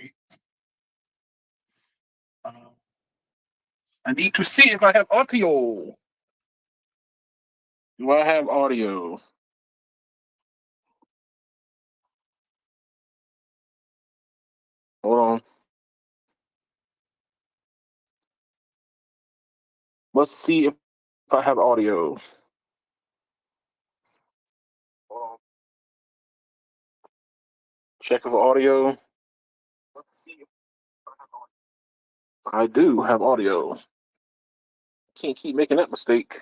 right. I need to see if I have audio. Do I have audio? Hold on. Let's see if I have audio. Hold on. Check for audio. Let's see if I do have audio. Can't keep making that mistake.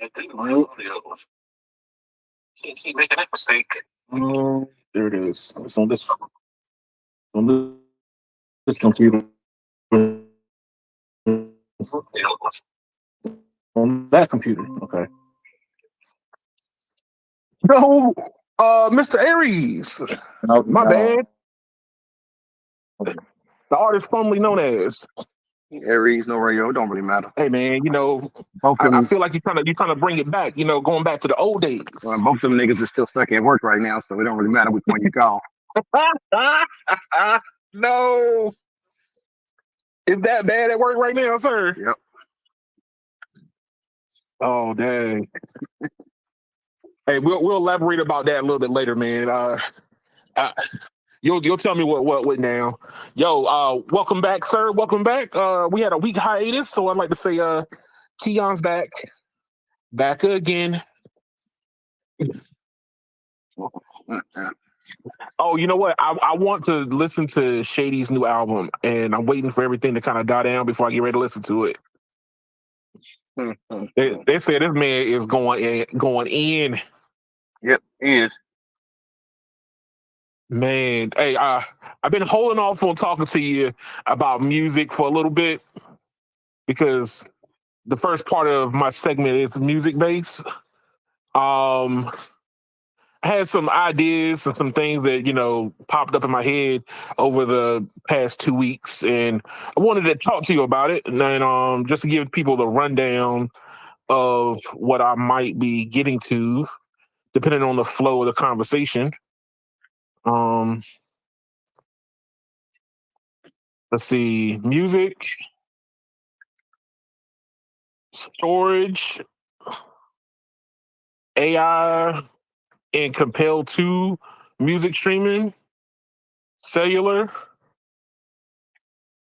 I do have audio. Can't keep making that mistake. There it is. It's on this computer. On that computer. Okay. No, Mr. Aries. My bad. The artist formerly known as Aries, no radio, it don't really matter. Hey man, I feel like you're trying to bring it back, going back to the old days. Well, both of them niggas are still stuck at work right now, so it don't really matter which one you call. No. Is that bad at work right now, sir? Yep. Oh dang. Hey, we'll elaborate about that a little bit later, man. You'll tell me what went down. Yo, welcome back, sir. Welcome back. We had a week hiatus, so I'd like to say Keon's back again. Oh, you know what? I want to listen to Shady's new album, and I'm waiting for everything to kind of die down before I get ready to listen to it. They said this man is going in. Yep, he is. Man, hey, I've been holding off on talking to you about music for a little bit because the first part of my segment is music based. I had some ideas and some things that popped up in my head over the past 2 weeks, and I wanted to talk to you about it, and just to give people the rundown of what I might be getting to, depending on the flow of the conversation. Let's see, music, storage, AI, and compelled to music streaming, cellular,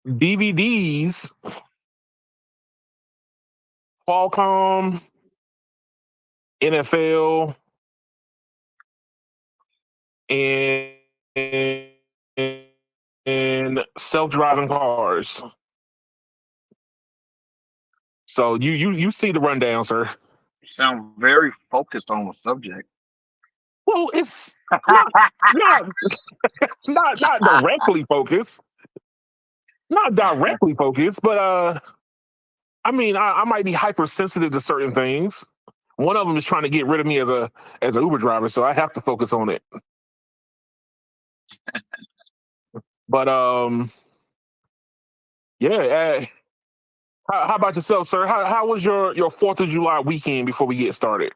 DVDs, Qualcomm, NFL, and self-driving cars. So you see the rundown, sir. You sound very focused on the subject. Well, it's not directly focused. Not directly focused, but I mean, I might be hypersensitive to certain things. One of them is trying to get rid of me as a Uber driver, so I have to focus on it. But yeah. How about yourself, sir? How was your 4th of July weekend before we get started?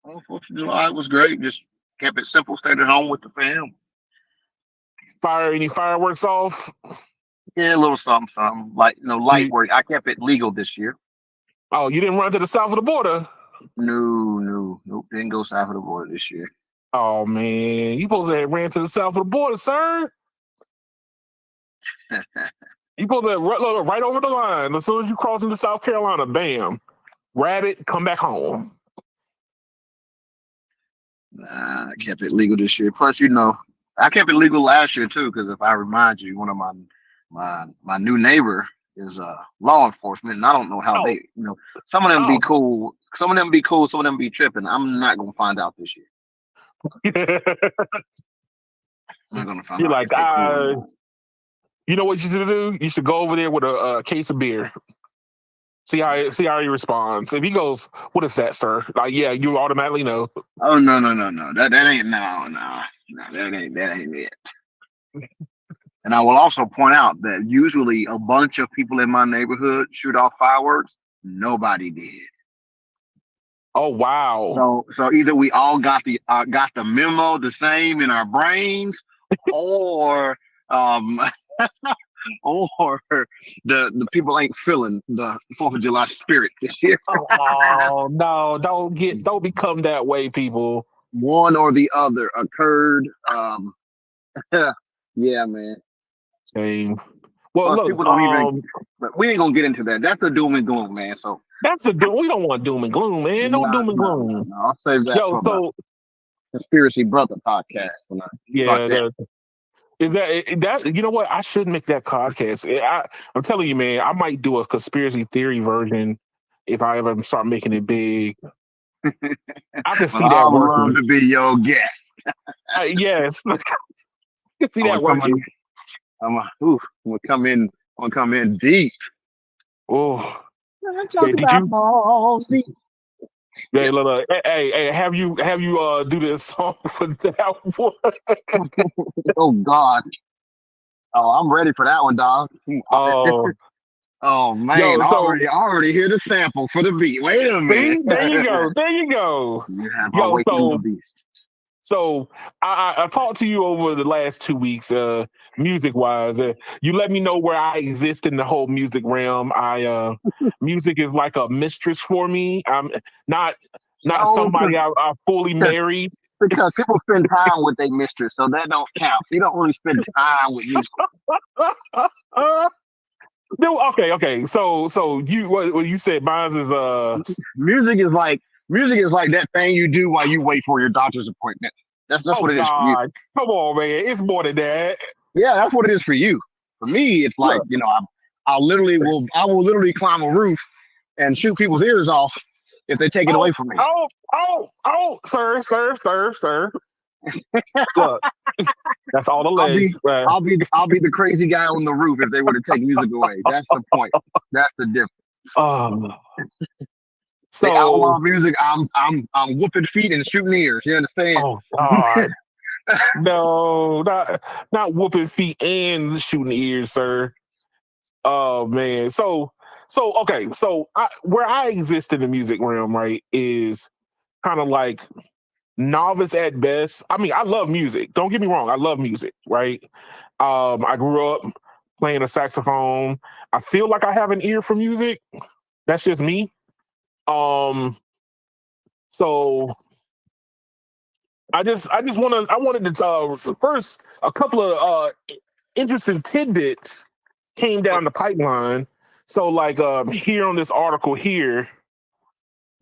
Well, 4th of July was great. Just kept it simple. Stayed at home with the fam. Any fireworks off? Yeah, a little something. Like light work. I kept it legal this year. Oh, you didn't run to the south of the border? No. Nope. Didn't go south of the border this year. Oh man, you supposed to have ran to the south of the border, sir. You supposed to right over the line. As soon as you cross into South Carolina, bam, rabbit, come back home. Nah, I kept it legal this year. Plus, I kept it legal last year too, because if I remind you, one of my new neighbor is law enforcement, and I don't know how they, some of them be cool, some of them be cool, some of them be tripping. I'm not gonna find out this year. I'm not gonna find You're out. Like, you know what you should do? You should go over there with a case of beer. See how he responds. If he goes, "What is that, sir?" Like, yeah, you automatically know. Oh no. That ain't that ain't it. And I will also point out that usually a bunch of people in my neighborhood shoot off fireworks. Nobody did. Oh wow. So either we all got the memo the same in our brains, or um or the people ain't feeling the Fourth of July spirit this year. Oh no, don't become that way, people. One or the other occurred. Yeah, man. Shame. Well, Plus, look, people don't even. But we ain't gonna get into that. That's the doom and gloom, man. So that's the doom. We don't want doom and gloom, man. No nah, doom and nah, nah, gloom. nah. I'll save that Yo, for the so conspiracy brother podcast when I start yeah, that. that you know what? I should make that podcast. I'm telling you, man, I might do a conspiracy theory version if I ever start making it big. I can Well, see I that would love working. to be your guest. Yes, I can see I that would come working. in. I'm gonna come in. I'm gonna come in deep. Oh, I yeah. talk Did about you? balls deep. Hey, look, hey, have you do this song for that one? Oh God. Oh, I'm ready for that one, dog. Oh, Oh man, yo, so I already hear the sample for the beat. Wait a minute. see, there you go, there you go. You have Yo, awakened the beast. so I talked to you over the last 2 weeks, music wise. You let me know where I exist in the whole music realm. Music is like a mistress for me. I'm not No, somebody I fully married. because people spend time with their mistress, so that don't count. You don't really spend time with you. No, okay. So you what you said? Mine is Music is like music is like that thing you do while you wait for your doctor's appointment. That's Oh what it is for you. God, come on, man! It's more than that. Yeah, that's what it is for you. For me, it's like, Look, I will literally climb a roof and shoot people's ears off if they take it away from me. sir. Look, that's all the I'll legs. be I'll be the crazy guy on the roof if they were to take music away. That's the point. That's the difference. Um, They outlaw so, music. I'm whooping feet and shooting ears. You understand? oh God, no, not whooping feet and shooting ears, sir. Oh man, okay, where I exist in the music realm, right, is kind of like novice at best. I mean, I love music. Don't get me wrong, I love music, right? I grew up playing a saxophone. I feel like I have an ear for music. That's just me. Um, so I wanted to first a couple of interesting tidbits came down the pipeline. So like here on this article here,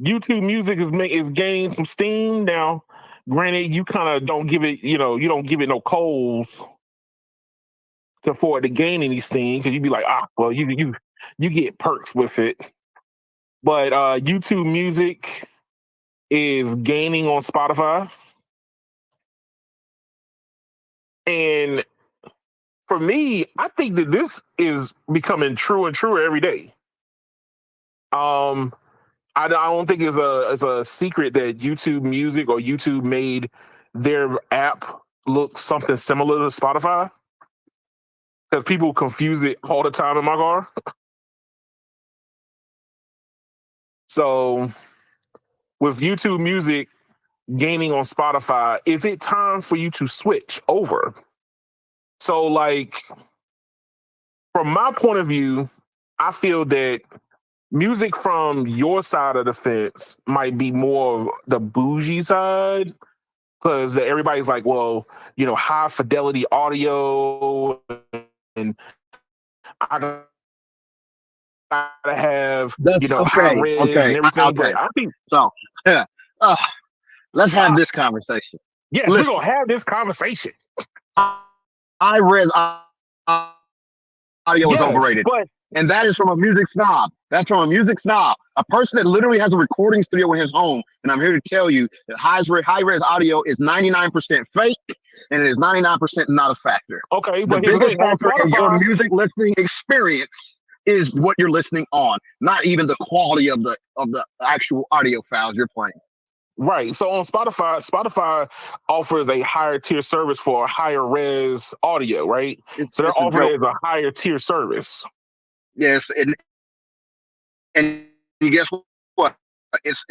YouTube Music is gaining some steam now. Granted, you kind of don't give it, you don't give it no coals to for it to gain any steam because you'd be like, well, you get perks with it. But YouTube Music is gaining on Spotify, and for me, I think that this is becoming true and truer every day. Um, I don't think it's a secret that YouTube Music or YouTube made their app look something similar to Spotify because people confuse it all the time in my car. So with YouTube Music gaining on Spotify, is it time for you to switch over? So like from my point of view, I feel that music from your side of the fence might be more of the bougie side because everybody's like, well, high fidelity audio and I gotta have, That's high okay. res and Okay. everything. Okay. But I think, So, yeah. Uh, let's have uh, this conversation. yes, we're Listen, gonna have this conversation. I read audio is Yes, overrated. but And that is from a music snob. That's from a music snob. A person that literally has a recording studio in his home. And I'm here to tell you that high res audio is 99% fake and it is 99% not a factor. okay, The but here's the biggest thing on factor in your Spotify, music listening experience is what you're listening on, not even the quality of the actual audio files you're playing. right? So on Spotify offers a higher tier service for higher res audio, right? So they're It's a offering joke. it as a higher tier service. Yes, and you guess what? It's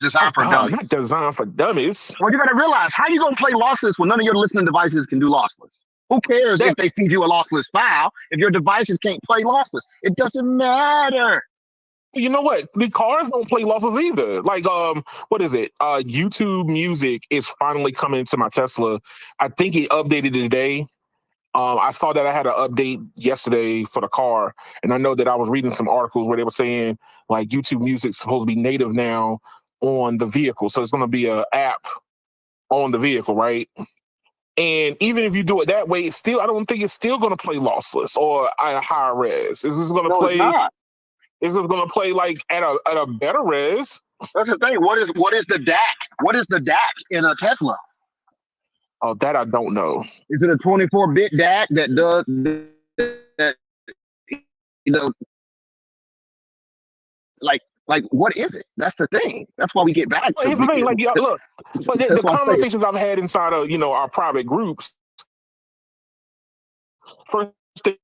designed for God, dummies. not designed for dummies. Well, you got to realize how you gonna play lossless when none of your listening devices can do lossless. Who cares if they feed you a lossless file if your devices can't play lossless? It doesn't matter. You know what? The cars don't play lossless either. Like, what is it? YouTube Music is finally coming to my Tesla. I think it updated today. I saw that I had an update yesterday for the car, and I know that I was reading some articles where they were saying like YouTube Music's supposed to be native now on the vehicle, so it's going to be an app on the vehicle, right? And even if you do it that way, it's still I don't think it's still going to play lossless or at a higher res. It's just going to play. It's not. It's just going to play like at a better res. That's the thing. What is the DAC? What is the DAC in a Tesla? Oh, that I don't know. Is it a 24-bit DAC that does that? You know, like what is it? That's the thing. That's why we get back. Well, here's the thing, like look, but the conversations I've had inside of our private groups. First thing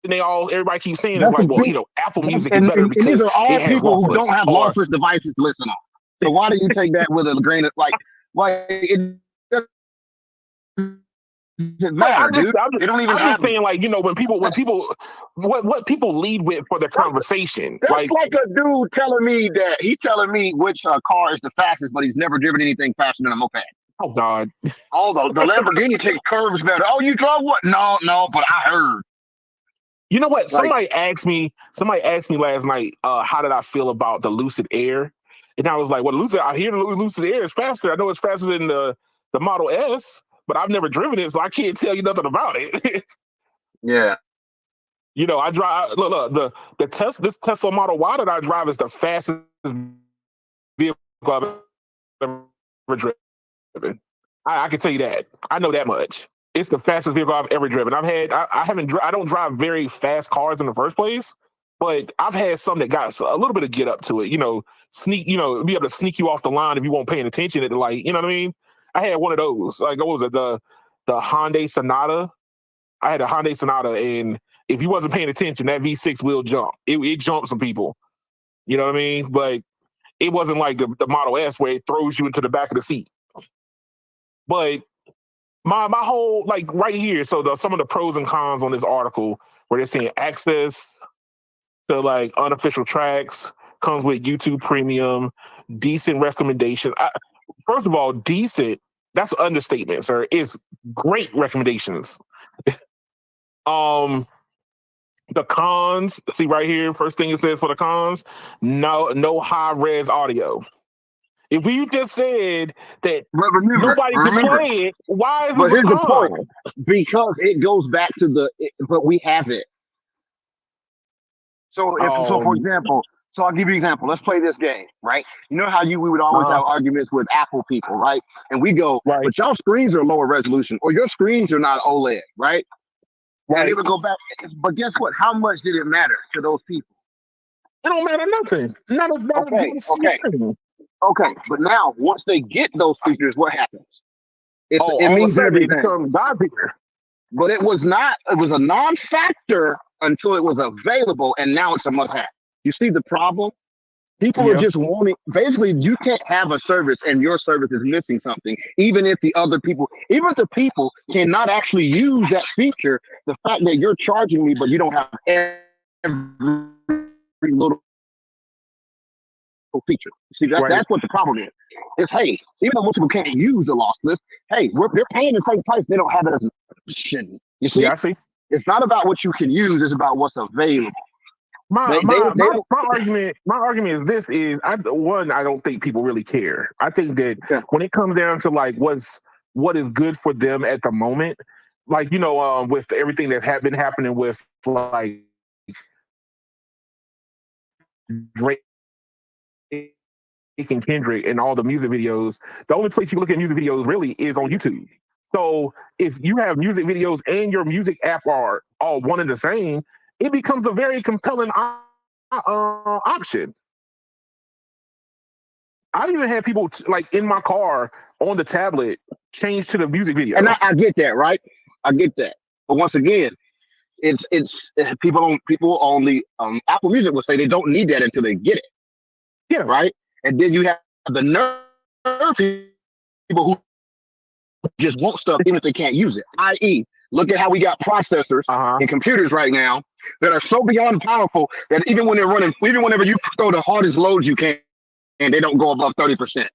everybody keeps saying is like, well, Apple Music is better because these are all it has people who lossless, don't have lossless devices to listen on. So why do you take that with a grain of why it doesn't matter, dude? They don't even I'm just saying, like, when people what people lead with for their conversation. That's like a dude telling me which car is the fastest, but he's never driven anything faster than a moped. Oh God! Although the Lamborghini takes curves better. Oh, you drove what? No, but I heard. You know what? Somebody asked me last night, how did I feel about the Lucid Air? And I was like, well, I hear the Lucid Air is faster. I know it's faster than the Model S, but I've never driven it, so I can't tell you nothing about it. Yeah. I drive. Look, this Tesla Model Y that I drive is the fastest vehicle I've ever driven. I can tell you that. I know that much. It's the fastest vehicle I've ever driven. I don't drive very fast cars in the first place, but I've had some that got a little bit of get up to it. Sneak. Be able to sneak you off the line if you won't paying attention at the light. You know what I mean? I had one of those. Like, what was it? The Hyundai Sonata. I had a Hyundai Sonata, and if you wasn't paying attention, that V6 will jump. It jumped some people. You know what I mean? But it wasn't like the Model S where it throws you into the back of the seat. But my whole, like, right here, so some of the pros and cons on this article where they're saying access to like unofficial tracks, comes with YouTube Premium, decent recommendation. First of all, decent, that's an understatement, sir. It's great recommendations. The cons, see right here, first thing it says for the cons, no high res audio. If we just said that nobody can play it, why is this a con? The point, because it goes back to but we have it. So, for example, I'll give you an example. Let's play this game, right? You know how we would always have arguments with Apple people, right? And we go, but y'all screens are lower resolution, or your screens are not OLED, right? And they would go back. But guess what? How much did it matter to those people? It don't matter nothing. Okay, but now once they get those features, what happens? It means everything. It becomes obvious. But it was not. It was a non-factor until it was available, and now it's a must-have. You see the problem? People are just wanting. Basically, you can't have a service, and your service is missing something. Even if the people cannot actually use that feature, the fact that you're charging me, but you don't have every little feature. See, that's what the problem is. It's, hey, even though most people can't use the lossless, hey, they're paying the same price. They don't have it as an option. You see? Yeah, I see. It's not about what you can use. It's about what's available. My argument is I don't think people really care. I think that when it comes down to like what is good for them at the moment, like with everything that been happening with like Drake and Kendrick and all the music videos, the only place you can look at music videos really is on YouTube. So if you have music videos and your music app are all one and the same, it becomes a very compelling option. I even had people like in my car on the tablet change to the music video. And I get that, right? I get that. But once again, it's people on the Apple Music will say they don't need that until they get it. Yeah. right? And then you have the nerve people who just want stuff even if they can't use it. I.e., look at how we got processors Uh-huh. in computers right now that are so beyond powerful that even when they're running, even whenever you throw the hardest loads you can, and they don't go above 30%.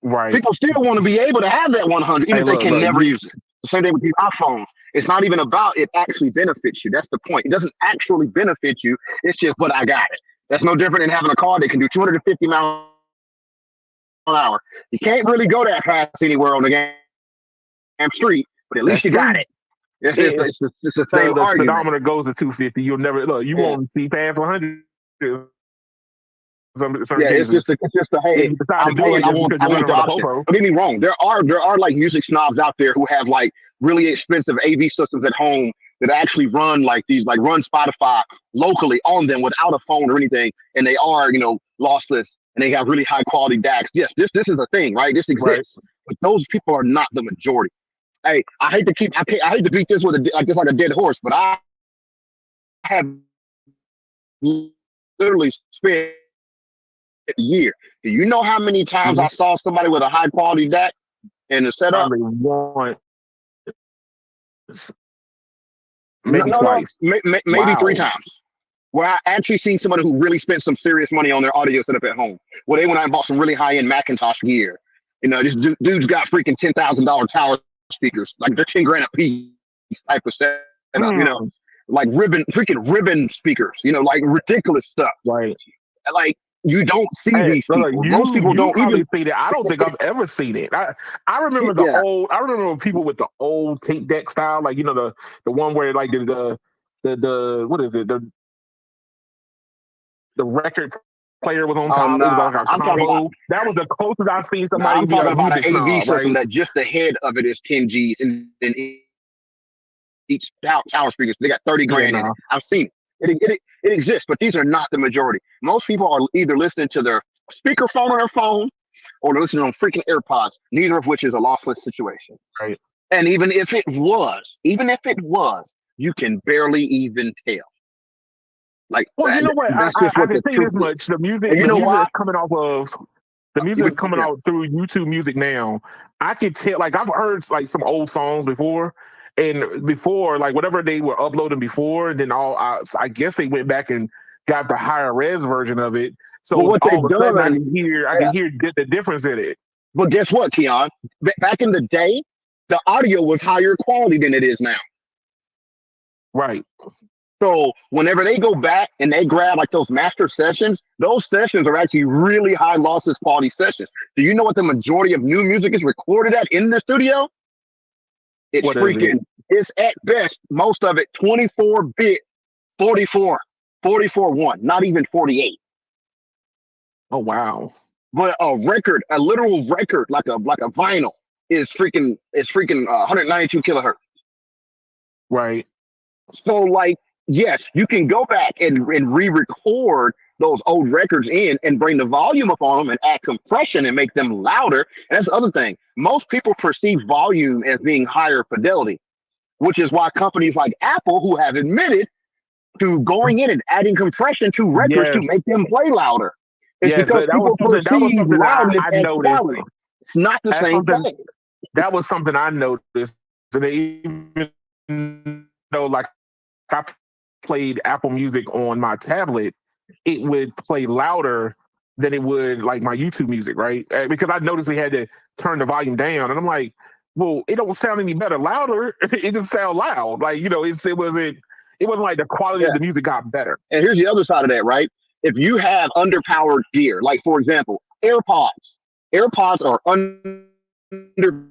Right. People still want to be able to have that 100, even Hey, if they can look, never use it. The same thing with these iPhones. It's not even about it actually benefits you. That's the point. It doesn't actually benefit you. It's just, but I got it. That's no different than having a car that can do 250 miles an hour. You can't really go that fast anywhere on the damn street, but at least that's you got true. it. It's, it's, It, it's, it's the same the argument. speedometer goes to 250. You'll never look. You Yeah. won't see past 100. Certain Yeah, it's cases. just a If hey, you decide to I'm do paying. it just because I you're want running the around the option. popo. Don't get me wrong. There are like music snobs out there who have like really expensive AV systems at home that actually run like these, like run Spotify locally on them without a phone or anything, and they are lossless and they have really high quality DACs. Yes, this is a thing, right? This Right. exists, but those people are not the majority. Hey, I hate to beat this with like a dead horse, but I have literally spent a year. Do you know how many times Mm-hmm. I saw somebody with a high quality DAC in the setup? Probably once, No, maybe no, no, twice. maybe three Wow. times. Where I actually seen somebody who really spent some serious money on their audio setup at home. Where they went out and bought some really high end Macintosh gear. This dude's got freaking $10,000 tower speakers, like they're 10 grand a piece type of setup. Mm. Like freaking ribbon speakers. Like ridiculous stuff. Right. Like you don't see Hey, these look, people. Most people you don't probably even. seen it. I don't think I've ever seen it. I remember the Yeah. old. I remember people with the old tape deck style, like the one where like the what is it the record player was on Oh top. It was no, like a I'm talking about. combo. That was the closest I've seen No, somebody I'm be a talking about an music AV snob, system right? that just the head of it is 10 G's, and then each tower speakers they got 30 Yeah, grand in it. no. I've seen it. It exists, but these are not the majority. Most people are either listening to their speakerphone on their phone or they're listening on freaking AirPods. Neither of which is a lossless situation. Right. And even if it was, you can barely even tell. Like Well, you know what? that's just I what can the say truth this is. much: the music, And you the know music why? that's coming off of the music that's coming Yeah. out through YouTube Music now. I can tell. Like I've heard like some old songs before, and before like whatever they were uploading before, and then I guess they went back and got the higher res version of it. But So what all they've of a sudden, done, I can hear the difference in it. but guess what, Keon? Back in the day, the audio was higher quality than it is now. Right. So whenever they go back and they grab like those sessions are actually really high losses quality sessions. Do you know what the majority of new music is recorded at in the studio? What is it? It's at best, most of it 24-bit, 44, 44.1, not even 48. Oh wow. But a literal record, like a vinyl, is freaking 192 kilohertz. Right. So like, yes, you can go back and re-record those old records in and bring the volume up on them and add compression and make them louder. And that's the other thing. Most people perceive volume as being higher fidelity, which is why companies like Apple, who have admitted to going in and adding compression to records to Yes. make them play louder. It's Yes. because That was people something. That was perceive something that loudness I as noticed. quality. It's not the That's same something. thing. That was something I noticed. And even though, like, I played Apple Music on my tablet, it would play louder than it would like my YouTube music, right? Because I noticed they had to turn the volume down, and I'm like, well, it don't sound any better louder. It just sound loud. Like it wasn't like the quality of Yeah. the music got better. And here's the other side of that, right? If you have underpowered gear, like for example, AirPods are underpowered.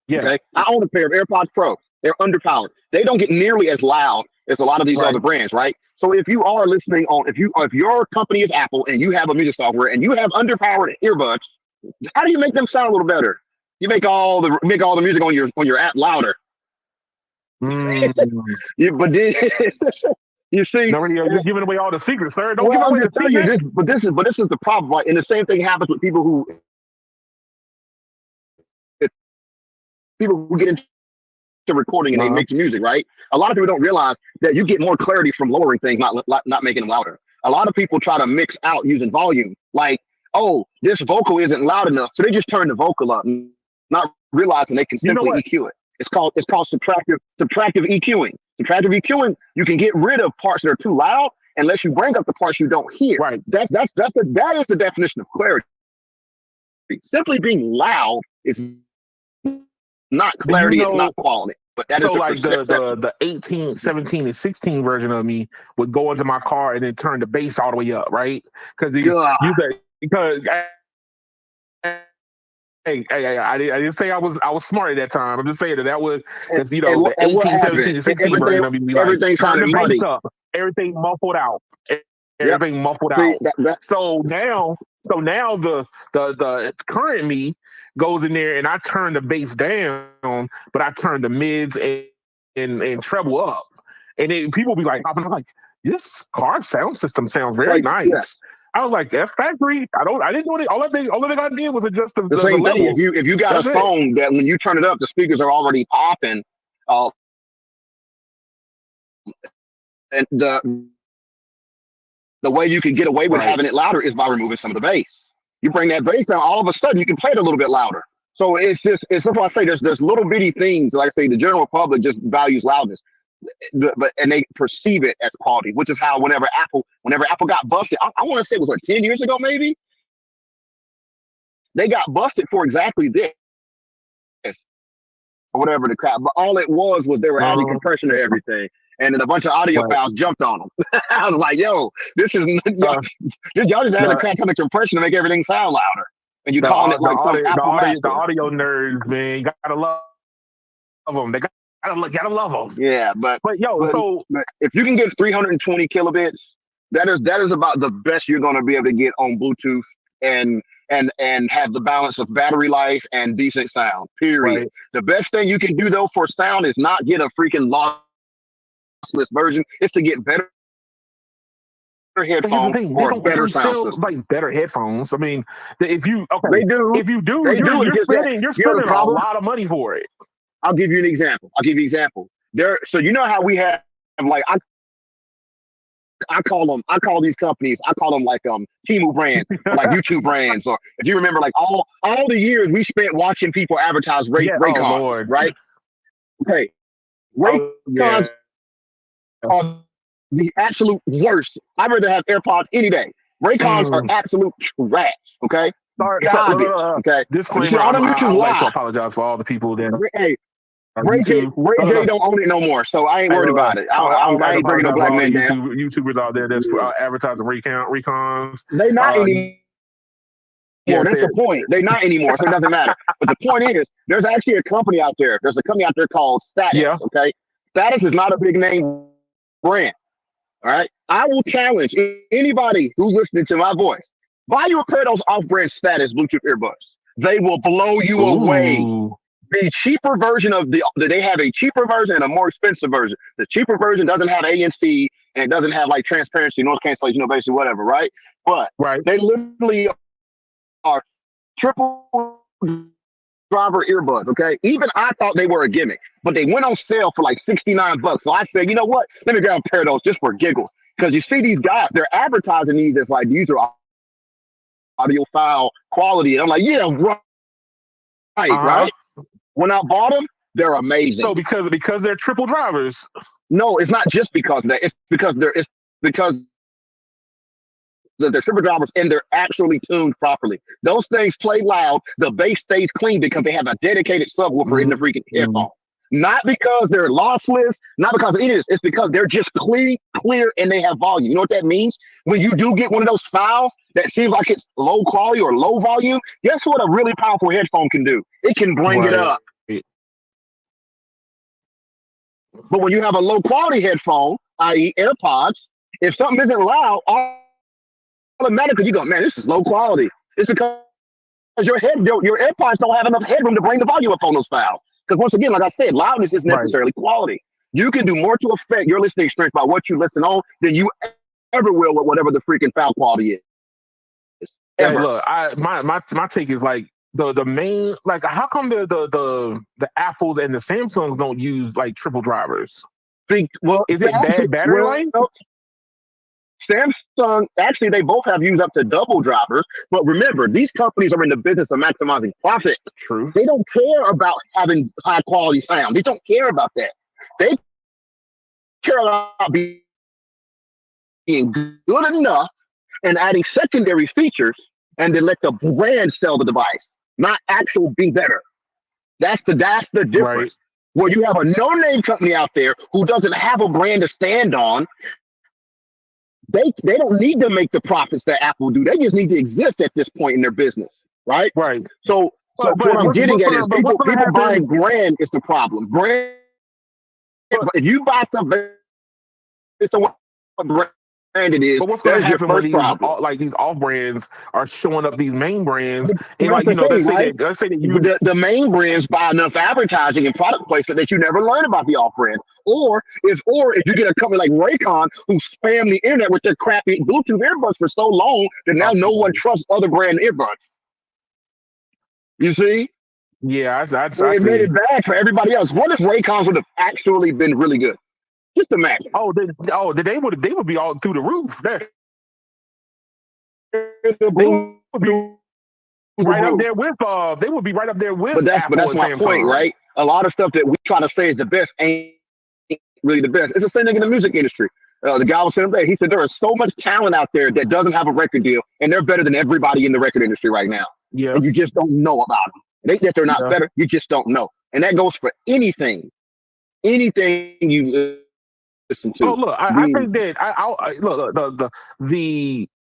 Yeah, Okay. I own a pair of AirPods Pro. They're underpowered. They don't get nearly as loud as a lot of these right. other brands, right? So if you are listening on, if your company is Apple and you have a music software and you have underpowered earbuds, how do you make them sound a little better? You make all the music on your app louder. Mm. But then you see, No, you're giving away all the secrets, sir. Don't give well, I'm away the just telling you secrets. this, but this is the problem, right? And the same thing happens with people who get into to recording and they mix music, right? A lot of people don't realize that you get more clarity from lowering things, not making them louder. A lot of people try to mix out using volume, like, oh, this vocal isn't loud enough, so they just turn the vocal up, not realizing they can simply EQ it. It's called subtractive EQing. Subtractive EQing, you can get rid of parts that are too loud unless you bring up the parts you don't hear. Right. That is the definition of clarity. Simply being loud is not clarity, it's not quality. But that is the 18, 17, and 16 version of me would go into my car and then turn the bass all the way up, right? Because Hey, I didn't say I was smart at that time. I'm just saying that was because the 18, 17, and 16 version of me, everything sounded muddy. Everything muffled out. Everything muffled out. So now the current me goes in there and I turn the bass down, but I turn the mids and treble up. And then people be like, I'm like, this car sound system sounds very nice. Yeah. I was like, that's factory. I didn't do it. All thing I did was adjust the same thing. If you got a phone that when you turn it up, the speakers are already popping. And the way you can get away with having it louder is by removing some of the bass. You bring that bass down, all of a sudden you can play it a little bit louder. So it's that's why I say there's little bitty things. Like I say, the general public just values loudness. And they perceive it as quality, which is how whenever Apple got busted, I want to say it was 10 years ago, maybe, they got busted for exactly this or whatever the crap. But all it was they were adding compression to everything, and then a bunch of audio files jumped on them. I was like, yo, this is y'all just added a crap ton of compression to make everything sound louder, and you calling it like the audio nerds, man. You gotta love them. They gotta love them. Yeah, but if you can get 320 kilobits, that is about the best you're going to be able to get on Bluetooth and have the balance of battery life and decent sound. Period. Right. The best thing you can do though for sound is not get a freaking lossless version. It's to get better headphones or better sound system. Like better headphones. I mean, if you you're spending a lot of money for it. I'll give you an example. So you know how we have like I call these companies, I call them like Temu brands, like YouTube brands, or if you remember like all the years we spent watching people advertise Raycons, right? Okay. Raycons are the absolute worst. I'd rather have AirPods any day. Raycons are absolute trash, okay? Garbage, okay? Disclaimer, I'd like to apologize for all the people that Ray J don't own it no more, so I ain't worried about it. I ain't bringing no black man down. YouTubers out there that's advertising Raycons. They not anymore. That's the point. They're not anymore, so it doesn't matter. But the point is, there's actually a company out there. There's a company out there called Status. Yeah. Okay, Status is not a big name brand. All right, I will challenge anybody who's listening to my voice. Buy you a pair of those off-brand Status Bluetooth earbuds. They will blow you away. The cheaper version they have a cheaper version and a more expensive version. The cheaper version doesn't have ANC and it doesn't have like transparency, noise cancellation, basically whatever, right? But they literally are triple driver earbuds, okay? Even I thought they were a gimmick, but they went on sale for like $69. So I said, you know what? Let me grab a pair of those just for giggles. Because you see these guys, they're advertising these as like, these are audiophile quality. And I'm like, yeah, right? When I bought them, they're amazing. So because they're triple drivers. No, it's not just because of that. It's because they're triple drivers and they're actually tuned properly. Those things play loud. The bass stays clean because they have a dedicated subwoofer in the freaking headphone. Not because they're lossless, not because of any of this. It's because they're just clear, and they have volume. You know what that means? When you do get one of those files that seems like it's low quality or low volume, guess what a really powerful headphone can do? It can bring it up. But when you have a low quality headphone, i.e. AirPods, if something isn't loud, automatically you go, man, this is low quality. It's because your AirPods don't have enough headroom to bring the volume up on those files. Because once again, like I said, loudness isn't necessarily quality. You can do more to affect your listening experience by what you listen on than you ever will with whatever the freaking file quality is. Hey, look, my take is like, the main, like, how come the Apples and the Samsungs don't use like triple drivers? Well, Is it bad battery life? Samsung, actually, they both have used up to double drivers. But remember, these companies are in the business of maximizing profit. True. They don't care about having high quality sound. They don't care about that. They care about being good enough and adding secondary features and then let the brand sell the device, not actual being better. That's the difference. Right. Where you have a no-name company out there who doesn't have a brand to stand on, they don't need to make the profits that Apple do. They just need to exist at this point in their business, right? Right. So But what I'm getting at is what's people gonna buying happen? brand is the problem. Brand, if you buy stuff based on what brand it is, But what's that gonna is your happen when first these problem. like these off brands are showing up these main brands, and Here's like, the thing, right? let's say that you The main brands buy enough advertising and product placement that you never learn about the off brands. Or if you get a company like Raycon who spam the internet with their crappy Bluetooth earbuds for so long that now no one trusts other brand earbuds. You see? yeah, I It made see. it bad for everybody else. What if Raycons would have actually been really good? Just imagine. They would be all through the roof. The They would be right up roof. there with they would be right up there with But Apple that's and my point, Samsung. right? A lot of stuff that we try to say is the best ain't really the best. It's the same thing in the music industry. The guy was saying today, he said there is so much talent out there that doesn't have a record deal, and they're better than everybody in the record industry right now. Yeah. And you just don't know about them. It ain't that they're not Yeah. better, you just don't know. And that goes for anything you listen to. Oh, look, I think that look,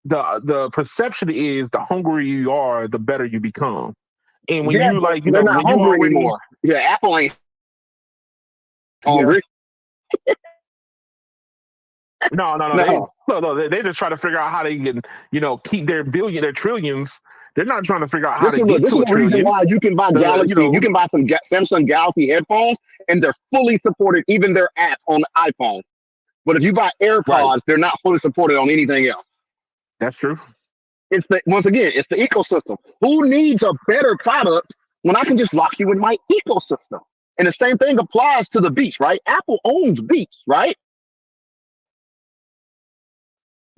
the perception is the hungrier you are, the better you become. And when Yeah, you but like, they're not when you hungry already, anymore. Yeah, Apple ain't yeah, hungry. no, No. they just try to figure out how they can, keep their their trillions. They're not trying to figure out how This to is get this to is a the reason trillion. why you can buy Galaxy. You can buy some Samsung Galaxy headphones, and they're fully supported, even their app on iPhone. But if you buy AirPods, Right. they're not fully supported on anything else. That's true. It's the ecosystem. Who needs a better product when I can just lock you in my ecosystem? And the same thing applies to the Beats, right? Apple owns Beats, right?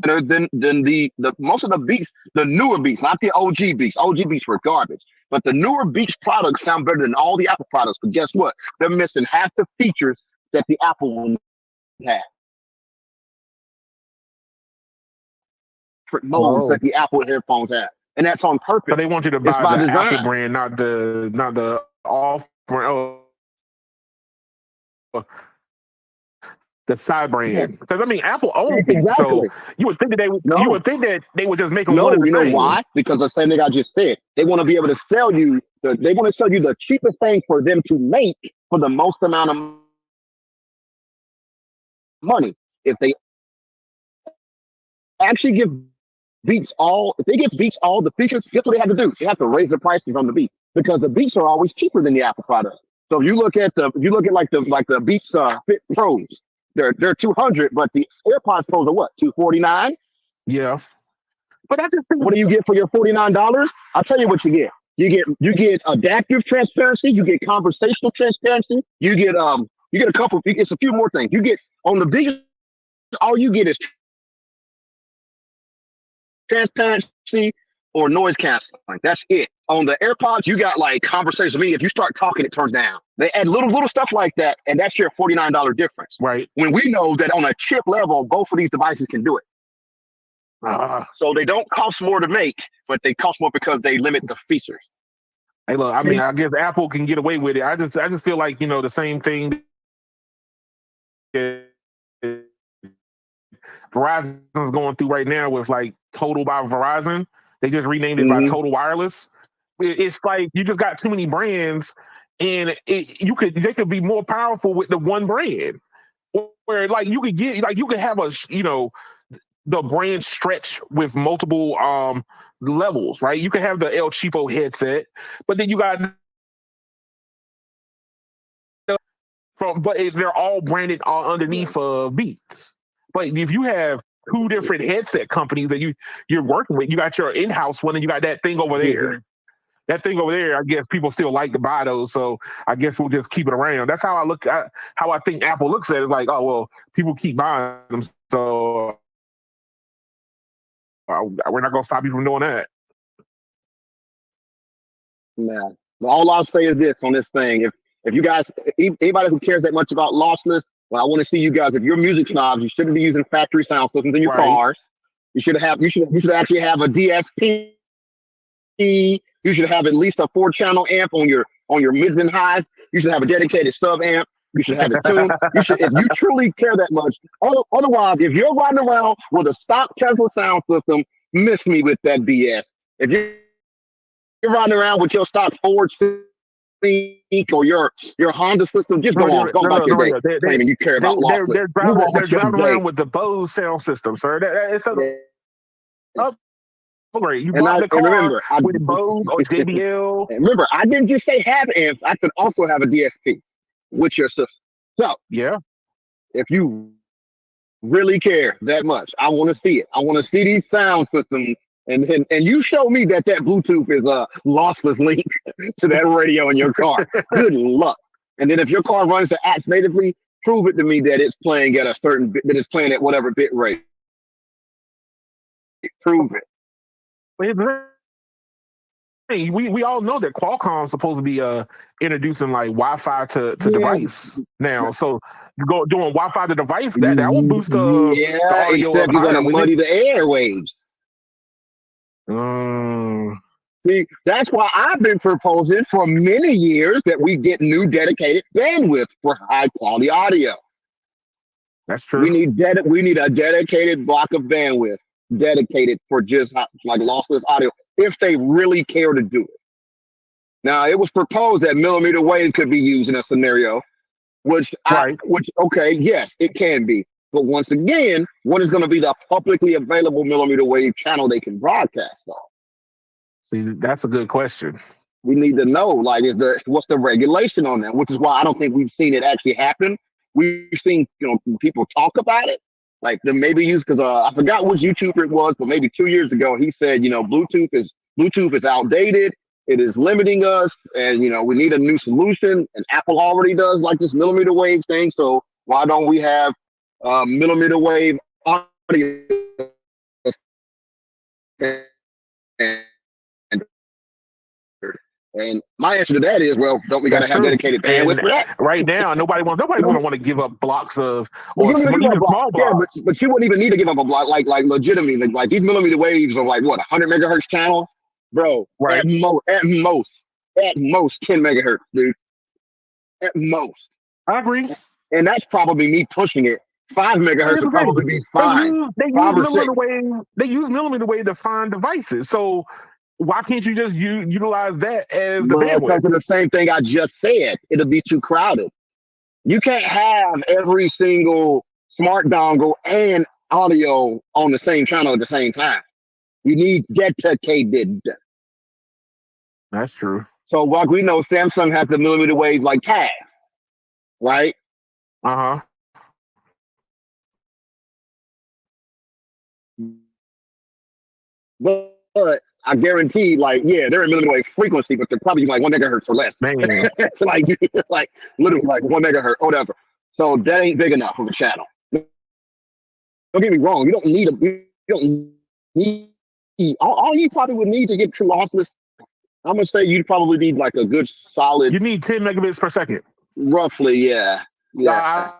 Than the most of the Beats, the newer Beats, not the OG Beats. OG Beats were garbage. But the newer Beats products sound better than all the Apple products. But guess what? They're missing half the features that the Apple one had. Modes that the Apple headphones have. And that's on purpose. So they want you to It's buy by the design. Apple brand, not the off brand. The side brand, because I mean, Apple owns Beats, Exactly. so you would think that they would just make them No, one and the you know same. why? Because the same thing I just said. They want to be able to sell you. They want to sell you the cheapest thing for them to make for the most amount of money. If they actually give if they give Beats all the features, guess what they have to do? They have to raise the prices on the Beats because the Beats are always cheaper than the Apple products. So if you look at like the Beats Fit Pros, they're 200, but the AirPods Pros are what, 249? Yeah, but I just think, what do you get for your $49? I'll tell you what you get. You get adaptive transparency, you get conversational transparency, you get a couple, it's a few more things. You get on the biggest, all you get is transparency or noise canceling. That's it. On the AirPods, you got like conversation. I mean, if you start talking, it turns down. They add little stuff like that, and that's your $49 difference. right? When we know that on a chip level, both of these devices can do it. So they don't cost more to make, but they cost more because they limit the features. Hey, look, I mean, I guess Apple can get away with it. I just feel like, the same thing Verizon's going through right now with like Total by Verizon. They just renamed it by Total Wireless. It's like you just got too many brands, and they could be more powerful with the one brand. Where like you could have the brand stretch with multiple levels, right? You can have the El Cheapo headset, but then you got they're all branded underneath Beats. But if you have two different headset companies that you're working with, you got your in-house one and you got that thing over there. that thing over there, I guess people still like to buy those. So I guess we'll just keep it around. That's how I look at how I think Apple looks at it. It's like, oh well, people keep buying them, so we're not gonna stop you from doing that. Man, well, all I'll say is this on this thing: if you guys, anybody who cares that much about lossless, well, I want to see you guys. If you're music snobs, you shouldn't be using factory sound systems in your Right. cars. You should actually have a DSP. You should have at least a 4-channel amp on your mids and highs. You should have a dedicated sub amp. You should have it tuned. You should, if you truly care that much. Otherwise, if you're riding around with a stock Tesla sound system, miss me with that BS. If you're riding around with your stock Ford Sync or your Honda system, just go about your day claiming you care about lossless. They're driving around with the Bose sound system, sir. It's upgrade. You bought the car remember, with Bose or JBL. And remember, I didn't just say have amps. I could also have a DSP with your system. So yeah, if you really care that much, I want to see it. I want to see these sound systems. And you show me that Bluetooth is a lossless link to that radio in your car. Good luck. And then if your car runs the apps natively, prove it to me that it's playing at a certain bit, that it's playing at whatever bit rate. Prove it. We all know that Qualcomm is supposed to be introducing like Wi-Fi to device now. So you go doing Wi-Fi to device, that will boost the audio. Except you're gonna muddy the airwaves. See, that's why I've been proposing for many years that we get new dedicated bandwidth for high quality audio. That's true. We need a dedicated block of bandwidth dedicated for just like lossless audio if they really care to do it. Now, it was proposed that millimeter wave could be used in a scenario, which okay, yes, it can be. But once again, what is going to be the publicly available millimeter wave channel they can broadcast on? See, that's a good question. We need to know, like, what's the regulation on that? Which is why I don't think we've seen it actually happen. We've seen, people talk about it, like they maybe use, because I forgot which YouTuber it was, but maybe 2 years ago he said, Bluetooth is outdated. It is limiting us, and we need a new solution. And Apple already does like this millimeter wave thing, so why don't we have millimeter wave audio? And my answer to that is, well, don't we got to have dedicated bandwidth for that? Right now, nobody's gonna want to give up blocks of or even small blocks. Yeah, but you wouldn't even need to give up a block, like legitimately, like these millimeter waves are like what 100 megahertz channels, bro. Right. At most 10 megahertz, dude. At most. I agree. And that's probably me pushing it. 5 megahertz would probably be fine. They use millimeter wave to find devices. So why can't you just utilize that as the bandwidth? Because of the same thing I just said. It'll be too crowded. You can't have every single smart dongle and audio on the same channel at the same time. You need dedicated. That's true. So like we know, Samsung has the millimeter wave like tabs, right? Uh-huh. But I guarantee, they're in millimeter wave frequency, but they're probably like 1 megahertz or less. Man. It's like literally like 1 megahertz or whatever. So that ain't big enough of a channel. Don't get me wrong. You don't need all you probably would need to get true lossless. I'm gonna say you'd probably need like a good solid. You need 10 megabits per second. Roughly, yeah. That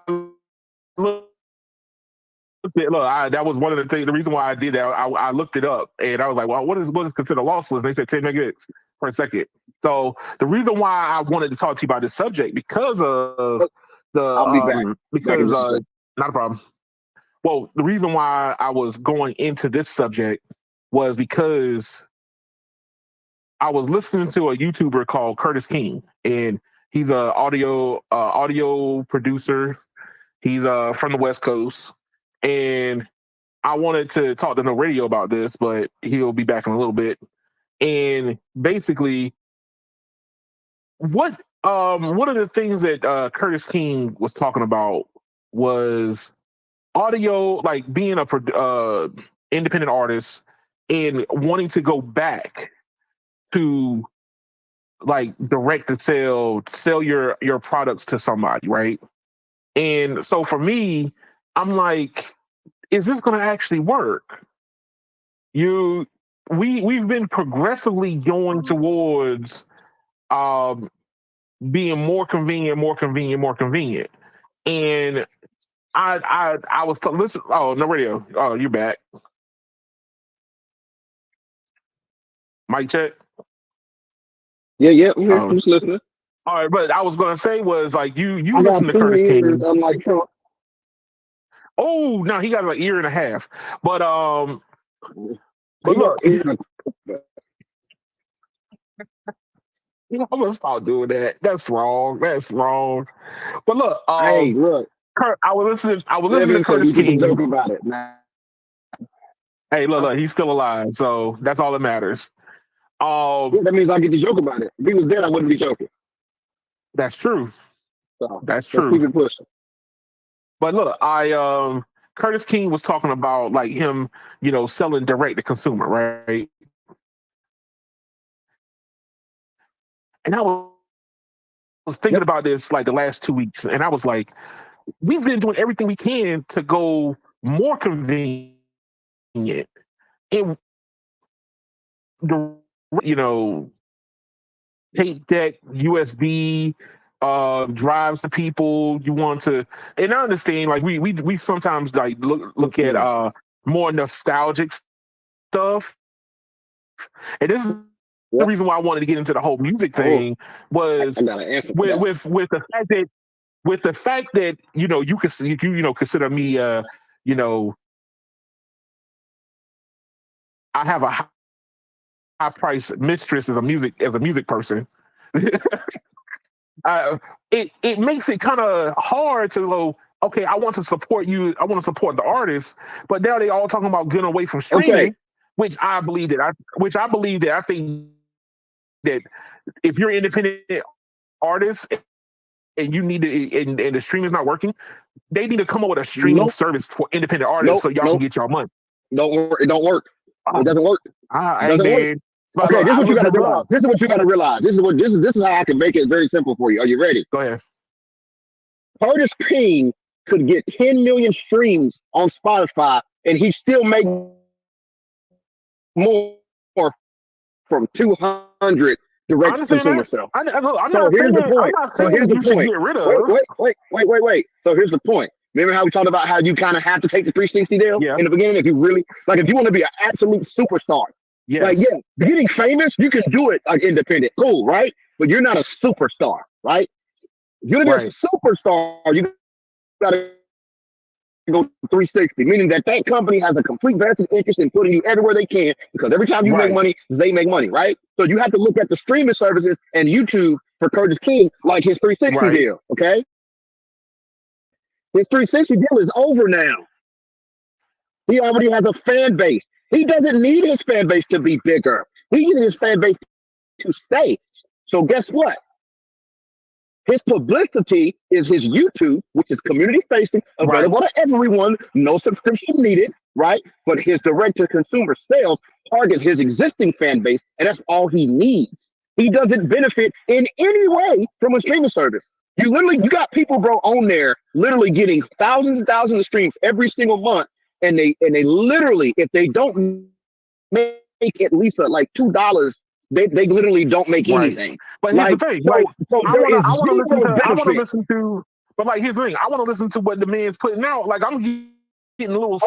was one of the things. The reason why I did that, I looked it up and I was like, well, what is considered lossless? They said 10 megabits per second. So the reason why I wanted to talk to you about this subject because of I'll be back. Because not a problem. Well, the reason why I was going into this subject was because I was listening to a YouTuber called Curtis King, and he's a audio producer. He's from the West Coast. And I wanted to talk to No Radio about this, but he'll be back in a little bit. And basically, one of the things that Curtis King was talking about was audio, like being a independent artist and wanting to go back to like direct to sell your products to somebody, right? And so for me, I'm like, is this going to actually work? You, we've been progressively going towards um, being more convenient, more convenient, more convenient. And I was listen. Oh, no radio. Oh, you're back. Mic check. Yeah, I'm here. I'm Oh, just listening. all right. But I was gonna say was like you I got listen to 2 Curtis ears. King. I'm like, Oh, no, he got an ear and a half. But he got look, ears. I'm gonna stop doing that. That's wrong. That's wrong. But look, Hey, look, I was listening. I was listening to Devin, so Curtis you get to King. joke about it. Nah. Hey, look, he's still alive, so that's all that matters. Yeah, that means I get to joke about it. If he was dead, I wouldn't be joking. That's true. So That's let's true. keep it pushing. But look, Curtis King was talking about like him, selling direct to consumer, right? And I was thinking Yep. about this like the last 2 weeks, and I was like, we've been doing everything we can to go more convenient. And the tape deck, USB drives to people. You want to, and I understand like we sometimes like look at more nostalgic stuff. And this is the Yep. reason why I wanted to get into the whole music Oh, thing was I got an answer for that. with the fact that you consider me you know I have a high price mistress as a music person. It makes it kind of hard to go, okay, I want to support you, I want to support the artist, but now they all talking about getting away from Okay. streaming, which I think that if you're an independent artist and you need to and the stream is not working, they need to come up with a streaming Nope. service for independent artists Nope. so y'all can Nope. get y'all money. Don't work. It don't work. It doesn't work. It Hey doesn't work. man, so Okay, look, this is I what you looked got to this up. realize. This is what you got to realize. This is how I can make it very simple for you. Are you ready? Go ahead. Curtis King could get 10 million streams on Spotify, and he still make more from 200 I direct understand consumer that. sales. Look, I'm So not saying here's the I'm point. not So saying here's that the you should point. get rid Wait, of. wait, wait, wait, wait, wait. So here's the point. Remember how we talked about how you kind of have to take the 360 deal Yeah. in the beginning if you really like if you want to be an absolute superstar. Like, Yes. yeah, getting famous, you can do it like independent. Cool, right? But you're not a superstar, right? If you're gonna be Right. a superstar, you gotta go 360, meaning that that company has a complete vested interest in putting you everywhere they can because every time you make Right. money, they make money, right? So you have to look at the streaming services and YouTube for Curtis King like his 360 Right. deal, okay? His 360 deal is over now. He already has a fan base. He doesn't need his fan base to be bigger. He needs his fan base to stay. So guess what? His publicity is his YouTube, which is community facing, Right. available to everyone, no subscription needed, right? But his direct to consumer sales targets his existing fan base, and that's all he needs. He doesn't benefit in any way from a streaming service. You got people, bro, on there literally getting thousands and thousands of streams every single month, and they literally, if they don't make at least like $2, they literally don't make Right. anything. But here's Like, the thing. Like so I there wanna is I wanna listen zero to I wanna benefit. listen to but like here's the thing. I wanna listen to what the man's putting out. Like I'm getting little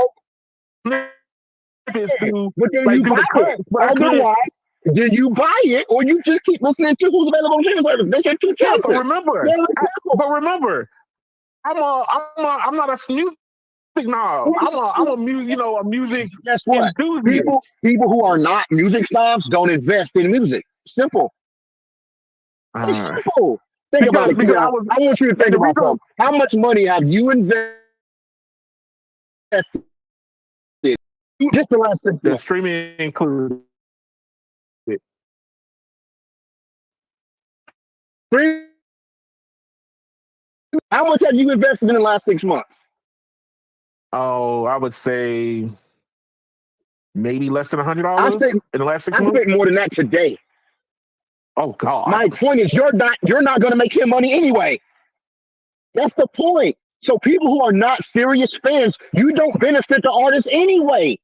snippets through But then like you through buy the it. cuts, but I can't. Otherwise, then you buy it, or you just keep listening to who's available on streaming service. That's your two Yeah, but choices. remember, Very simple. I'm not a music knob. I'm a music Guess what? enthusiast. People who are not music snobs don't invest in music. Simple. It's Uh, simple. Think about it, because Keon. I want you to think the about reason something. How much money have you invested just the last 6 the months? streaming included. How much have you invested in the last 6 months? Oh, I would say maybe less than I $100 spent in the last 6 I months. spent more than that today. Oh God. My point is, you're not going to make him money anyway. That's the point. So people who are not serious fans, you don't benefit the artist anyway.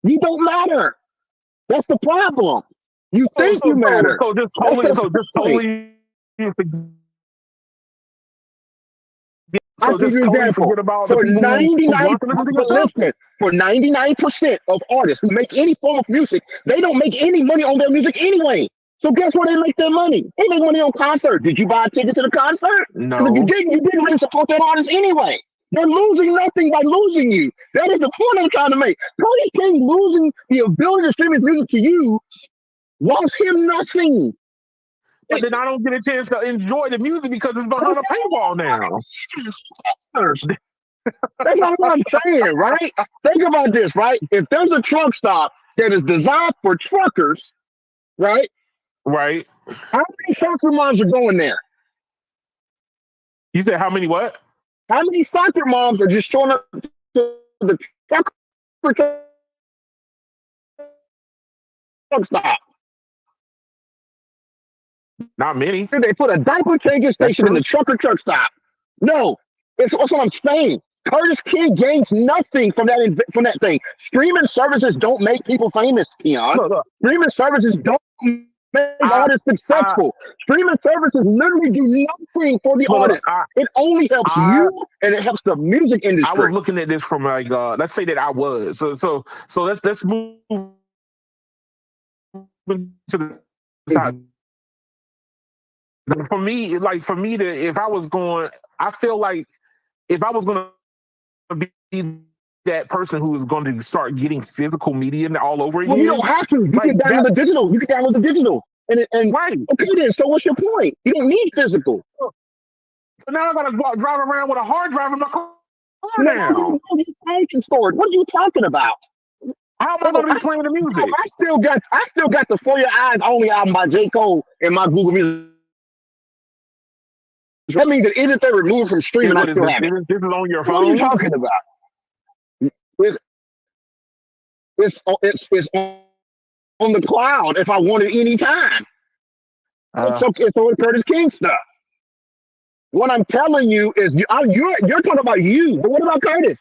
You don't matter. That's the problem. You think you matter. So just That's totally, the so just point. totally, I'll so give just you an totally example. forget about the For people who 99, want to listen to your but stuff. listen, for 99% of artists who make any form of music, they don't make any money on their music anyway. So guess where they make their money? They make money on concert. Did you buy a ticket to the concert? Because if No. you didn't really support that artist anyway. They're losing nothing by losing you. That is the point I'm trying to make. Curtis King losing the ability to stream his music to you lost him nothing. But then I don't get a chance to enjoy the music because it's behind a paywall now. That's not what I'm saying, right? Think about this, right? If there's a truck stop that is designed for truckers, right? Right. How many soccer moms are going there? You said how many what? How many soccer moms are just showing up to the truck stop? Not many. They put a diaper changing station in the truck stop. No, that's what I'm saying. Curtis King gains nothing from that thing. Streaming services don't make people famous, Keon. Look. Streaming services don't make artists successful. Streaming services literally do nothing for the artist. It only helps you and it helps the music industry. I was looking at this from like let's say that I was. So let's move to the side. For me, if I was going, I feel like if I was going to be that person who is going to start getting physical media all over again. Well, you don't have to. You can download the digital. You can download the digital. And right. Okay, then. So what's your point? You don't need physical. So now I got to drive around with a hard drive in my car now. What are you talking about? How am I going to be playing the music? I still got the For Your Eyes Only album by J. Cole in my Google Music. That means that even if they remove from streaming, I still have it. This is on your phone? What are you talking about? It's on the cloud if I want it anytime. It's on Curtis King stuff. What I'm telling you is you're talking about you, but what about Curtis?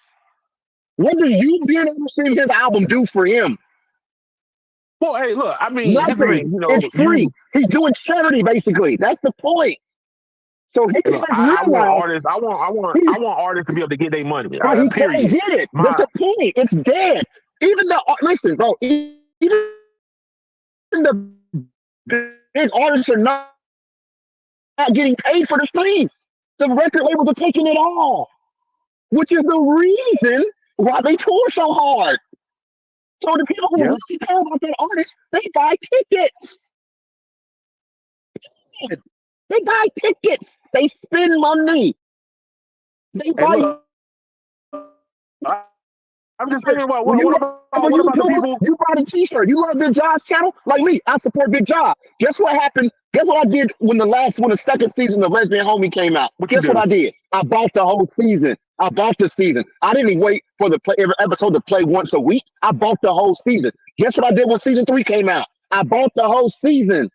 What does you being able to see his album do for him? Well, hey, look, I mean, nothing. It's free. He's doing charity, basically. That's the point. So he can I want artists to be able to get their money. He can't get it. That's the point. It's dead. Even listen, bro. Even the big artists are not getting paid for the streams. The record labels are taking it all, which is the reason why they tour so hard. So the people who really care about that artist, they buy tickets. They buy tickets. They spend money. They buy. I'm just saying, what about the people? You bought a T-shirt. You love Big Job's channel, like me. I support Big Job. Guess what happened? Guess what I did when the second season of Lesbian Homie came out? Guess what I did? I bought the whole season. I bought the season. I didn't wait for every episode to play once a week. I bought the whole season. Guess what I did when season 3 came out? I bought the whole season.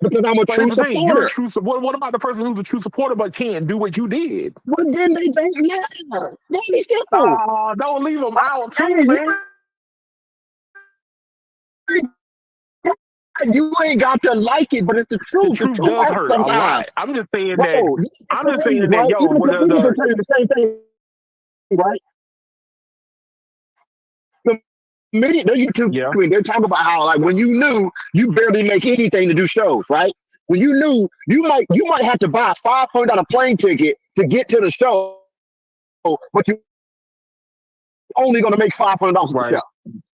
Because I'm a true supporter. You're a true supporter. What about the person who's a true supporter but can't do what you did? Well, then they don't matter. Very simple. Don't leave them out too, man. You ain't got to like it, but it's the truth. The truth does hurt a lot. I'm just saying that. I'm just saying that. Yo, the same thing, right? Their YouTube queen, they're talking about how like when you knew you barely make anything to do shows, right? When you knew you might have to buy a $500 plane ticket to get to the show, but you only going to make $500 for the show.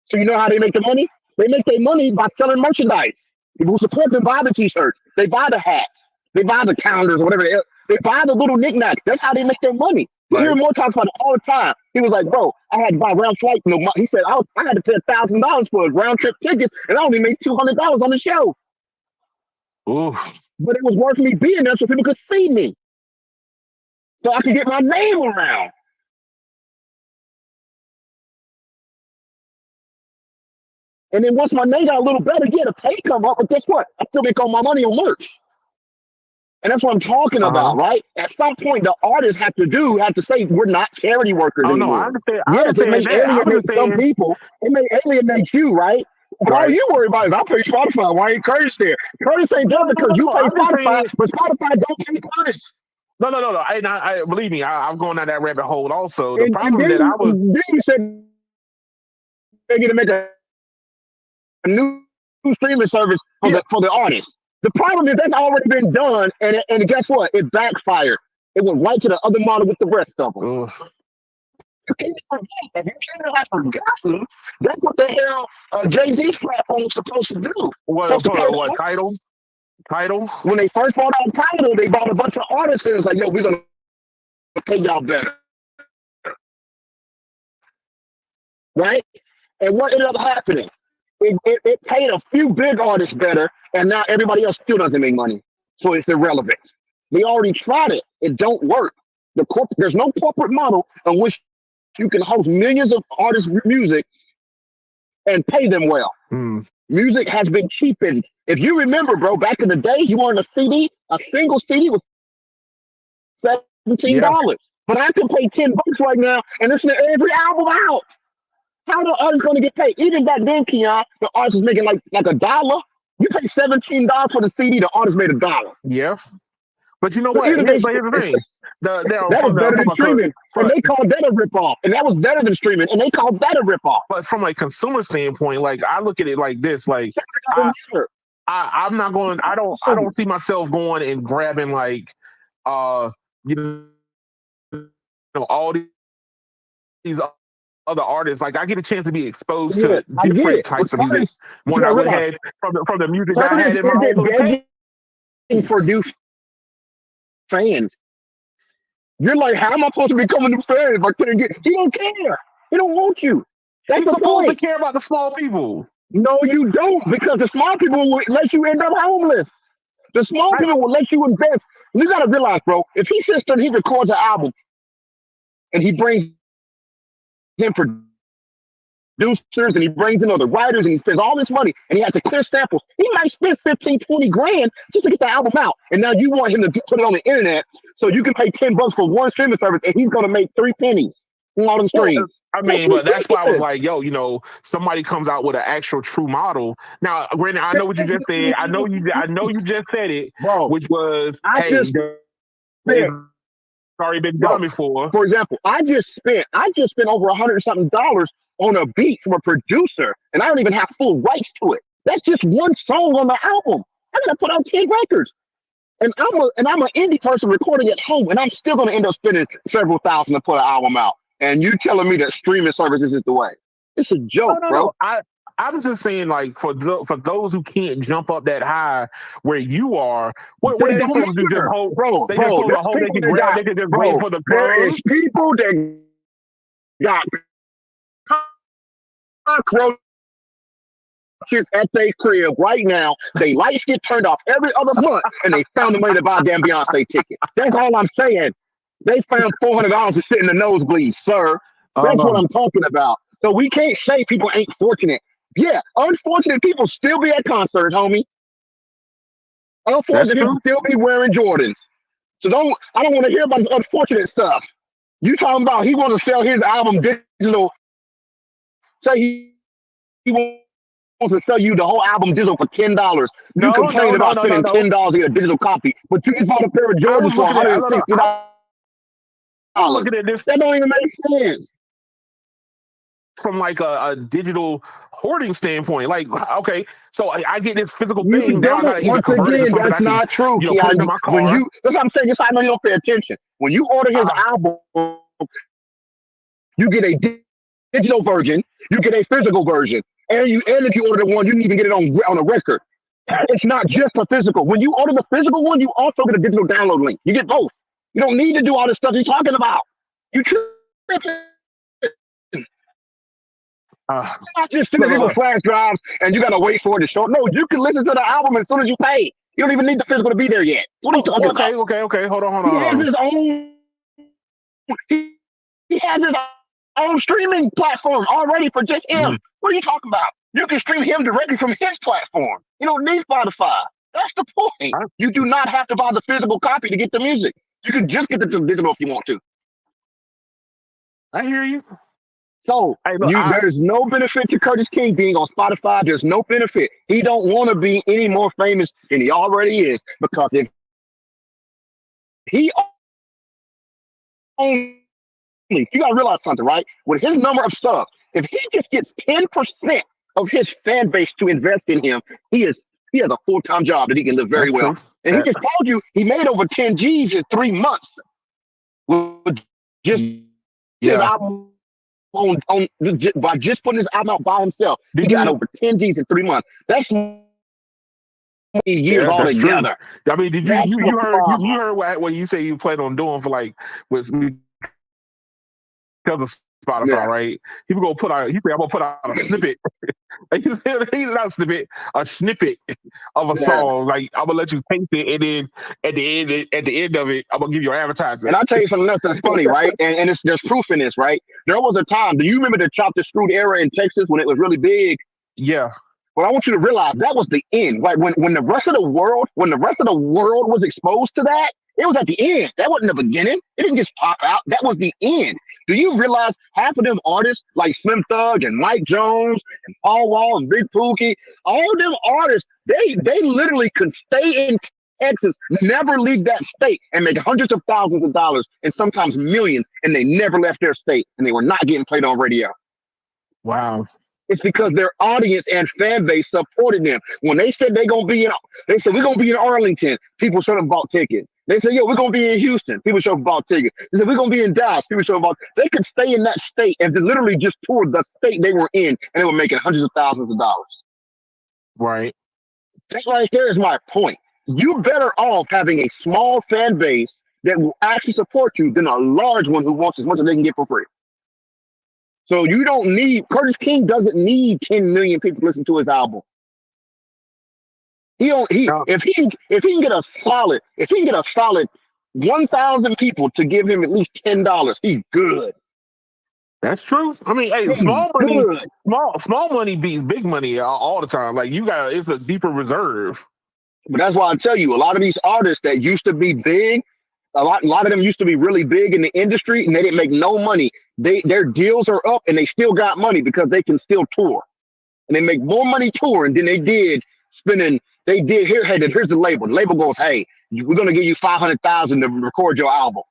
So you know how they make the money? They make their money by selling merchandise. People who support them buy the T-shirts, they buy the hats, they buy the calendars or whatever. They buy the little knickknacks. That's how they make their money. You hear Moore talks about it all the time. He was like, bro, I had to buy round flight. He said, I had to pay $1,000 for a round trip ticket, and I only made $200 on the show. Ooh. But it was worth me being there so people could see me, so I could get my name around. And then once my name got a little better, yeah, the pay come up, but guess what? I still make all my money on merch. And that's what I'm talking about, right? At some point, the artists have to say, we're not charity workers Oh no, anymore. I understand. Yes, it may that. alienate some people. It may alienate you, right? But all you worry about is I pay Spotify. Why ain't Curtis there? Curtis ain't there because you pay Spotify, but Spotify don't pay Curtis. No. I believe me, I'm going down that rabbit hole also. The And problem then, that I was then you said they're going to make a new streaming service for the artists. The problem is that's already been done, and guess what? It backfired. It went right to the other model with the rest of them. You can't forget. If you shouldn't have forgotten, that's what the hell Jay-Z's platform was supposed to do. what title? Title? When they first bought out Tidal, they bought a bunch of artists and it's like, yo, we're going to pay y'all better. Right? And what ended up happening? It paid a few big artists better, and now everybody else still doesn't make money. So it's irrelevant. They already tried it. It don't work. There's no corporate model in which you can host millions of artists' music and pay them well. Music has been cheapened. If you remember, bro, back in the day, you wanted a CD, a single CD was $17. But I can pay $10 right now and listen to every album out. How the artist going to get paid? Even back then, Keon, the artist was making like $1. You pay $17 for the CD, the artist made $1. Yeah. But you know what? Here's the thing. That was better than streaming. And they called that a ripoff. And that was better than streaming. And they called that a ripoff. But from a consumer standpoint, like I look at it like this, like I'm not going, I don't see myself going and grabbing like you know all these other artists. Like I get a chance to be exposed to different types of music. When I had from the music that I had in my own for new fans. You're like, how am I supposed to become a new fan if I couldn't get? He don't care. He don't want you. That's the supposed point. to care about the small people. No, you don't, because the small people will let you end up homeless. The small people will let you invest. You gotta realize, bro, if he sits there and he records an album and he brings in producers and he brings in other writers and he spends all this money and he has to clear samples, he might spend 15, 20 grand just to get the album out. And now you want him to put it on the internet so you can pay $10 for one streaming service and he's gonna make 3 pennies on all them streams. I mean, but that's why I was like, yo, you know, somebody comes out with an actual true model. Now, granted, I know what you just said. I know you just said it, bro. Which was, it's already been done before. For example, I just spent over $100-something on a beat from a producer, and I don't even have full rights to it. That's just one song on the album. I gotta put out 10 records. And I'm an indie person recording at home, and I'm still gonna end up spending several thousand to put an album out. And you telling me that streaming services is the way? It's a joke, bro. I'm just saying, like, for those who can't jump up that high where you are, what are they supposed to do? Just hold, bro. They can just wait for the there is people that got cockroaches at their crib right now. They lights get turned off every other month, and they found the money to buy a damn Beyonce ticket. That's all I'm saying. They found $400 to sit in the nosebleed, sir. That's what I'm talking about. So we can't say people ain't fortunate. Yeah, unfortunate people still be at concerts, homie. Unfortunate people still be wearing Jordans. So I don't want to hear about this unfortunate stuff. You talking about he wants to sell his album digital. Say he wants to sell you the whole album digital for $10. You complain about spending $10 to get a digital copy, but you just bought a pair of Jordans for $160. That don't even make sense. From like a digital hoarding standpoint, like, okay, so I get this physical thing. Now I gotta once again, that's not true. When that's what I'm saying. Just I know you don't pay attention. When you order his album, you get a digital version, you get a physical version, and if you order the one, you can even get it on a record. It's not just for physical. When you order the physical one, you also get a digital download link. You get both. You don't need to do all this stuff he's talking about. You tripping. Not just sending people flash drives and you gotta wait for it to show. No, you can listen to the album as soon as you pay. You don't even need the physical to be there yet. What are you talking about? Okay. Hold on. He has his own streaming platform already for just him. What are you talking about? You can stream him directly from his platform. You don't need Spotify. That's the point. You do not have to buy the physical copy to get the music. You can just get the digital if you want to. I hear you. So Hey, look, there's no benefit to Curtis King being on Spotify. There's no benefit. He don't want to be any more famous than he already is, because if he only, you gotta realize something, right? With his number of subs, if he just gets 10% of his fan base to invest in him, he has a full-time job that he can live very well. true. And he just told you he made over 10 G's in 3 months with just his album by just putting his album out by himself. He got over 10 G's in 3 months. That's years altogether. I mean, did you heard what you say you plan on doing for like with because of Spotify, right? He was gonna put out. He said, "I'm gonna put out a snippet." He's not a snippet, a snippet of a song. Like, I'm gonna let you taste it, and then at the end of it, I'm gonna give you an advertisement. And I'll tell you something else that's funny, right? And there's proof in this, right? There was a time. Do you remember the Chop the Screwed era in Texas when it was really big? Yeah. Well, I want you to realize that was the end. Like when the rest of the world was exposed to that, it was at the end. That wasn't the beginning. It didn't just pop out. That was the end. Do you realize half of them artists like Slim Thug and Mike Jones and Paul Wall and Big Pookie, all of them artists, they literally could stay in Texas, never leave that state, and make hundreds of thousands of dollars and sometimes millions, and they never left their state, and they were not getting played on radio. Wow. It's because their audience and fan base supported them. When they said we're gonna be in Arlington, people should have bought tickets. They said, yo, we're gonna be in Houston, people should have bought tickets. They said, we're gonna be in Dallas, people should have bought. They could stay in that state and literally just tour the state they were in, and they were making hundreds of thousands of dollars. Right. That right there is my point. You better off having a small fan base that will actually support you than a large one who wants as much as they can get for free. So you don't need, Curtis King doesn't need 10 million people to listen to his album. If he can get a solid 1,000 people to give him at least $10, he's good. That's true. I mean, hey, small money beats big money all the time. Like, it's a deeper reserve. But that's why I tell you, a lot of these artists that used to be big, a lot of them used to be really big in the industry, and they didn't make no money. Their deals are up, and they still got money because they can still tour, and they make more money touring than they did spending. They did here. Hey, here's the label. The label goes, hey, we're gonna give you $500,000 to record your album.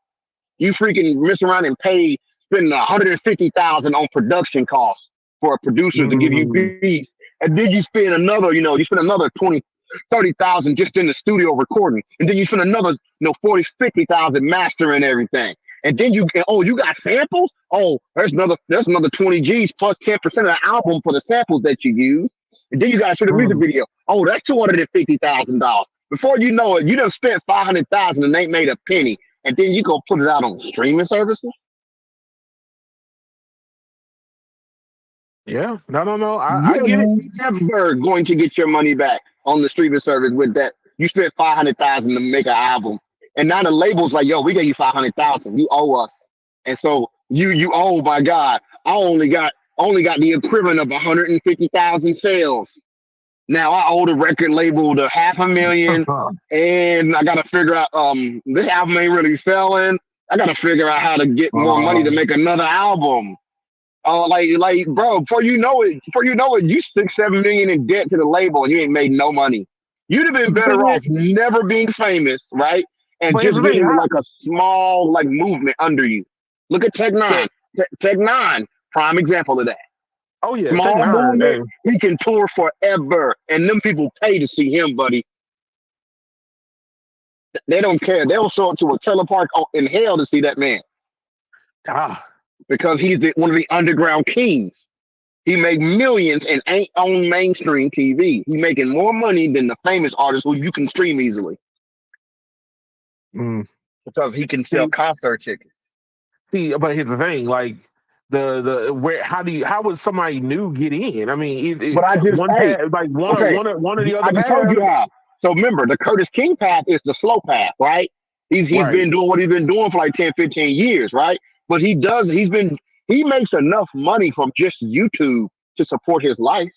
You freaking mess around and spend $150,000 on production costs for a producer to give you beats, and then you spend another, you spend another 20. 30,000 just in the studio recording, and then you spend another 40, 50,000 mastering everything, and then you got samples. There's another 20 G's plus 10% of the album for the samples that you use, and then you got to shoot a music video. That's $250,000. Before you know it, you done spent $500,000 and ain't made a penny, and then you go put it out on streaming services. Yeah, no. I get it. Never going to get your money back on the streaming service with that. You spent $500,000 to make an album, and now the label's like, yo, we gave you $500,000. You owe us, and so you oh my God, I only got the equivalent of 150,000 sales. Now I owe the record label the $500,000, and I gotta figure out this album ain't really selling. I gotta figure out how to get more money to make another album. Like, bro, before you know it, you 6-7 million in debt to the label, and you ain't made no money. You'd have been better off never being famous, right? And just getting like a small movement under you. Look at Tech Nine. Tech Nine, prime example of that. Oh yeah, small movement. He can tour forever, and them people pay to see him, buddy. They don't care. They'll show up to a trailer park in hell to see that man. Because he's one of the underground kings. He make millions and ain't on mainstream TV. He making more money than the famous artists who you can stream easily. Because he can sell concert tickets. See, but here's the thing, like how would somebody new get in? I mean, but I just one or the other. I just told you how. So remember, the Curtis King path is the slow path, right? He's been doing what he's been doing for like 10, 15 years, right? But he makes enough money from just YouTube to support his life.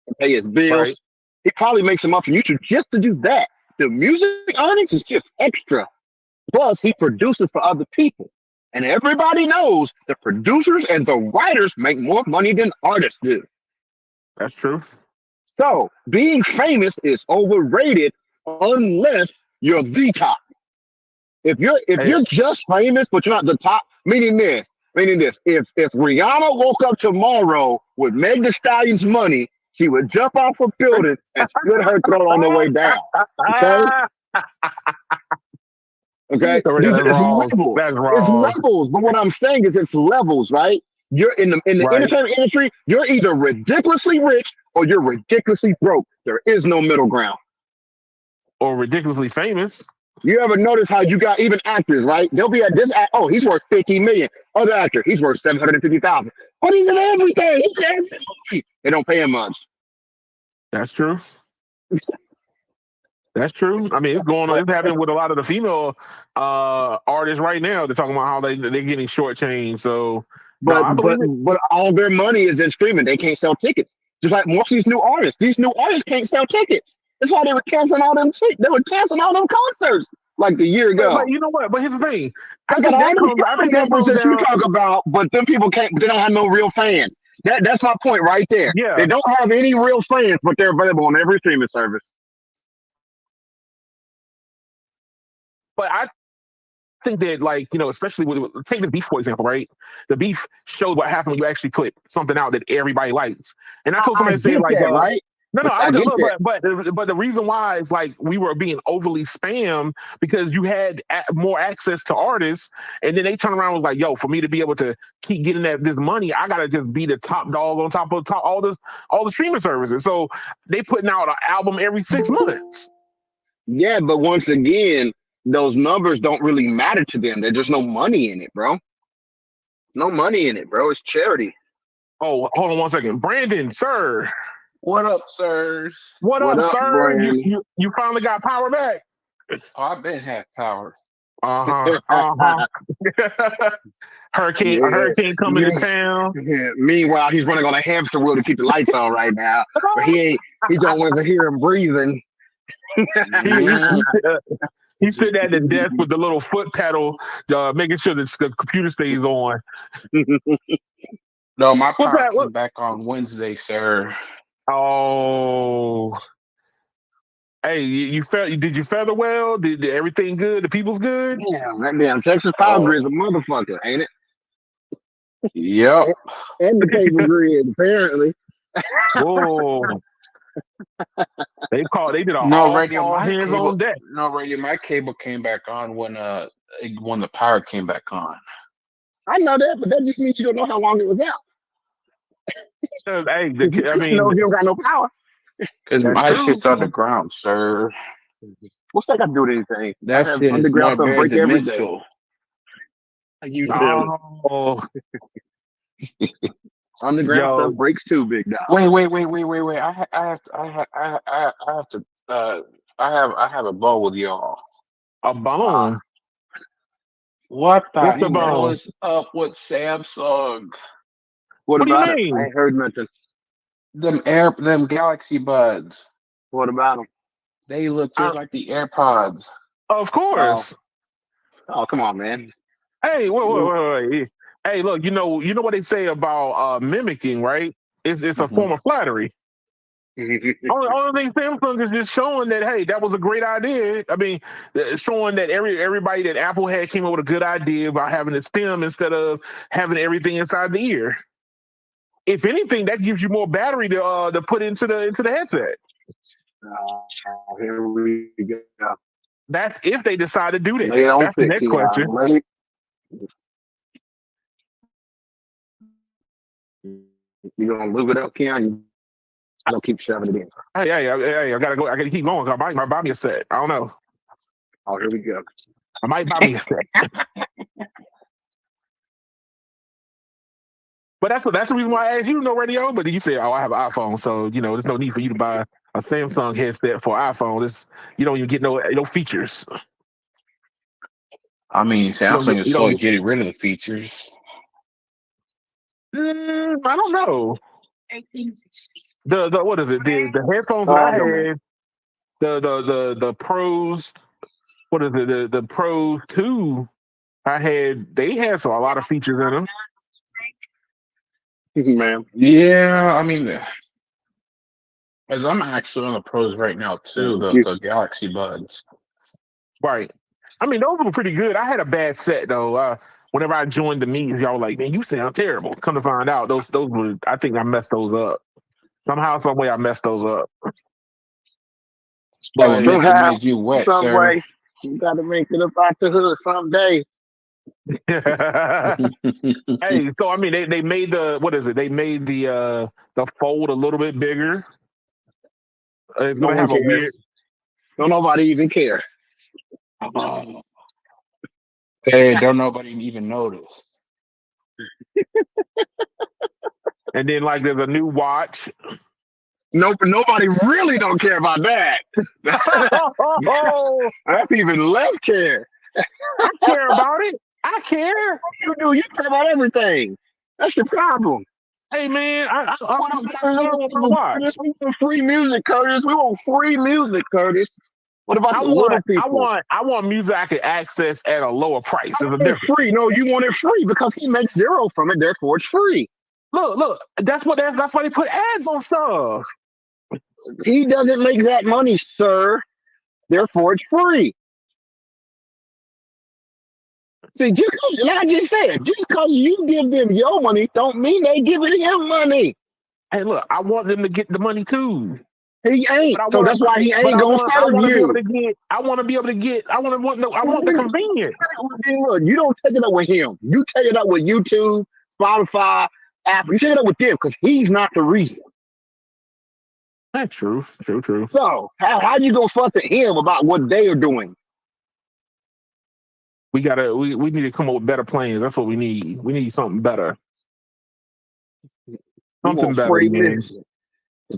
and pay his bills. Right. He probably makes enough from YouTube just to do that. The music earnings is just extra. Plus, he produces for other people. And everybody knows the producers and the writers make more money than artists do. That's true. So being famous is overrated unless you're the top. If Hey, you're just famous but you're not the top, meaning this, if Rihanna woke up tomorrow with Meg Thee Stallion's money, she would jump off a building and slit her throat on the way down. Okay, okay. so There's that's it's wrong. levels. That's It's wrong. levels. But what I'm saying is it's levels, right? You're in the Right. entertainment industry. You're either ridiculously rich or you're ridiculously broke. There is no middle ground. Or ridiculously famous. You ever notice how you got even actors, right? They'll be at this oh, he's worth 15 million. Other actor, he's worth 750,000. But he's in everything. He's in every movie. They don't pay him much. That's true. That's true. I mean, it's going on. It's happening with a lot of the female artists right now. They're talking about how they're getting shortchanged. So, no, But I but believe it. but all their money is in streaming. They can't sell tickets. Just like most of these new artists. These new artists can't sell tickets. That's why they were canceling all them. They were canceling all them concerts like a year But ago. you know what? But here's the thing. They got all them I think family that members comes that you down. talk about, but them people can't. They don't have no real fans. That's my point right there. Yeah. They don't have any real fans, but they're available on every streaming service. But I think that, like, especially take the Beef, for example, right? The Beef showed what happened when you actually put something out that everybody likes. And I told I somebody saying, get like, that, right? no, I I was get look, that. but the reason why is like we were being overly spammed because you had more access to artists, and then they turn around and was like, "Yo, for me to be able to keep getting this money, I gotta just be the top dog on top of all the streaming services." So they putting out an album every 6 months. Yeah, but once again, those numbers don't really matter to them. There's just no money in it, bro. No money in it, bro. It's charity. Oh, hold on one second, Brandon, sir. What up, sirs? What What up, up, sir? Brandon? You finally got power back. Oh, I've been half power. Hurricane, a Yeah. hurricane coming to town. Meanwhile, he's running on a hamster wheel to keep the lights on right now. But he don't want to hear him breathing. He's sitting at the desk with the little foot pedal, making sure that the computer stays on. No, my What's power that? came back on Wednesday, sir. Oh, hey, did you feather well? Did everything good? The people's good? Yeah, that damn Texas power grid's a motherfucker, ain't it? Yep. And the cable grid, apparently. Whoa. They did a No all radio. My hands cable. on deck. No radio. My cable came back on when the power came back on. I know that, but that just means you don't know how long it was out. Hey, You I couldn't know mean, if you don't got no power. Cause That's my true. shit's underground, sir. What's that got to do with anything? That I have shit is underground not stuff very break every day. dimensional. You feel Oh, underground yo, stuff breaks too, big dog. Wait. I have a ball with y'all. a bone. What the What's the hell bone? is up with Samsung? What What do you about it? mean? I ain't heard nothing. Them Galaxy Buds. What about them? They look just like the AirPods. Of course. Oh, come on, man. Hey, wait. Hey, look, you know what they say about mimicking, right? It's a Mhm. form of flattery. Only thing Samsung is just showing that, hey, that was a great idea. I mean, showing that everybody that Apple had came up with a good idea about having a stem instead of having everything inside the ear. If anything, that gives you more battery to put into the headset. Here we go. That's if they decide to do that. Lay it on That's the thick, next Keon. question. You gonna lube it up, Keon? You gonna keep shoving it in? Hey, I gotta go. I gotta keep going. I might buy me a set. I don't know. Oh, here we go. I might buy me a set. But that's the reason why I asked you no radio. But then you said, "Oh, I have an iPhone, so there's no need for you to buy a Samsung headset for iPhone. You don't even get no features." I mean, Samsung is you slowly don't getting rid of the features. I don't know. The what is it? The headphones that I Oh man. had, the Pros, what is it? The Pros 2 I had, they had a lot of features in them. Man. Yeah, I mean, as I'm actually on the pros right now too, the Galaxy Buds. Right. I mean, those were pretty good. I had a bad set though. Whenever I joined the meetings, y'all were like, "Man, you sound terrible." Come to find out, those were. I think I messed those up somehow, some way. I messed those up. They were But meant to Somehow, make you wet, some sir. way, you got to make it up out the hood someday. hey, so I mean, they made the, what is it? They made the fold a little bit bigger. It's No gonna one have a cares. weird. Don't nobody even care. Hey, don't nobody even notice. And then like there's a new watch. Nope, nobody really don't care about that. Oh, That's even less care. I care about it. I care. You do. You care about everything. That's your problem. Hey man, I We want my watch. want free music, Curtis. We want free music, Curtis. What about I the little want people? I want music I can access at a lower price. There's a It's difference. free. No, you want it free because he makes zero from it. Therefore, it's free. Look, that's why they put ads on stuff. He doesn't make that money, sir. Therefore, it's free. See, just 'cause- like I just said, just because you give them your money, don't mean they giving him money. Hey, look, I want them to get the money too. He ain't. But I So want that's why he but ain't gonna I serve want to be able you. to get I want to be able to get I want the convenience. Look, you don't take it up with him. You take it up with YouTube, Spotify, Apple. You take it up with them because he's not the reason. That's true. True. So how you gonna fuss at him about what they are doing? We need to come up with better plans. That's what we need. We need something better. You Something want better, free man. music.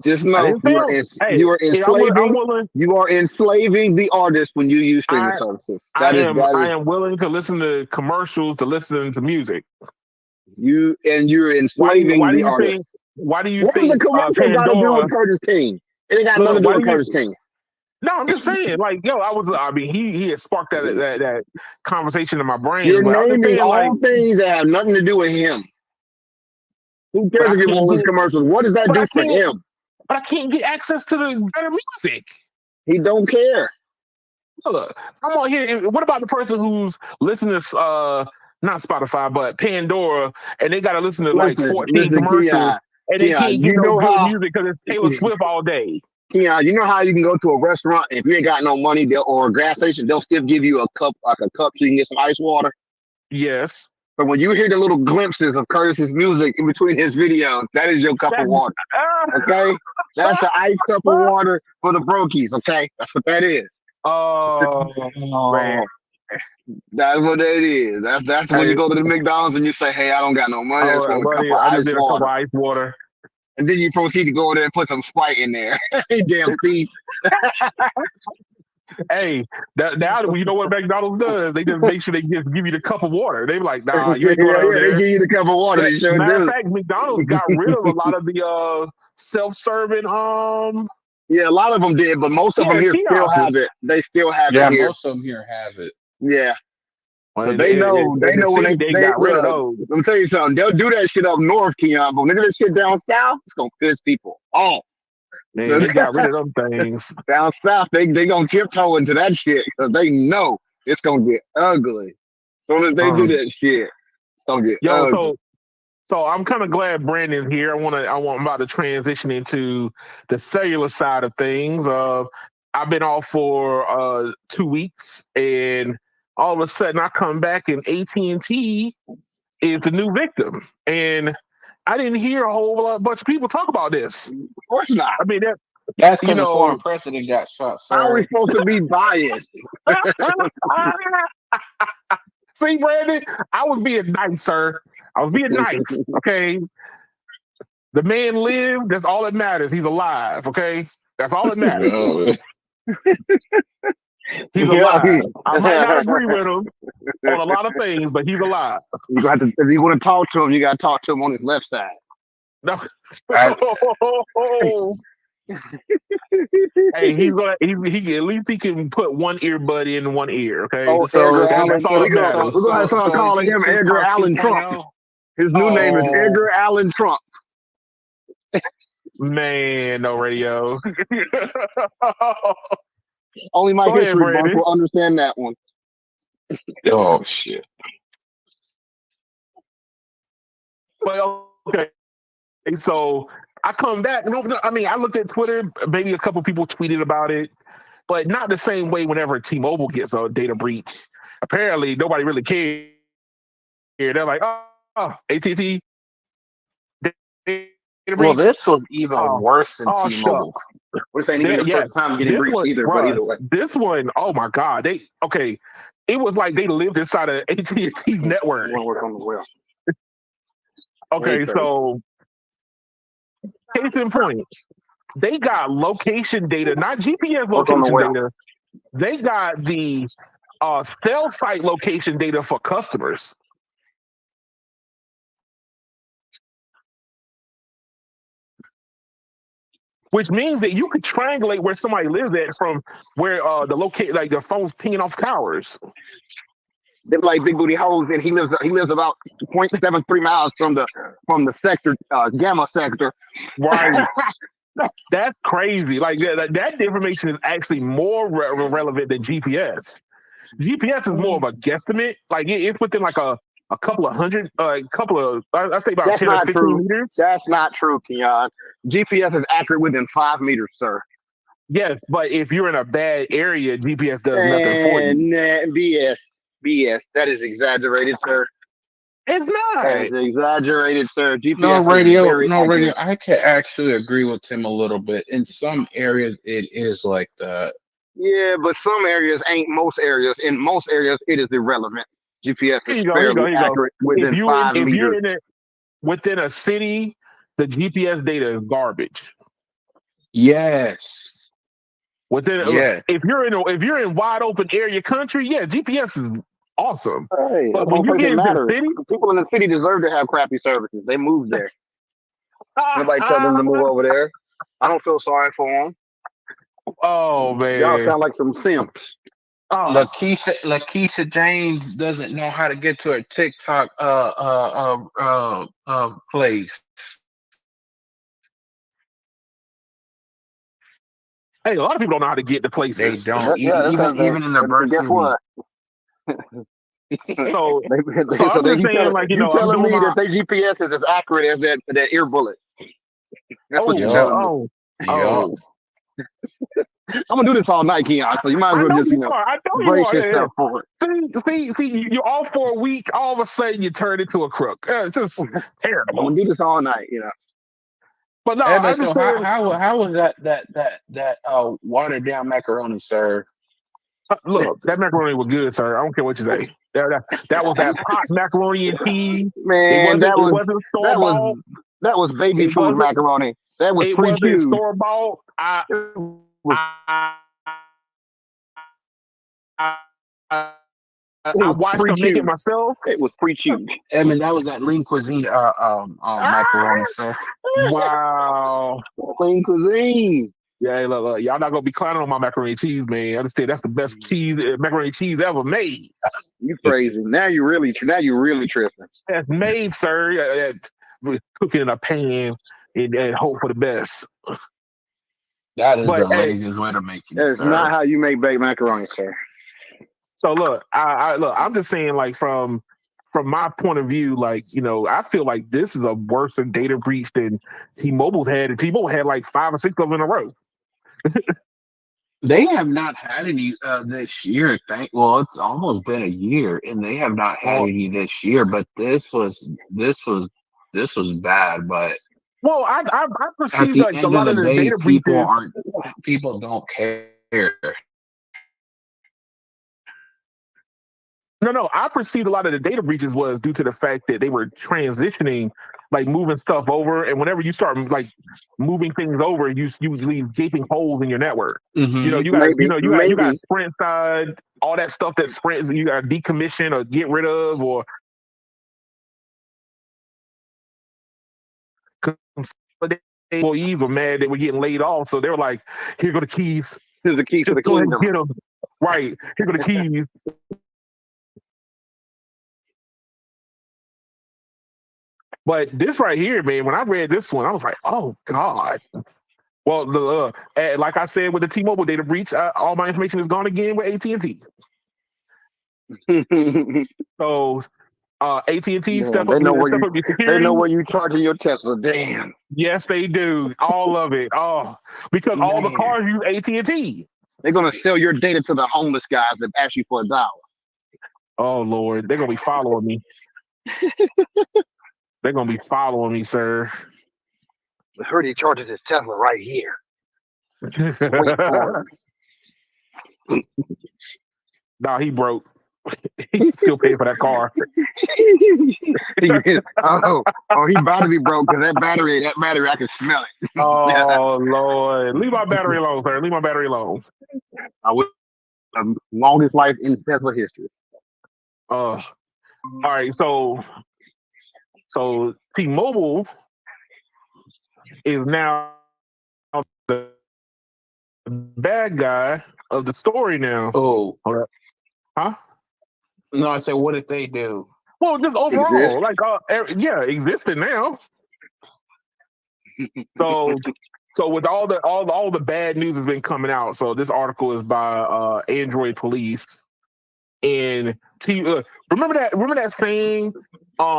Just I know didn't feel. you are Hey, enslaving. I'm willing. You are enslaving the artist when you use streaming I services. That is I am willing to listen to commercials to listen to music. you, and you're enslaving Why do the you artist. think why do you What does the think commercial got to do with Pandora Curtis King? It ain't got nothing look to do why with do you Curtis King. no, I'm just saying, like, yo, I mean, he had sparked that conversation in my You're brain, but I'm just naming saying, like, all things that have nothing to do with him. Who but cares I if you can't want his get, commercials? What does that but do I for can't, him? but I can't get access to the better music. He don't care. Look, I'm on here. What about the person who's listening to not Spotify but Pandora, and they got to listen to like 14 Listen, commercials, and they Keon, can't get you no know good how music because it's Taylor Swift all day. Keon, you know how you can go to a restaurant and if you ain't got no money, or a gas station, they'll still give you a cup, like a cup, so you can get some ice water. Yes. But when you hear the little glimpses of Curtis's music in between his videos, that is your cup of water. Okay, that's the ice cup of water for the brokies. Okay, that's what that is. Man. That's what that is. That's when you go to the McDonald's and you say, "Hey, I don't got no money. I just want a cup of I just ice did a cup of water." ice water. And then you proceed to go in there and put some Sprite in there. Damn thief. Hey, now you know what McDonald's does? They just make sure they just give you the cup of water. They be like, nah, you ain't going out there. They give you the cup of water. They sure Matter of do. fact, McDonald's got rid of a lot of the self-serving Yeah, a lot of them did, but most of them here still have it. They still have it here. Most of them here have it. Yeah. Well, But they know in the when city, they got rid of those. Let me tell you something. They'll do that shit up north, Keon, but look at this shit down south. It's gonna piss people off. Man, they got rid of them things. Down south, they gonna tiptoe into that shit because they know it's gonna get ugly. As soon as they do that shit, it's gonna get ugly. So I'm kind of glad Brandon's here. I'm about to transition into the cellular side of things. I've been off for 2 weeks, and all of a sudden I come back and AT&T is the new victim, and I didn't hear a whole bunch of people talk about this. Of course not. I mean, that's because the foreign president got shot. How are we supposed to be biased? See, Brandon, I was being nice, sir. I was being nice. Okay, the man lived. That's all that matters. He's alive. Okay, that's all that matters. He's alive. I might not agree with him on a lot of things, but he's alive. You got to, if you want to talk to him, you got to talk to him on his left side. No. I, Hey, he at least he can put one earbud in one ear. Okay, Oh, so Edgar is he Allan. that's all We're that gonna matters. we're gonna start so is calling he him Edgar Tupac Allan Trump. 2.0? His new name is Oh Edgar Allan Trump. man, no radio. Only my Go ahead, history buff Brandon. will understand that one. Oh shit! But okay, so I come back. I mean, I looked at Twitter. Maybe a couple people tweeted about it, but not the same way. Whenever T-Mobile gets a data breach, apparently nobody really cared. They're like, oh, AT&T data Well, breach. this was even Oh, worse than oh, shucks. T-Mobile. This ain't even the Yes, first time getting this breached one, either, but bro. either way. This one, oh my God, okay. It was like they lived inside of AT&T I network. want to work on the well. Okay, so case in point, they got location data, not GPS Work on the location well. data. They got the cell site location data for customers. Which means that you could triangulate where somebody lives at from where the locate, like the phone's pinging off towers. They're like big booty hoes, and he lives about 0.73 miles from the sector, Gamma sector. Right. That's crazy. Like that information is actually more relevant than GPS. GPS is more of a guesstimate. Like it's within like a couple of hundred, I say about That's 10 or not 15 true. meters. That's not true, Kenyon. GPS is accurate within 5 meters, sir. Yes, but if you're in a bad area, GPS does nothing for you. BS. That is exaggerated, sir. It's That is not. exaggerated, sir. GPS No is radio, very no radio. accurate. I can actually agree with him a little bit. In some areas, it is like that. Yeah, but some areas ain't most areas. In most areas, it is irrelevant. GPS Here is you go. fairly accurate within 5 If you're meters. in it within a city, the GPS data is garbage. Yes. If Yeah. you're in wide open area country, yeah, GPS is awesome. Hey, But that's when one you place get that into the matters. city, People in the city deserve to have crappy services. They moved there. Nobody tell them to move over there. I don't feel sorry for them. oh Y'all man, sound like some simps. oh, Lakeisha James doesn't know how to get to her TikTok place. hey, a lot of people don't know how to get to They places. don't Yeah, that's because even in the but guess varsity. what? So, So I'm just saying, like you I'm telling doing me my that their GPS is as accurate as that ear bullet. That's what you're Yup. telling me. oh. I'm gonna do this all night, Keon. So you might as I well know just you are. I know you brace are. Yeah, yourself for it. See, you're off for a week. All of a sudden, you turn into a crook. It's just I'm terrible. gonna do this all night. But no, Evan, I'm just so saying. how was that watered down macaroni, sir? Look, that macaroni was good, sir. I don't care what you say. That was that pot macaroni and cheese. Man, It wasn't store bought. that was baby It food wasn't. macaroni. That was It wasn't pre-chewed. store bought. It was I watched them make it pre-chewed. myself. It was pre-chewed. Evan, that was that lean cuisine macaroni, sir. Wow. Clean cuisine. Yeah, hey, look, y'all not gonna be clowning on my macaroni and cheese, man. I understand that's the best macaroni and cheese ever made. You crazy. Now you really tripping. That's made, sir. With cooking in a pan and hope for the best. That is But the hey, laziest way to make it, That's sir. not how you make baked macaroni, sir. so look, I'm just saying, like from my point of view, like I feel like this is a worse data breach than T-Mobile's had, and T-Mobile had like 5 or 6 of them in a row. They have not had any this year. It's almost been a year, and they have not had any this year. But this was bad. But Well, I at perceive the like a end of lot the of the day, data breaches. people don't care. No, I perceived a lot of the data breaches was due to the fact that they were transitioning, like moving stuff over, and whenever you start like moving things over, you leave gaping holes in your network. Mm-hmm. You got Sprint side, all that stuff that Sprint you got to decommission or get rid of, or employees were mad that we're getting laid off, so they were like, "Here go the keys. Here's the key to Just the go ahead and kingdom. get them." Right. Here go the keys. But this right here, man, when I read this one, I was like, "Oh God." Well, like I said with the T-Mobile data breach, all my information is gone again with AT&T. So AT&T step They up know where your they security. know where you charging your Tesla. Damn. Yes, they do. All of it. Oh, because all the Man. cars use AT&T. They're gonna sell your data to the homeless guys that ask you for $1. Oh Lord, they're gonna be following me. They're gonna be following me, sir. I heard he charges his Tesla right here. Wait for it. Nah, he broke. He still paying for that car. He about to be broke because that battery, I can smell it. Oh Lord, leave my battery alone, sir. Leave my battery alone. I will. Longest life in Tesla history. All right, so T-Mobile is now the bad guy of the story now. Oh, huh? No, I said, what did they do? Well, just overall, Exist? like, existing now. So with all the bad news has been coming out. So this article is by Android Police. And remember that saying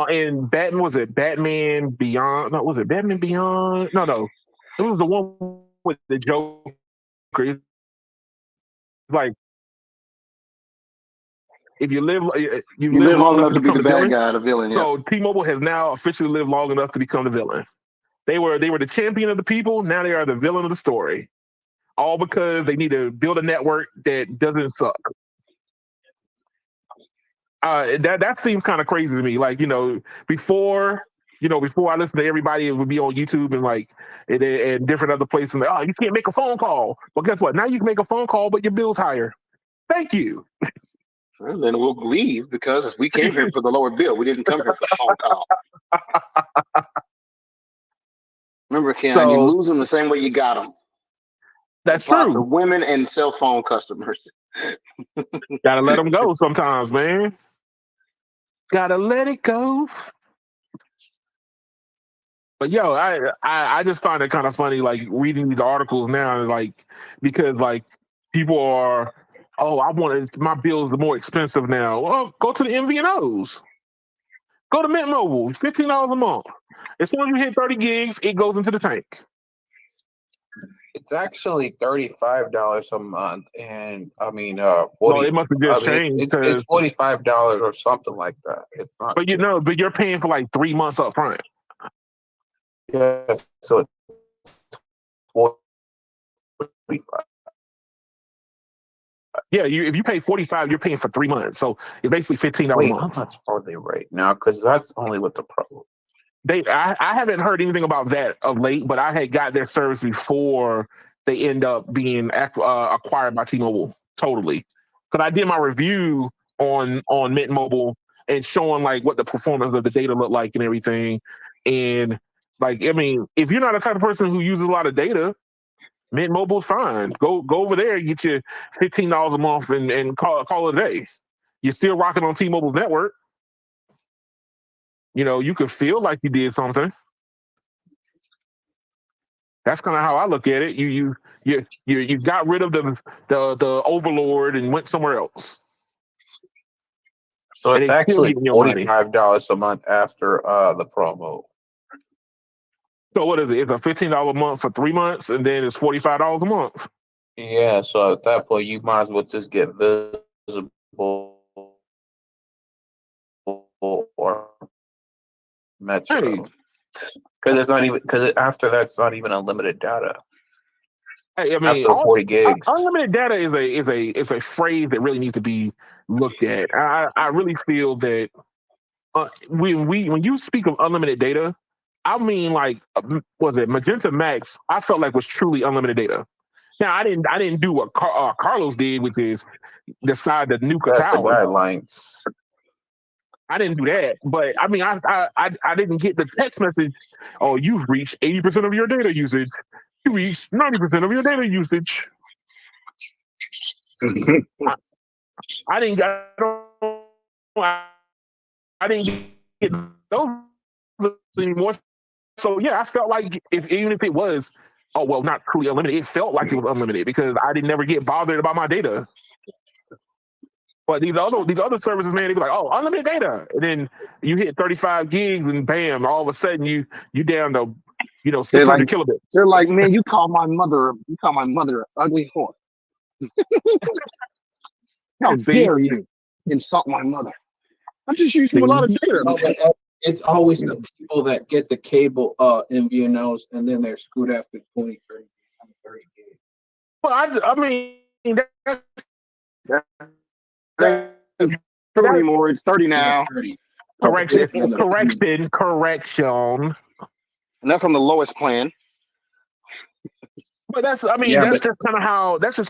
in Batman, was it Batman Beyond? No, was it Batman Beyond? No. It was the one with the Joker. It's like, if you live long enough to become the bad villain. guy, the villain. Yeah. So T-Mobile has now officially lived long enough to become the villain. They were the champion of the people. Now they are the villain of the story. All because they need to build a network that doesn't suck. That seems kind of crazy to me. Like, before I listened to everybody, it would be on YouTube and like and different other places. And like, oh, you can't make a phone call. Well, guess what? Now you can make a phone call, but your bill's higher. Thank you. Well, then we'll leave because we came here for the lower bill. We didn't come here for the phone call. Remember, Ken, you lose them the same way you got them. That's true. For women and cell phone customers. Gotta let them go sometimes, man. Gotta let it go. But yo, I just find it kind of funny, like reading these articles now, like because like people are, my bills are more expensive now. Well, go to the MVNOs. Go to Mint Mobile, $15 a month. As soon as you hit 30 gigs, it goes into the tank. It's actually $35 a month, and I mean, 40. No, it must have just changed. It's $45 or something like that. It's not. But but you're paying for like 3 months up front. Yes, so it's 45. Yeah, if you pay 45, you're paying for 3 months. So it's basically $15 a Wait, month. how much are they right now? Because that's only with the Pro. I haven't heard anything about that of late, but I had got their service before they end up being acquired by T-Mobile. Totally, because I did my review on Mint Mobile and showing like what the performance of the data looked like and everything. And like, I mean, if you're not the type of person who uses a lot of data, Mint Mobile's fine. Go over there, get your $15 a month and call it a day. You're still rocking on T-Mobile's network. You could feel like you did something. That's kind of how I look at it. You got rid of the overlord and went somewhere else. So it's actually $45 a month after the promo. So what is it? It's a $15 a month for 3 months, and then it's $45 a month. Yeah. So at that point, you might as well just get Visible or Metro. Because it's not even after that's not even unlimited data. Hey, I mean, after 40 gigs, unlimited data is a phrase that really needs to be looked at. I really feel that when you speak of unlimited data, I mean, like, was it Magenta Max? I felt like was truly unlimited data. Now I didn't do what Carlos did, which is decide the nuke a that's the tower. guidelines. I didn't do that, but I mean, I didn't get the text message. Oh, you've reached 80% of your data usage. You reached 90% of your data usage. I, I didn't. I didn't get those anymore. So yeah, I felt like even if it was, oh well, not truly unlimited, it felt like it was unlimited because I didn't never get bothered about my data. But these other services, man, they be like, oh, unlimited data, and then you hit 35 gigs, and bam, all of a sudden you down to They're 600 like, kilobits. they're like, man, you call my mother an ugly whore. How See, dare you insult my mother? I'm just using a lot of data. No, but it's always the people that get the cable MVNOs and then they're screwed after 20, 30 gigs. well, I mean, That ain't true anymore. It's 30 now, 30. correction, and correction. that's on the lowest plan. But that's Yeah, that's but just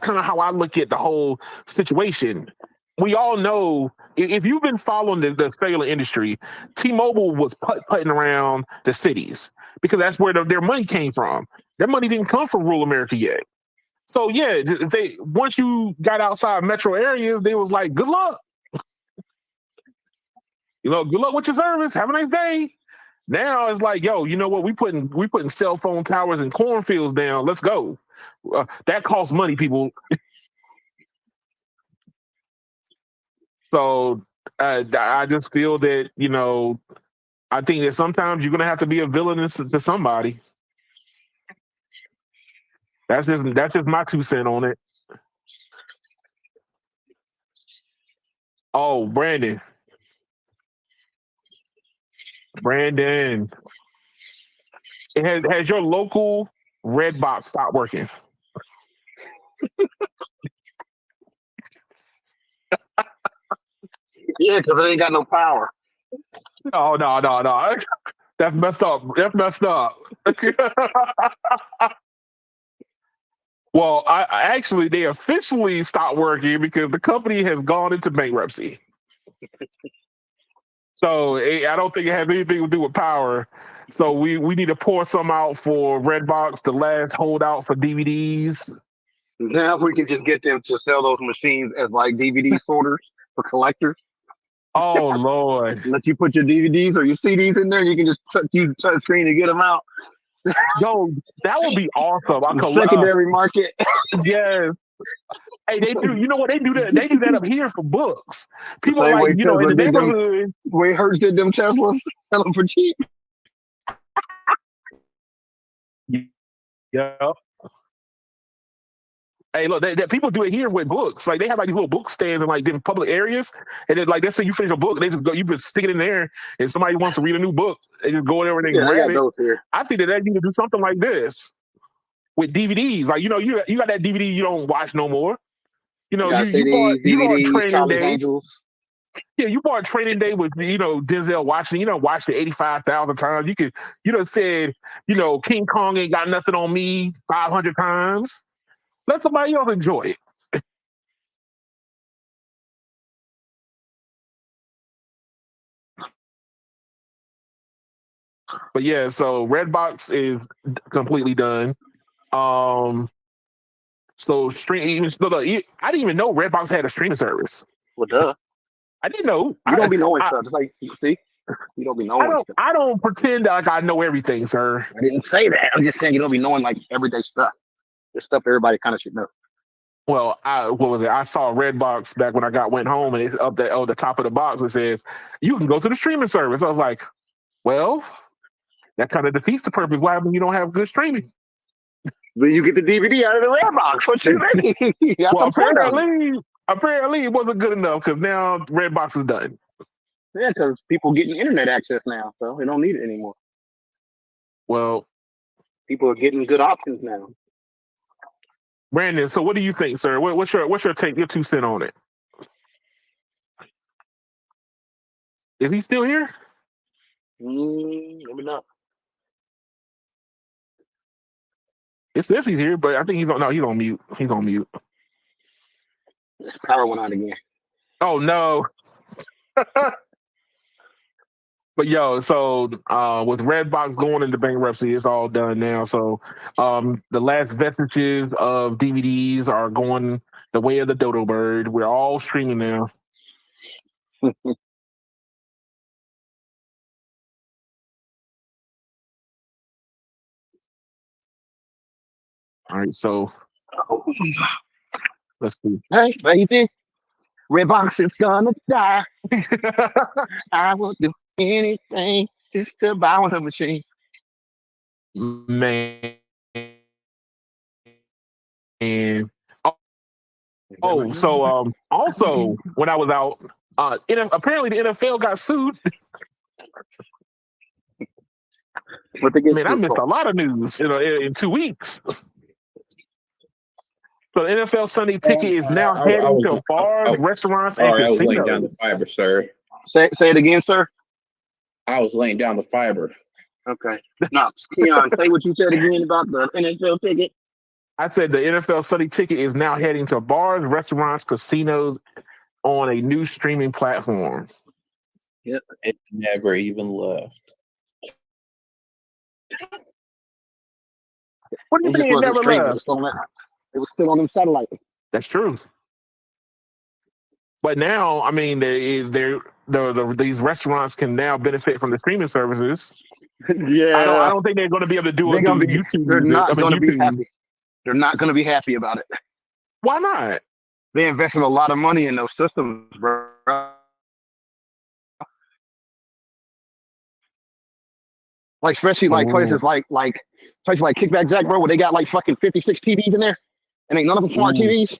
kind of how I look at the whole situation. We all know if you've been following the cellular industry, T-Mobile was putting around the cities because that's where their money came from. Their money didn't come from rural America yet. So yeah, they once you got outside metro areas, they was like, good luck. Good luck with your service. Have a nice day. Now it's like, yo, you know what? We putting cell phone towers and cornfields down. Let's go. That costs money, people. So I just feel that I think that sometimes you're gonna have to be a villain to somebody. That's just my 2 cents on it. Oh, Brandon, has your local red box stopped working? Yeah, because it ain't got no power. Oh no. That's messed up. That's messed up. Well, I actually they officially stopped working because the company has gone into bankruptcy. So I don't think it has anything to do with power. So we need to pour some out for Redbox, the last holdout for DVDs. Now if we can just get them to sell those machines as like DVD sorters for collectors. Oh Lord, Let you put your DVDs or your CDs in there. You can just touch screen to get them out. yo, that would be awesome. The secondary market. Yes. Hey, they do. You know what they do? They do that up here for books. People Same like way in the Tesla did them. neighborhood. Way Hertz did them Teslas, sell them for cheap. Yeah. Hey, look, that people do it here with books. Like they have like these little book stands in like different public areas, and then like let's say you finish a book, they just go, you just stick it in there, and somebody wants to read a new book, they just go in there and they Yeah, they grab got it. those here. I think that they need to do something like this with DVDs. Like you got that DVD you don't watch no more. You got You CDs, bought DVDs, Training Charlie's Day. Angels. Yeah, you bought Training Day with Denzel Washington. Watched it 85,000 times. Said King Kong ain't got nothing on me 500 times. Let somebody else enjoy it. But yeah, so Redbox is completely done. So I didn't even know Redbox had a streaming service. Well, duh. I didn't know. You don't be knowing stuff. It's like, you see, you don't be knowing stuff. I don't pretend like I know everything, sir. I didn't say that. I'm just saying you don't be knowing like everyday stuff. There's stuff everybody kind of should know. Well, what was it? I saw Redbox back when I went home, and it's up there on the top of the box. It says you can go to the streaming service. I was like, well, that kind of defeats the purpose. Why haven't you don't have good streaming? But you get the DVD out of the Redbox. What you mean? Well, apparently it wasn't good enough because now Redbox is done. Yeah, because people getting internet access now, so they don't need it anymore. Well, people are getting good options now. Brandon, so what do you think, sir? What's your take? Your 2 cents on it? Is he still here? Maybe not. It says he's here, but I think he's on mute. He's on mute. Power went out again. Oh no. But yo, so with Redbox going into bankruptcy, it's all done now. So the last vestiges of DVDs are going the way of the dodo bird. We're all streaming now. All right, so let's see. Hey, baby, Redbox is gonna die. I will do anything just to buy one of the machine. Man. And so also when I was out, apparently the NFL got sued. What they get Man, I sued missed for? a lot of news in 2 weeks. So the NFL Sunday Ticket is now heading to bars, restaurants, and I was laying down the casinos. fiber, sir. Say it again, sir. I was laying down the fiber. Okay. Now, Keon, say what you said again about the NFL ticket. I said the NFL Sunday Ticket is now heading to bars, restaurants, casinos on a new streaming platform. Yep. It never even left. What do you mean it never left? It was still on them satellites. That's true. But now, I mean, these restaurants can now benefit from the streaming services. Yeah. I don't think they're going to be able to do it through YouTube. They're not going to be happy. They're not going to be happy about it. Why not? They invested a lot of money in those systems, bro. Like especially like places like Kickback Jack, bro, where they got like fucking 56 TVs in there, and ain't none of them smart TVs.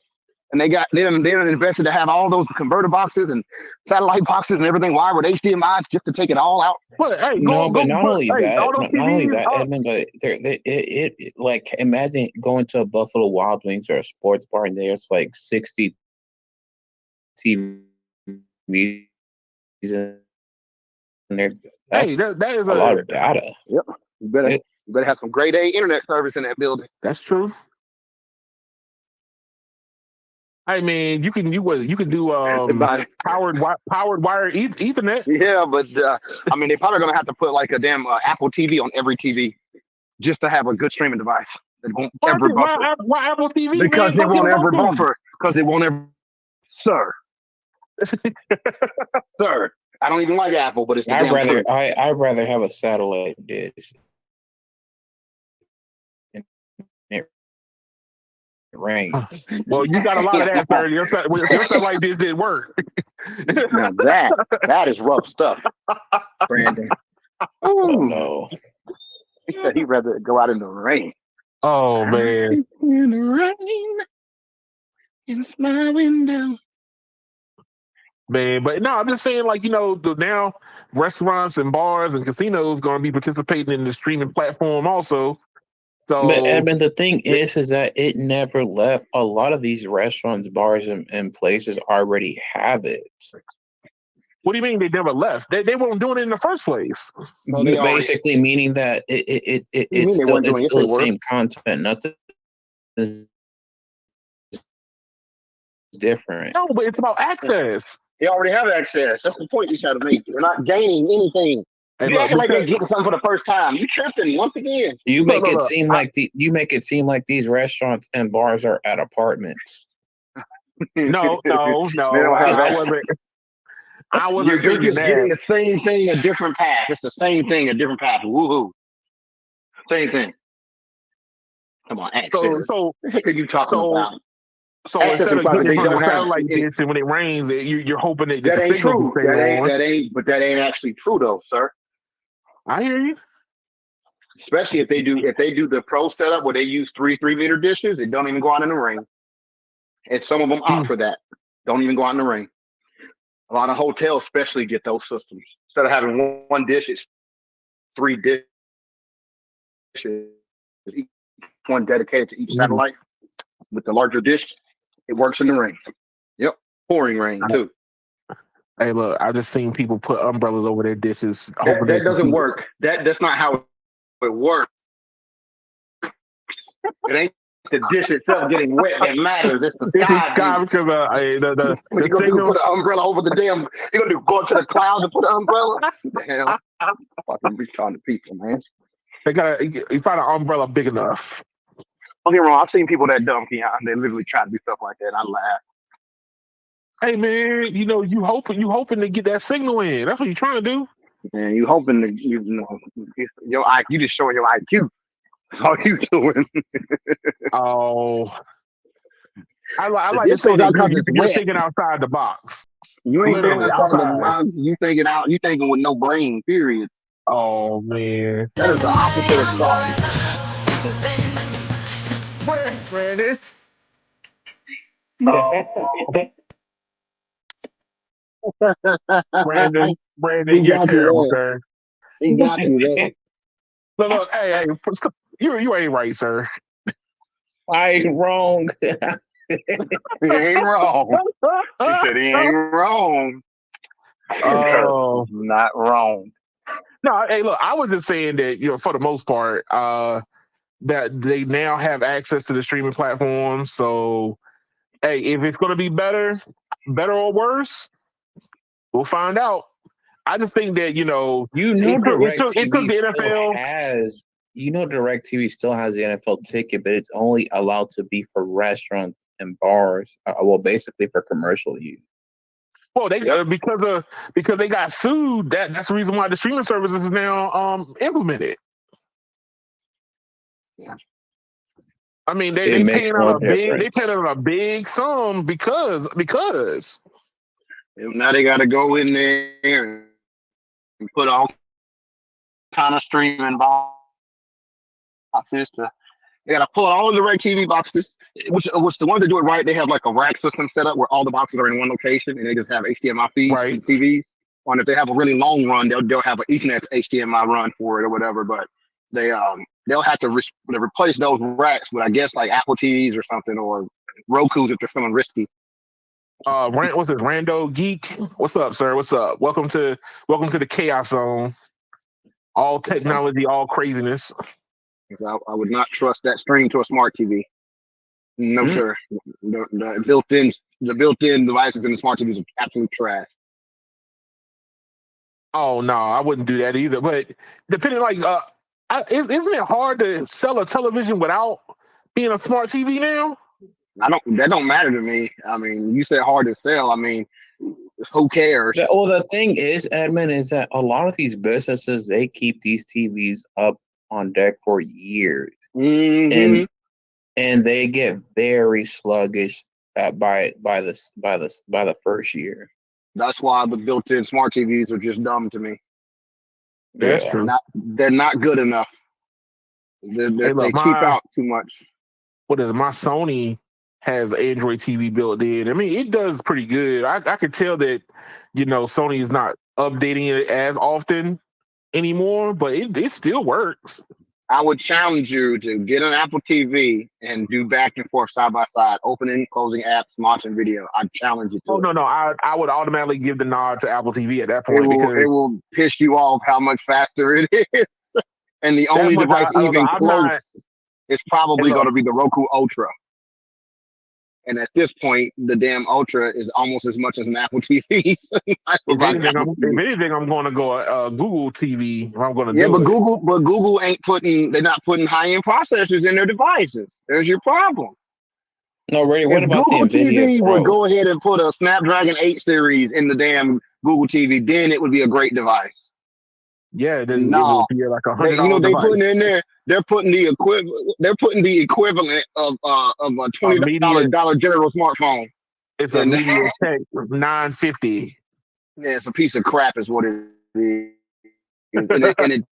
And they done invested to have all those converter boxes and satellite boxes and everything wired with HDMI just to take it all out. But hey, not only that, Edmund, but it like imagine going to a Buffalo Wild Wings or a sports bar and there's like 60 TVs in there. Hey, that is a lot of data. Yep, you better have some grade A internet service in that building. That's true. I mean, you can do powered wire Ethernet. Yeah, but I mean, they're probably gonna have to put like a damn Apple TV on every TV just to have a good streaming device. That won't ever buffer. Why Apple TV? Because they won't ever buffer. Because they won't ever, sir. Sir, I don't even like Apple, but it's. I'd rather have a satellite dish. Rain. Well, you got a lot of that, sir. Your satellite dish didn't work. Now that is rough stuff, Brandon. Oh no. He said he'd rather go out in the rain. Oh man. In the rain. It's my window. Man, but no, I'm just saying, like, now restaurants and bars and casinos going to be participating in the streaming platform also. So, but Edmund, the thing is that it never left. A lot of these restaurants, bars, and places already have it. What do you mean they never left? They weren't doing it in the first place. No, basically meaning that it's still the same content. Nothing is different. No, but it's about access. They already have access. That's the point you try to make. They're not gaining anything. Hey, you acting like they're getting something for the first time. You tripping once again. You make it seem like these restaurants and bars are at apartments. No. I wasn't You're thinking just that. getting the same thing, a different path. It's the same thing, a different path. Woohoo! Same thing. Come on, access. So what the heck are you talking about? So instead of getting it from the satellite dish, and when it rains, you're hoping that the ain't true. That ain't actually true though, sir. I hear you. Especially if they do the pro setup where they use 3-meter dishes, it don't even go out in the rain. And some of them opt for that. Don't even go out in the rain. A lot of hotels especially get those systems. Instead of having one dish, it's 3 dishes. One dedicated to each satellite. With the larger dish, it works in the rain. Yep. Pouring rain too. Hey, look, I've just seen people put umbrellas over their dishes. That doesn't work. That's not how it works. It ain't the dish itself getting wet that matters. It's the It's sky sky view. because the What you gonna do? signal. Put an umbrella over the damn? You gonna do go up to the clouds and put an umbrella? What the hell? Fucking retarded people, man. They gotta you find an umbrella big enough. Don't get me wrong. I've seen people that dumb, Keon. They literally try to do stuff like that. And I laugh. Hey man, you hoping to get that signal in. That's what you're trying to do. Man, you hoping that your IQ, you just showing your IQ. That's all you doing. Oh, I like to This say goes that out because it's you're wet. thinking outside the box. You ain't thinking Literally outside the outside. box. You thinking out. You thinking with no brain. Period. Oh man. That is the opposite of thought. Brandon. Brandon, He you're got you terrible, there. sir. He got you there. Look, hey, you ain't right, sir. I ain't wrong. He ain't wrong. He said he ain't wrong. Oh. Not wrong. No, hey, look, I was just saying that, for the most part, that they now have access to the streaming platforms. So, hey, if it's going to be better or worse, we'll find out. I just think that, it took DirecTV the still NFL. has. DirecTV still has the NFL ticket, but it's only allowed to be for restaurants and bars. Well, basically for commercial use. Well, because they got sued. That's the reason why the streaming services is now implemented. Yeah. I mean, It they makes paying no out difference. a big sum because Now they got to go in there and put all kind of streaming boxes to. They got to pull all of the DirecTV boxes, which the ones that do it right, they have like a rack system set up where all the boxes are in one location and they just have HDMI feeds to right. the TVs. Or if they have a really long run, they'll have an Ethernet HDMI run for it or whatever. But they'll have to replace those racks with, I guess, like Apple TVs or something, or Roku's if they're feeling risky. What's this? Rando Geek? What's up, sir? What's up? Welcome to the Chaos Zone. All technology, all craziness. I would not trust that stream to a smart TV. No, sir. The built-in devices in the smart TVs are absolute trash. Oh no, I wouldn't do that either. But depending, isn't it hard to sell a television without being a smart TV now? That don't matter to me. I mean, you said hard to sell. I mean, who cares? Well, the thing is, Edmund, is that a lot of these businesses, they keep these TVs up on deck for years, and they get very sluggish by the first year. That's why the built-in smart TVs are just dumb to me. That's true. They're not good enough. They cheap out too much. What is it? My Sony has Android TV built in. I mean, it does pretty good. I could tell that, Sony is not updating it as often anymore, but it still works. I would challenge you to get an Apple TV and do back and forth side by side, opening, closing apps, watching video. I'd challenge you to. Oh, no. I would automatically give the nod to Apple TV at that point. It will piss you off how much faster it is. And the only device even close is probably going to be the Roku Ultra. And at this point, the damn Ultra is almost as much as an Apple TV. If anything, I'm going to go Google TV. If I'm going to do it. But Google they're not putting high-end processors in their devices. There's your problem. No, Ray, what about Google the NVIDIA TV Pro? would go ahead and put a Snapdragon 8 series in the damn Google TV, then it would be a great device. Yeah, then it would be like $100. They putting in there. They're putting the equivalent. They're putting the equivalent of a $20 Dollar General smartphone. It's a MediaTek 950. Yeah, it's a piece of crap, is what it is. It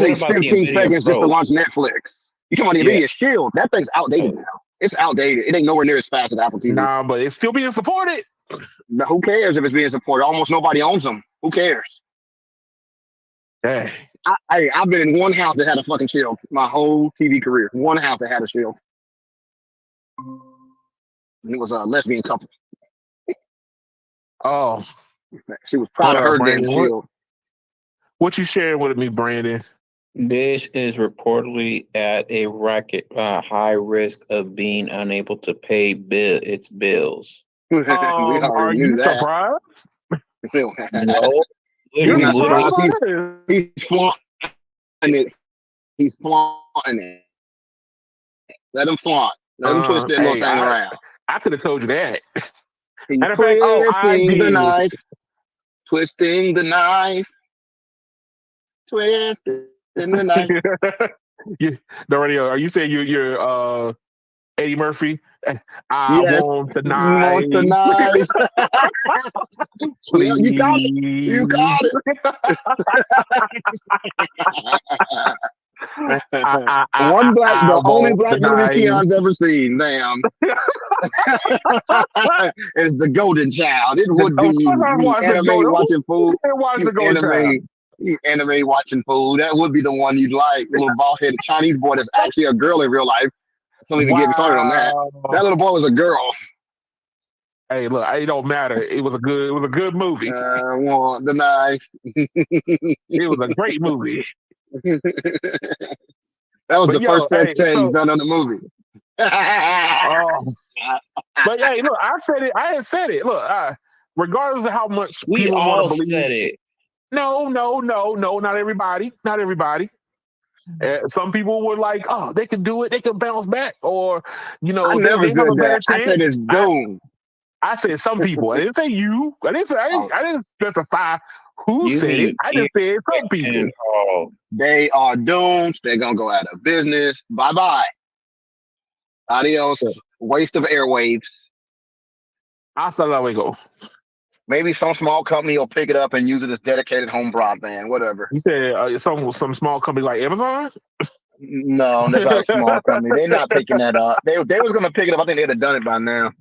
takes 15 seconds just to launch Netflix. You talking about the NVIDIA Shield? That thing's outdated now. It's outdated. It ain't nowhere near as fast as Apple TV. Nah, but it's still being supported. Now, who cares if it's being supported? Almost nobody owns them. Who cares? Hey. I've been in one house that had a fucking Shield my whole TV career. One house that had a Shield. And it was a lesbian couple. Oh. She was proud of her damn Shield. What you sharing with me, Brandon? Dish is reportedly at a high risk of being unable to pay its bills. We already Are knew you that. surprised? No, You're We're not surprised surprised. by this? He's flaunting it. He's flaunting it. Let him flaunt. Let him twist that little Hey, thing around. I could have told you that. He's Matter of fact, I twisting the did. knife. Twisting the knife. Twisting the knife. Are you saying you're Eddie Murphy? I Yes. want the You want the knife. knife. Please. You got it. You got it. The only black movie Keon's ever seen, damn, is The Golden Child. It would be you anime watching food. You anime watching food. That would be the one you'd like. The little bald-headed Chinese boy that's actually a girl in real life. So even get me started on that. That little boy was a girl. Hey, look, it don't matter. It was a good movie. I want the knife. It was a great movie. That was the first sex change done on the movie. But hey, look, I said it. I had said it. Look, regardless of how much we people all want to believe said it. No, not everybody. Not everybody. Some people were like, "Oh, they can do it. They can bounce back," or I they never have said a better that. I chance. said it's doomed. I said some people. I didn't say you. I didn't specify who said it. I just said some people. They are doomed. They're gonna go out of business. Bye bye. Adios. Waste of airwaves. Hasta luego. Maybe some small company will pick it up and use it as dedicated home broadband. Whatever. You said some small company like Amazon. No, that's not a small company. They're not picking that up. They was gonna pick it up. I think they'd have done it by now.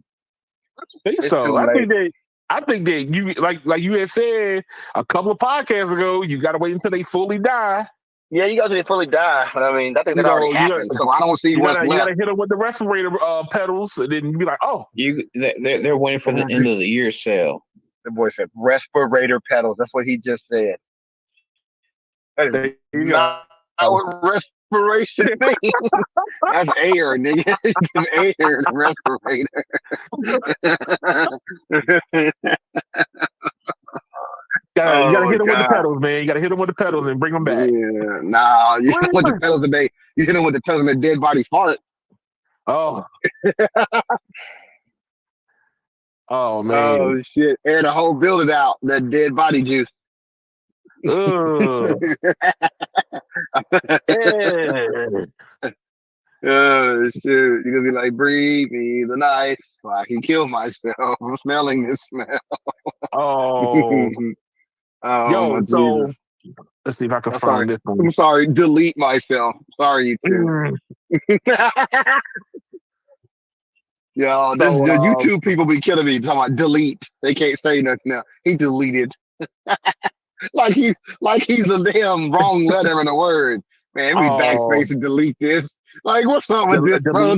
I think so. I think that you like you had said a couple of podcasts ago. You got to wait until they fully die. Yeah, you got to fully die. But I mean, I think that already happened. So I don't see what's left. You got to hit them with the respirator pedals, and then you be like, "Oh, they're waiting for the end of the year sale." The boy said respirator pedals. That's what he just said. That is not what respiration means. That's air, nigga. Air in a respirator. You gotta hit them with the pedals, man. You gotta hit them with the pedals and bring them back. Yeah, nah, you hit them with the pedals and you hit them with the pedals and their dead body fart. Oh. Oh man. Oh shit. Air the whole building out. That dead body juice. Oh shit. You're gonna be like, breathe me the knife so I can kill myself from smelling this smell. Oh. Yo, so Jesus. let's see if I can find this one. I'm sorry, delete myself. Sorry, you two. Yo, the YouTube people be killing me talking about delete. They can't say nothing now. He deleted. like he's the damn wrong letter in a word. Man, we backspace and delete this. Like, what's up with this, bro?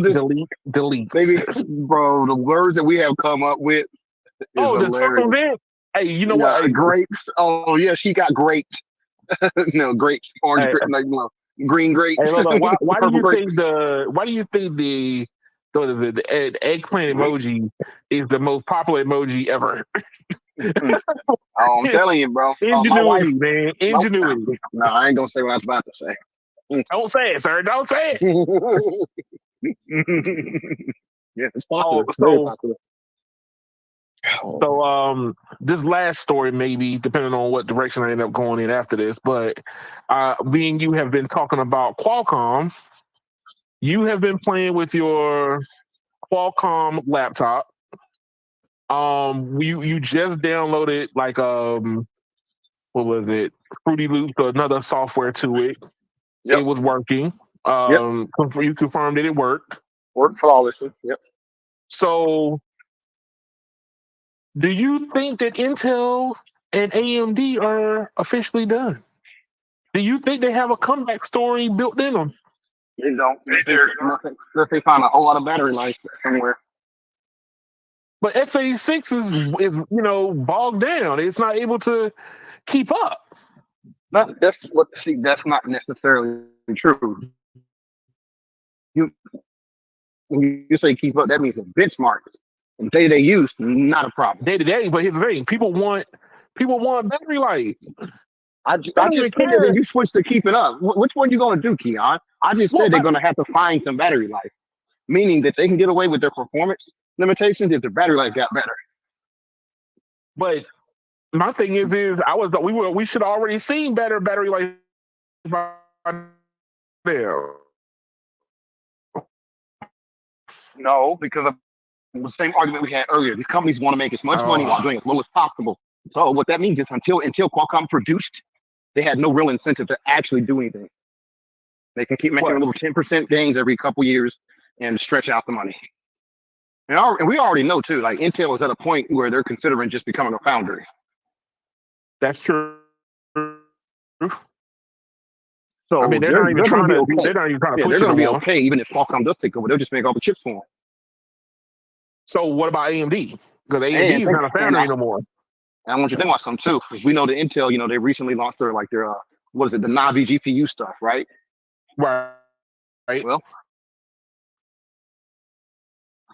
Delete. Maybe, bro, the words that we have come up with is hilarious. Hey, you know what? Grapes. Oh, yeah, she got grapes. No, grapes, orange, green grapes. Hey, why do you think the eggplant emoji is the most popular emoji ever? I'm telling you, bro. Ingenuity, man. Ingenuity. No, I ain't gonna say what I was about to say. Don't say it, sir. Don't say it. Yeah, it's popular. So this last story, maybe depending on what direction I end up going in after this, but me and you have been talking about Qualcomm. You have been playing with your Qualcomm laptop. You just downloaded what was it? Fruity Loops or another software to it. Yep. It was working. You confirmed that it worked. Worked flawlessly. Yep. So, do you think that Intel and AMD are officially done? Do you think they have a comeback story built in them? They don't. Unless they find a whole lot of battery life somewhere. But x86 is bogged down. It's not able to keep up. That's not necessarily true. You when you say keep up, that means a benchmark. And day-to-day use, not a problem. Day to day, but here's the thing: people want battery life. I They just don't even said that, care. then you switch to keeping up. Which one you gonna do, Keon? I just Well, said they're gonna have to find some battery life, meaning that they can get away with their performance limitations if their battery life got better. but my thing is we should already seen better battery life by now. No, because of the same argument we had earlier. These companies want to make as much money while doing as little as possible. So what that means is until Qualcomm produced, they had no real incentive to actually do anything. They can keep making What? a little 10% gains every couple years and stretch out the money. And we already know too, like Intel is at a point where they're considering just becoming a foundry. That's true. So I mean, they're not even trying to. They're not even trying to Yeah, push they're it no going to be more. okay even if Qualcomm does take over. They'll just make all the chips for them. So what about AMD? Because AMD is not a foundry no more. And I want you to think about something too, because we know the Intel, they recently launched their what is it, the Navi GPU stuff, right? Right. Well,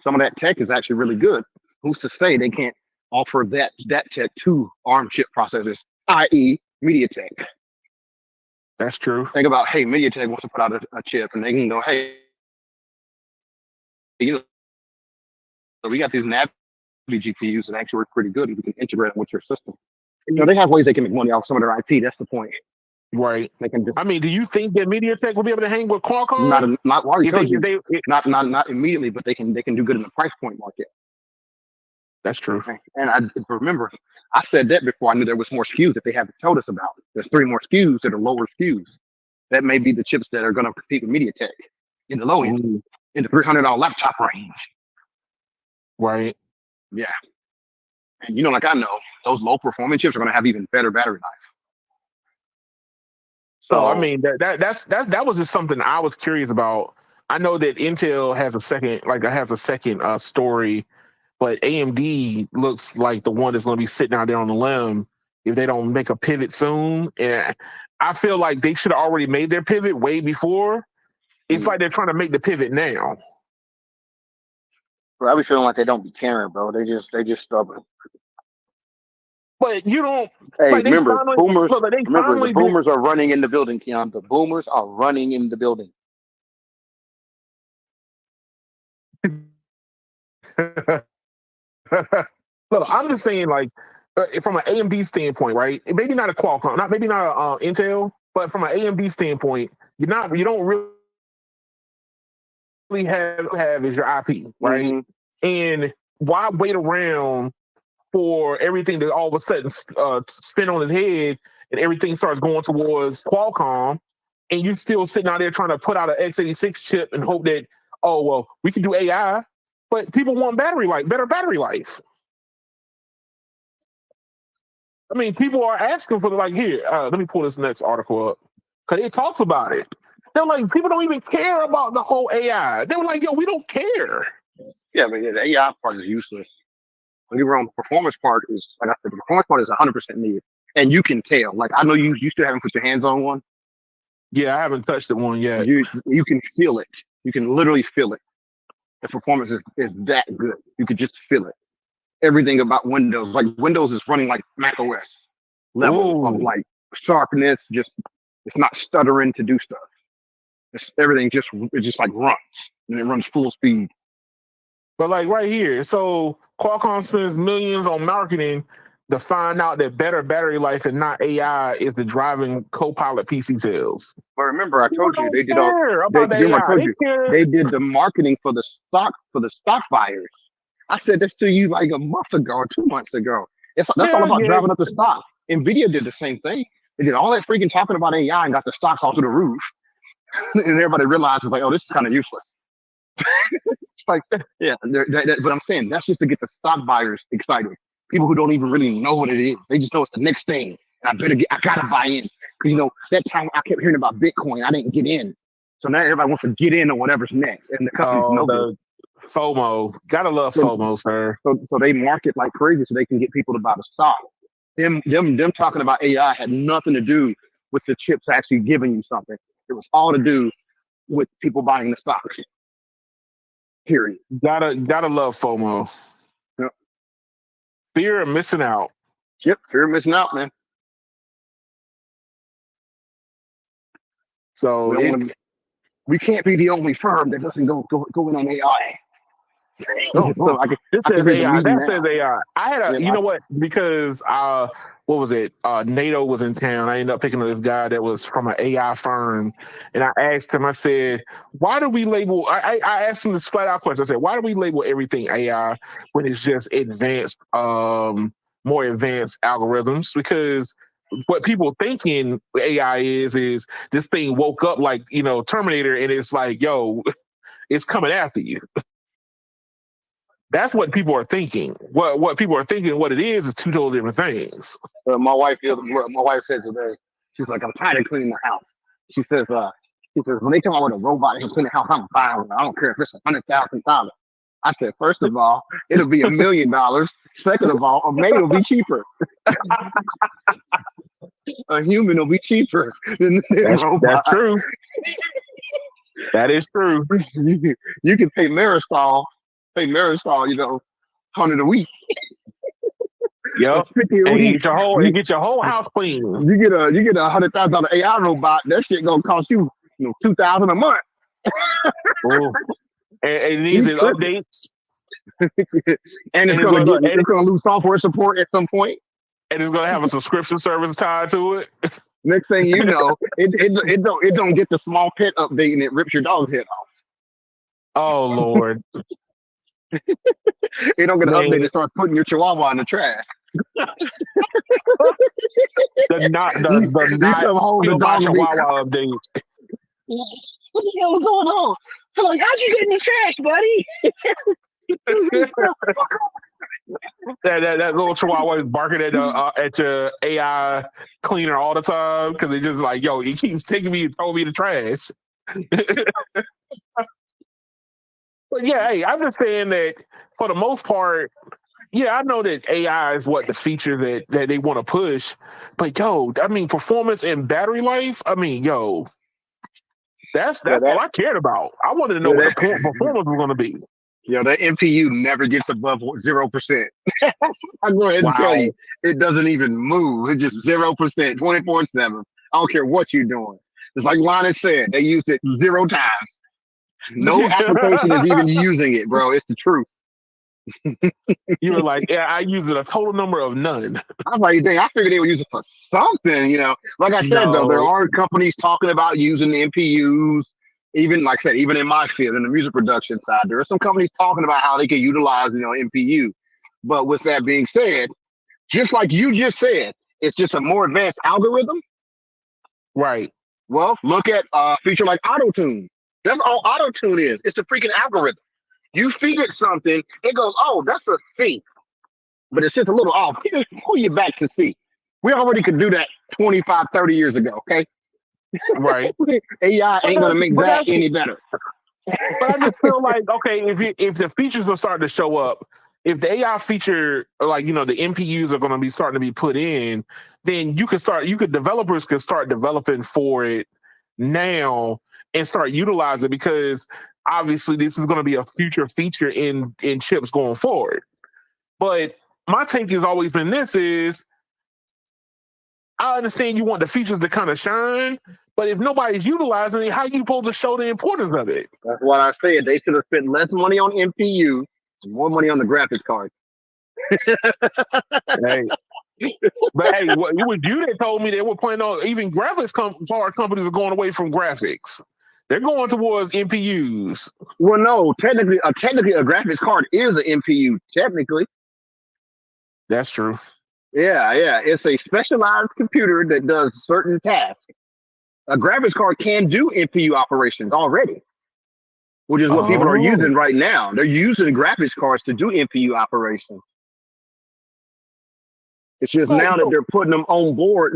some of that tech is actually really good. Who's to say they can't offer that tech to ARM chip processors, i.e., MediaTek? That's true. Think about, hey, MediaTek wants to put out a chip, and they can go, hey, so we got these Navi GPUs that actually work pretty good, and we can integrate them with your system. They have ways they can make money off some of their IP. That's the point. Right. They can just, I mean, do you think that MediaTek will be able to hang with Qualcomm? not not immediately, but they can do good in the price point market. That's true. And I remember I said that before I knew there was more SKUs that they haven't told us about. There's 3 more SKUs that are lower SKUs. That may be the chips that are going to compete with MediaTek in the low end, in the $300 laptop range. Right. Yeah. And like I know, those low performance chips are going to have even better battery life. So I mean that was just something I was curious about. I know that Intel has a second story, but AMD looks like the one that's going to be sitting out there on the limb if they don't make a pivot soon. And I feel like they should have already made their pivot way before. It's like they're trying to make the pivot now. Bro, I be feeling like they don't be caring, bro. They just stubborn. But you don't. Hey, like remember, boomers. Remember, the boomers are running in the building, Keon. The boomers are running in the building. Look, I'm just saying, like, from an AMD standpoint, right? Maybe not a Qualcomm, maybe not a Intel, but from an AMD standpoint, you don't really have is your IP, right? Mm-hmm. And why wait around for everything to all of a sudden spin on his head and everything starts going towards Qualcomm, and you still sitting out there trying to put out an x86 chip and hope that, oh, well, we can do AI, but people want better battery life. I mean, people are asking for here, let me pull this next article up, because it talks about it. They're like, people don't even care about the whole AI. They were like, yo, we don't care. Yeah, but the AI part is useless. When you were on the performance part is, like I said, the performance part is 100% needed. And you can tell. Like, I know you still haven't put your hands on one. Yeah, I haven't touched the one yet. You can feel it. You can literally feel it. The performance is that good. You could just feel it. Everything about Windows, like Windows is running like Mac OS level of like sharpness. Just it's not stuttering to do stuff. Everything just like runs, and it runs full speed. But like right here, so Qualcomm spends millions on marketing to find out that better battery life and not AI is the driving Copilot PC sales. But remember, I told you they did they did the marketing for the stock buyers. I said this to you like a month ago or 2 months ago. That's all about driving up the stock. Nvidia did the same thing. They did all that freaking talking about AI and got the stocks all through the roof. And everybody realizes like, oh, this is kind of useless. It's like, yeah, but I'm saying that's just to get the stock buyers excited. People who don't even really know what it is. They just know it's the next thing. And I gotta buy in. Because that time I kept hearing about Bitcoin, I didn't get in. So now everybody wants to get in on whatever's next. And the companies know the FOMO. Gotta love FOMO, sir. So they market like crazy so they can get people to buy the stock. Them talking about AI had nothing to do with the chips actually giving you something. It was all to do with people buying the stocks. Period. Gotta love FOMO. Yep. Fear of missing out. Yep, fear of missing out, man. So we can't be the only firm that doesn't go in on AI. This says AI. That says AI. I had you know what? Because what was it? NATO was in town. I ended up picking up this guy that was from an AI firm, and I asked him. I said, "Why do we label?" I asked him this flat out question. I said, "Why do we label everything AI when it's just advanced, more advanced algorithms?" Because what people thinking AI is this thing woke up like Terminator, and it's like, yo, it's coming after you. That's what people are thinking. What people are thinking, what it is two totally different things. My wife said today, she's like, I'm tired of cleaning the house. She says, when they come out with a robot and clean the house, I'm buying one. I don't care if it's $100,000. I said, first of all, it'll be $1 million. Second of all, a maid will be cheaper. A human will be cheaper than that's true. That is true. You can pay Marisol, $100 a week. Yep. And get your whole house clean. You get a $100,000 AI robot. That shit gonna cost you, $2,000 a month. And it needs its updates. and it's gonna lose software support at some point. And it's gonna have a subscription service tied to it. Next thing you know, it don't get the small pet update and it rips your dog's head off. Oh Lord. It don't get an update and start putting your chihuahua in the trash. the not chihuahua update. What the hell is going on? I'm like, how'd you get in the trash, buddy? that little chihuahua is barking at your AI cleaner all the time because it's just like, yo, he keeps taking me and throwing me in the trash. But yeah, hey, I'm just saying that for the most part, yeah, I know that AI is what the feature that they want to push, but yo, I mean, performance and battery life, I mean, yo, that's all I cared about. I wanted to know what the performance was going to be. Yo, that MPU never gets above 0%. I'm going ahead and tell you, it doesn't even move. It's just 0%, 24/7. I don't care what you're doing. It's like Lonnie said, they used it 0 times. No application is even using it, bro. It's the truth. You were like, yeah, I use it a total number of none. I was like, dang, I figured they would use it for something, Like I said, though, there are companies talking about using MPUs. Even, like I said, even in my field, in the music production side, there are some companies talking about how they can utilize, MPU. But with that being said, just like you just said, it's just a more advanced algorithm. Right. Well, look at a feature like auto-tune. That's all auto-tune is. It's a freaking algorithm. You feed it something, it goes, oh, that's a C. But it's just a little off. Pull you back to C. We already could do that 25, 30 years ago, okay? Right. AI ain't going to make that any better. But I just feel like, okay, if the features are starting to show up, if the AI feature, like, the MPUs are going to be starting to be put in, then developers could start developing for it now and start utilizing it, because obviously this is going to be a future feature in chips going forward. But my take has always been is I understand you want the features to kind of shine, but if nobody's utilizing it, how are you supposed to show the importance of it? That's what I said. They should have spent less money on MPU and more money on the graphics card. Hey. But hey, it was you that told me they were planning on, even graphics card companies are going away from graphics. They're going towards MPUs. Well, no, technically a graphics card is an MPU, technically. That's true. Yeah. It's a specialized computer that does certain tasks. A graphics card can do MPU operations already, which is what people are using right now. They're using graphics cards to do MPU operations. It's just now that they're putting them on board,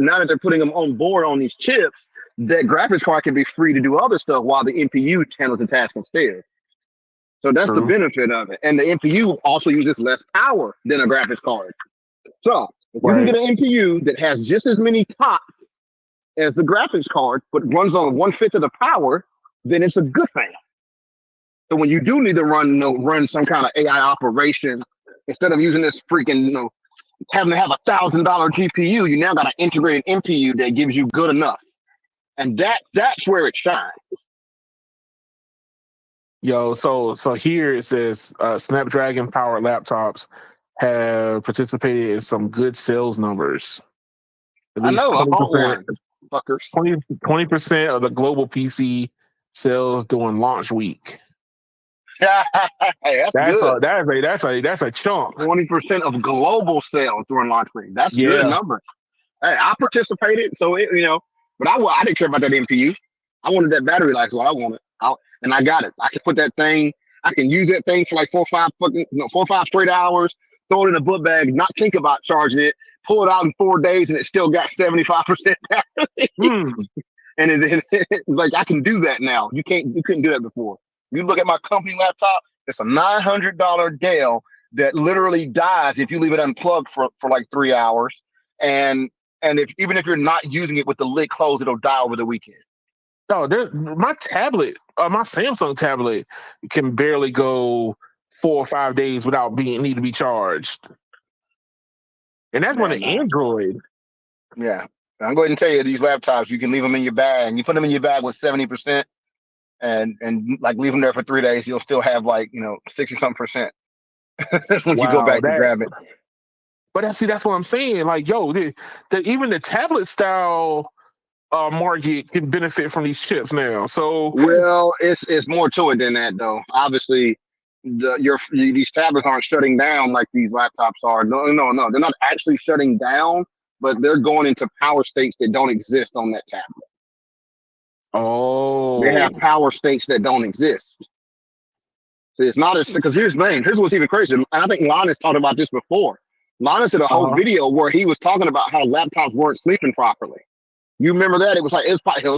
on these chips, that graphics card can be free to do other stuff while the MPU handles the task instead. So that's the benefit of it. And the MPU also uses less power than a graphics card. So if you can get an MPU that has just as many TOPS as the graphics card, but runs on 1/5 of the power, then it's a good thing. So when you do need to run some kind of AI operation, instead of using this freaking, having to have $1,000 GPU, you now got an integrated NPU that gives you good enough. And that's where it shines. Yo, so here it says Snapdragon powered laptops have participated in some good sales numbers. At I least know, I bought one, fuckers. 20% of the global PC sales during launch week. Hey, that's good. That's a chunk. 20% of global sales during launch week. That's Yeah. good numbers. Hey, I participated, so but I didn't care about that NPU. I wanted that battery life, so I wanted. And I got it. I can put that thing. I can use that thing for like 4 or 5 straight hours. Throw it in a book bag, not think about charging it. Pull it out in 4 days, and it still got 75% battery. And it's like I can do that now. You couldn't do that before. You look at my company laptop. It's a $900 Dell that literally dies if you leave it unplugged for like 3 hours. And even if you're not using it with the lid closed, it'll die over the weekend. No, my tablet, my Samsung tablet can barely go 4 or 5 days without need to be charged. And that's on an Android. Yeah. I'm going to tell you, these laptops, you can leave them in your bag. You put them in your bag with 70% and like leave them there for 3 days, you'll still have like, 60-something% when you go back to grab it. But that's what I'm saying. Like, yo, even the tablet style market can benefit from these chips now. So, well, it's more to it than that, though. Obviously, these tablets aren't shutting down like these laptops are. No, they're not actually shutting down, but they're going into power states that don't exist on that tablet. Oh, they have power states that don't exist. So it's not as, because here's the thing. Here's what's even crazier. And I think Linus talked about this before. Linus did a whole video where he was talking about how laptops weren't sleeping properly. You remember that? It was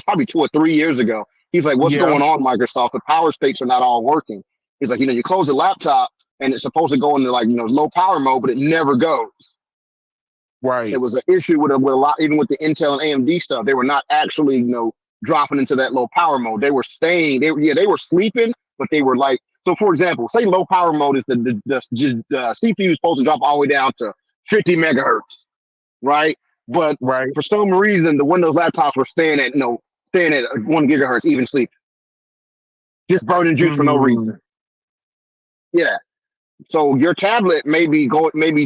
probably 2 or 3 years ago. He's like, what's going on, Microsoft? The power states are not all working. He's like, you close the laptop and it's supposed to go into like, low power mode, but it never goes. Right. It was an issue with a lot, even with the Intel and AMD stuff. They were not actually, dropping into that low power mode. They were staying, they were sleeping, but they were like, so for example, say low power mode is the CPU is supposed to drop all the way down to 50 megahertz, right? But for some reason, the Windows laptops were staying at 1 gigahertz, even sleep. Just burning juice for no reason. Yeah. So your tablet may be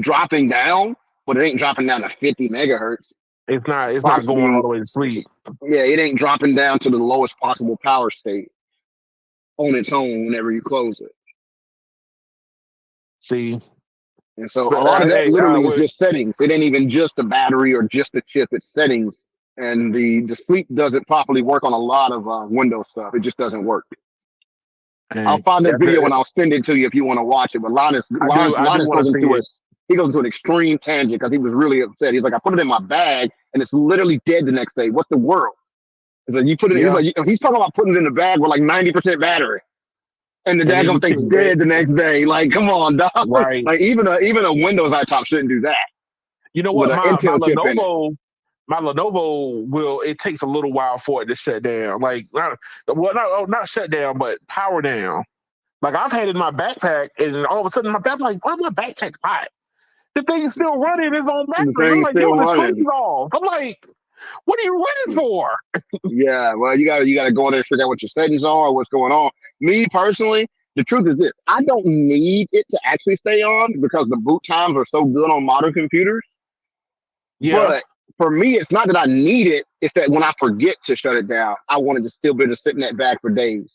dropping down, but it ain't dropping down to 50 megahertz. It's not going all the way to sleep. Yeah, it ain't dropping down to the lowest possible power state on its own whenever you close it. See? And so a lot of that literally is just settings. It ain't even just the battery or just the chip, it's settings. And the sleep doesn't properly work on a lot of Windows stuff. It just doesn't work. I'll find that video and I'll send it to you if you want to watch it. But Linus goes into an extreme tangent because he was really upset. He's like, I put it in my bag and it's literally dead the next day. What the world? He's like, you put it. He's talking about putting it in the bag with like 90% battery, and the daggone thing's dead the next day. Like, come on, dog. Right. Like even a Windows laptop shouldn't do that. You know what? My Lenovo it takes a little while for it to shut down. Like, not shut down, but power down. Like I've had it in my backpack, and all of a sudden my backpack, like, why is my backpack hot? The thing is still running its own battery. I'm like, yo, the screen's off. I'm like, what are you running for? Yeah, well, you gotta go in there and figure out what your settings are or what's going on. Me personally, the truth is this: I don't need it to actually stay on because the boot times are so good on modern computers. Yeah. But for me, it's not that I need it; it's that when I forget to shut it down, I want it to still be able to sit in that bag for days.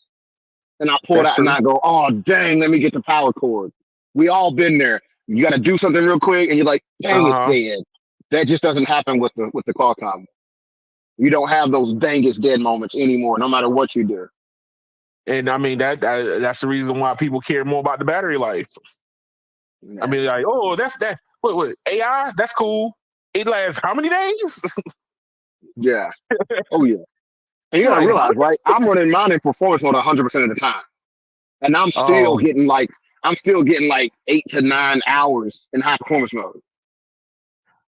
And I pull it out and I go, oh dang, let me get the power cord. We all been there. You got to do something real quick, and you're like, dang, it's dead. That just doesn't happen with the Qualcomm. You don't have those dang it's dead moments anymore, no matter what you do. And I mean that's the reason why people care more about the battery life. Yeah. I mean, like, oh, that's that. What AI? That's cool. It lasts how many days? Yeah. Oh yeah. And you gotta realize, right? I'm running mine in performance mode 100% of the time, and I'm still getting like 8 to 9 hours in high performance mode.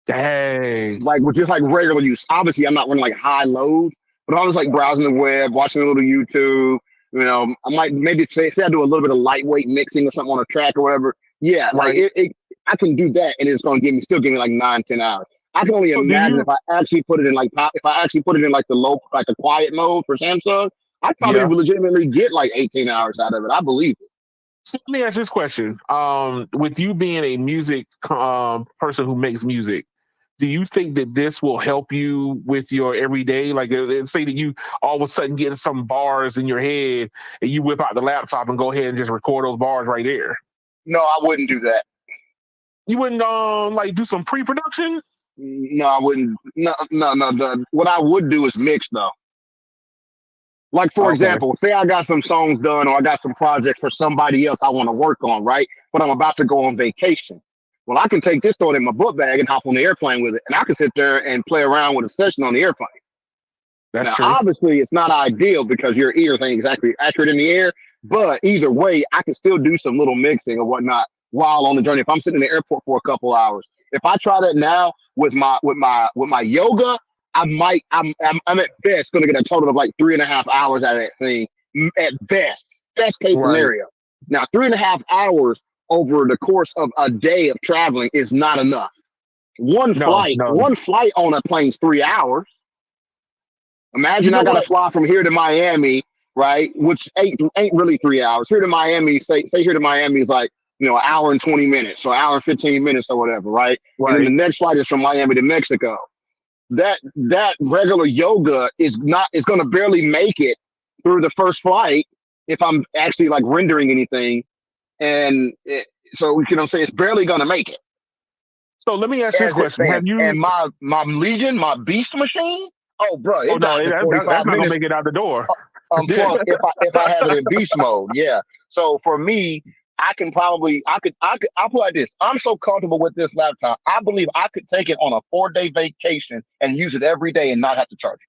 Dang. Like with just like regular use. Obviously, I'm not running like high loads, but I was like browsing the web, watching a little YouTube. You know, I might maybe say I do a little bit of lightweight mixing or something on a track or whatever. Yeah, like Right. I can do that, and it's going to still give me like 9-10 hours. I can only So do imagine you? if I actually put it in like if I actually put it in like the quiet mode for Samsung, I'd probably Yeah. legitimately get like 18 hours out of it. I believe it. So let me ask this question. With you being a music person who makes music, do you think that this will help you with your everyday? Like, say that you all of a sudden get some bars in your head and you whip out the laptop and go ahead and just record those bars right there. No, I wouldn't do that. You wouldn't like do some pre-production? No, I wouldn't. No. What I would do is mix though. Like for Okay. example, say I got some songs done or I got some projects for somebody else I want to work on, right? But I'm about to go on vacation. Well, I can take this, throw it in my book bag, and hop on the airplane with it, and I can sit there and play around with a session on the airplane. That's Now, true. obviously, it's not ideal because your ears ain't exactly accurate in the air, but either way, I can still do some little mixing or whatnot while on the journey. If I'm sitting in the airport for a couple hours, if I try that now with my yoga, I'm at best going to get a total of like 3.5 hours out of that thing at best case Right. scenario. Now, 3.5 hours over the course of a day of traveling is not enough. One No, flight no. on a plane's 3 hours. You Imagine I know got to what? fly from here to Miami, right? Which ain't really 3 hours. Here to Miami, say here to Miami is like, an hour and 20 minutes, or an hour and 15 minutes or whatever, right? And then the Right. next flight is from Miami to Mexico. That regular yoga is going to barely make it through the first flight if I'm actually like rendering anything. So you know, say it's barely going to make it. So let me ask this As it question. Have stands. And you? my Legion, my beast machine, oh bro, Oh it no, dies in that's 45 not gonna minutes make it out the door. unplugged if I have it in beast mode. Yeah. So for me, I can probably I'll put it like this. I'm so comfortable with this laptop. I believe I could take it on a 4-day vacation and use it every day and not have to charge it.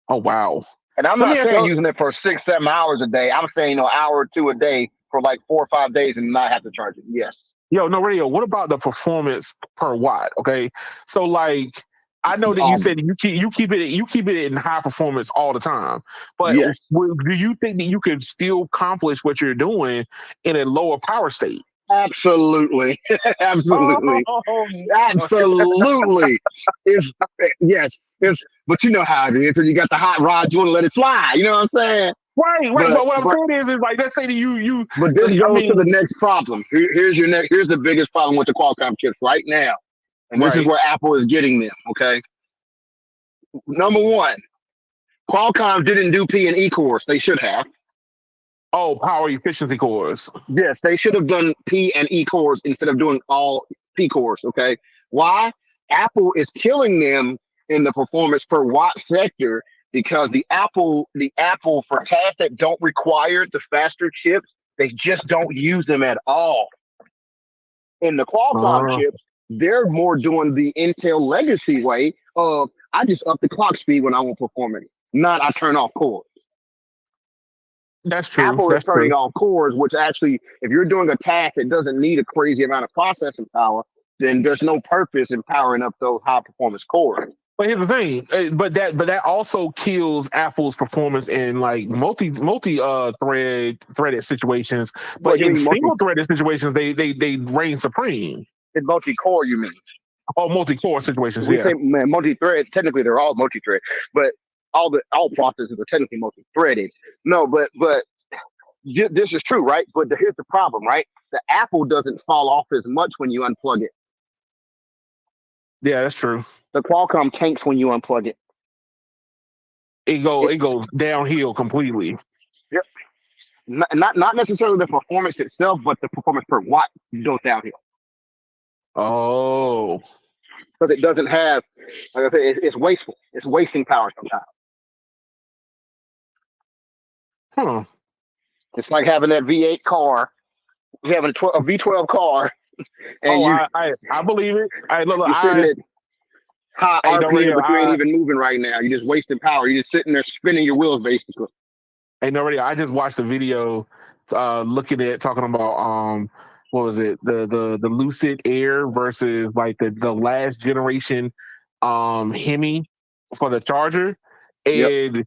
Oh wow. And I'm Let me not ask saying you. using it for 6-7 hours a day. I'm saying, an hour or two a day for like 4 or 5 days and not have to charge it. Yes. Yo, no radio. What about the performance per watt? Okay, so like I know that you Um. said you keep it in high performance all the time, but Yes. do you think that you could still accomplish what you're doing in a lower power state? Absolutely. Absolutely. Oh, Absolutely. It's yes. It's but you know how it is. So you got the hot rod, you want to let it fly. You know what I'm saying? right. But But what I'm but saying is like let's say that you. but this I goes to the mean, next problem. Here's the biggest problem with the Qualcomm chips right now. And this is right. where Apple is getting them. Okay. Number one, Qualcomm didn't do P and E cores. They should have. Oh, power efficiency cores. Yes, they should have done P and E cores instead of doing all P cores. Okay. Why? Apple is killing them in the performance per watt sector because the Apple for tasks that don't require the faster chips, they just don't use them at all. In the Qualcomm Uh, chips, they're more doing the Intel legacy way of I just up the clock speed when I want performance, not I turn off cores. that's true. Apple is That's turning true. off cores, which actually, if you're doing a task that doesn't need a crazy amount of processing power, then there's no purpose in powering up those high performance cores. But here's the thing, but that also kills Apple's performance in like threaded situations. What But you in mean single threaded situations, they reign supreme. multi-core? You mean? Oh, multi core situations, We yeah. say multi-thread. Technically, they're all multi-thread, but all processes are technically multi-threaded. No, but this is true, right? But here's the problem, right? The Apple doesn't fall off as much when you unplug it. Yeah, that's true. The Qualcomm tanks when you unplug it. It goes downhill completely. Yep. Not necessarily the performance itself, but the performance per watt goes downhill Oh, because it doesn't have, like I said, it's wasteful. It's wasting power sometimes. huh. It's like having that V8 car, having a V12 car, and Oh, I believe it. I look, you're sitting at high hey, no RPM, radio. but you ain't even moving right now. You're just wasting power. You're just sitting there spinning your wheels, basically. Hey, no radio. I just watched a video, looking at talking about what was it, the Lucid Air versus like the last generation Hemi for the Charger, Yep, and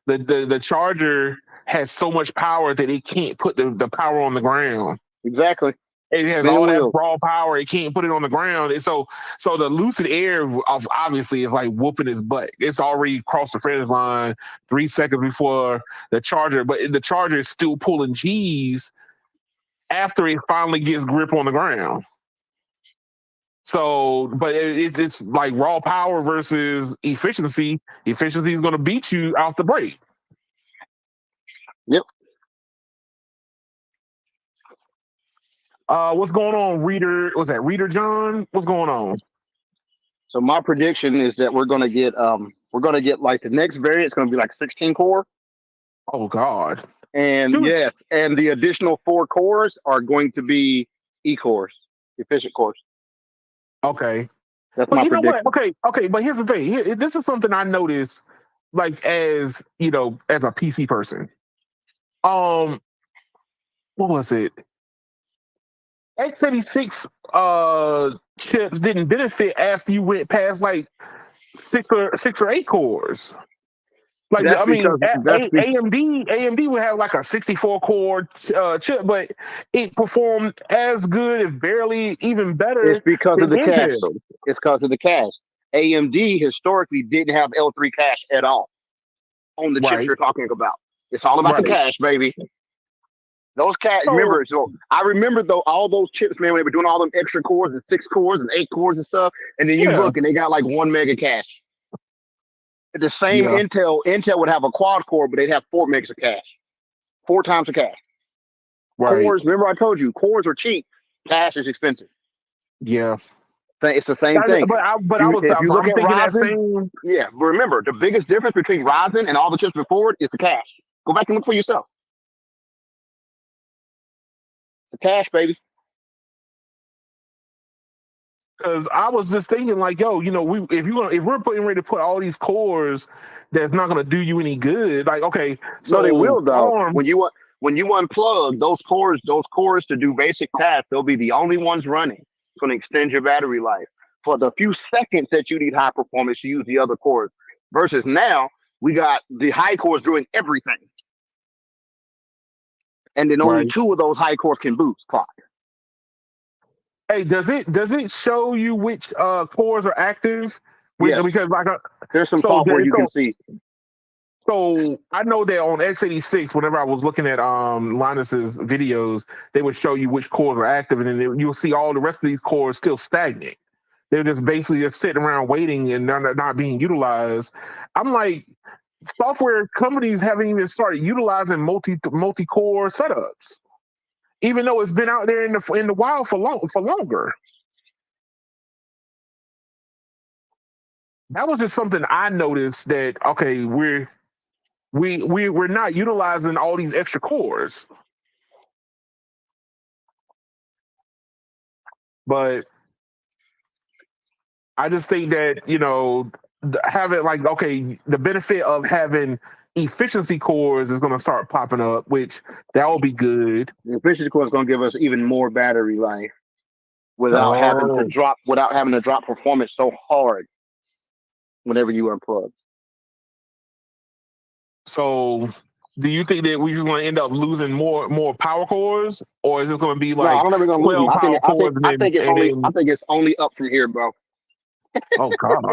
the Charger has so much power that it can't put the power on the ground. exactly. It has Spinning all that wheels. raw power. It can't put it on the ground. And so the Lucid Air obviously is like whooping his butt. It's already crossed the finish line 3 seconds before the Charger, but the Charger is still pulling G's after it finally gets grip on the ground. So, but it's like raw power versus efficiency. Efficiency is going to beat you off the break. Yep. What's going on, Reader? Was that Reader John? What's going on? So my prediction is that we're gonna get like the next variant is gonna be like 16 core. Oh God. And Dude. yes, and the additional 4 cores are going to be E cores, efficient cores. Okay. That's But my you know prediction. what? Okay, but here's the thing. This is something I noticed, like as you know, as a PC person. What was it? x86 chips didn't benefit after you went past like six or eight cores. Like That's I mean, because that's AMD would have like a 64 core chip, but it performed as good, if barely even better it's because than of the cache. Intel. It's because of the cache. AMD historically didn't have L3 cache at all on the chips Right. you're talking about. It's all about the Right. cache, baby. Those cache, So- remember, so I remember though all those chips, man, when they were doing all them extra cores and 6 cores and 8 cores and stuff, and then you Yeah. look and they got like 1 mega cache. The same Yeah. Intel would have a quad core, but they'd have 4 megs of cache. 4 times the cache. Right. Cores, remember I told you, cores are cheap, cache is expensive. Yeah. It's the same thing. But I was if you look I'm at thinking that Ryzen, same. yeah, but remember, the biggest difference between Ryzen and all the chips before it is the cache. Go back and look for yourself. It's the cache, baby. Because I was just thinking, like, yo, you know, if we're putting ready to put all these cores, that's not going to do you any good. Like, okay, so No, they will though. ARM, When you unplug those cores to do basic tasks, they'll be the only ones running. It's going to extend your battery life. For the few seconds that you need high performance, you use the other cores. Versus now, we got the high cores doing everything, and then only Right. 2 of those high cores can boost clock. Hey, does it show you which cores are active? Yes. Because like There's some so software you can see. So I know that on x86, whenever I was looking at Linus's videos, they would show you which cores are active, and then you'll see all the rest of these cores still stagnant. They're just basically just sitting around waiting and they're not being utilized. I'm like, software companies haven't even started utilizing multi-core setups, even though it's been out there in the wild for longer. That was just something I noticed, that okay, we're not utilizing all these extra cores. But I just think that, you know, having like, okay, the benefit of having efficiency cores is going to start popping up, which that will be good. The efficiency core is going to give us even more battery life without having to drop performance so hard whenever you unplug. So, do you think that we're going to end up losing more power cores, or is it going to be No, like I don't ever going to lose 12 them. power cores? I think it's only up from here, bro. Oh God.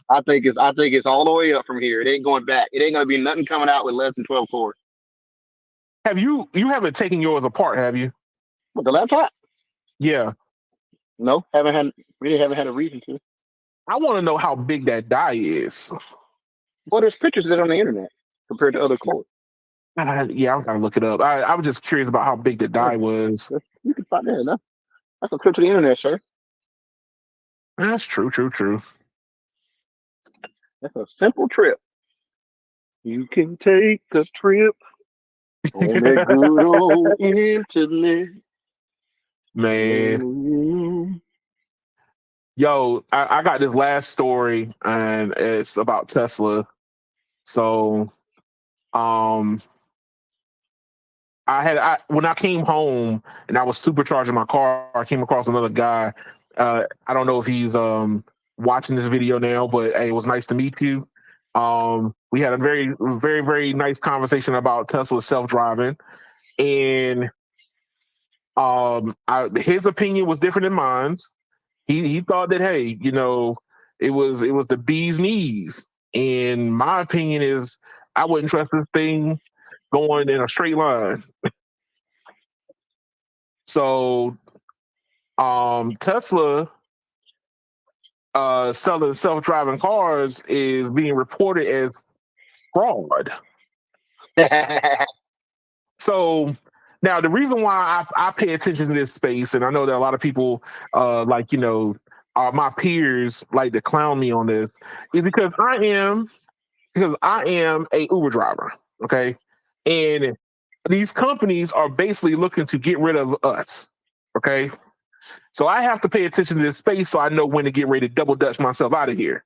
I think it's all the way up from here. It ain't going back. It ain't going to be nothing coming out with less than 12 cores. Have you haven't taken yours apart, have you? What, the laptop? Yeah. No, really haven't had a reason to. I want to know how big that die is. Well, there's pictures of it on the internet compared to other cores. Yeah, I'm gonna look it up. I was just curious about how big the die was. You can find that. That's a trip to the internet, sir. That's true. That's a simple trip. You can take a trip on that good old internet. Man. Yo, I got this last story, and it's about Tesla. So, when I came home and I was supercharging my car, I came across another guy. I don't know if he's watching this video now, but hey, it was nice to meet you. We had a very, very, very nice conversation about Tesla self-driving, and his opinion was different than mine. He thought that, hey, it was the bee's knees, and my opinion is I wouldn't trust this thing going in a straight line. So Tesla selling self-driving cars is being reported as fraud. So now the reason why I pay attention to this space, and I know that a lot of people my peers like to clown me on this, is because I am a Uber driver. Okay. And these companies are basically looking to get rid of us. Okay. So I have to pay attention to this space so I know when to get ready to double dutch myself out of here.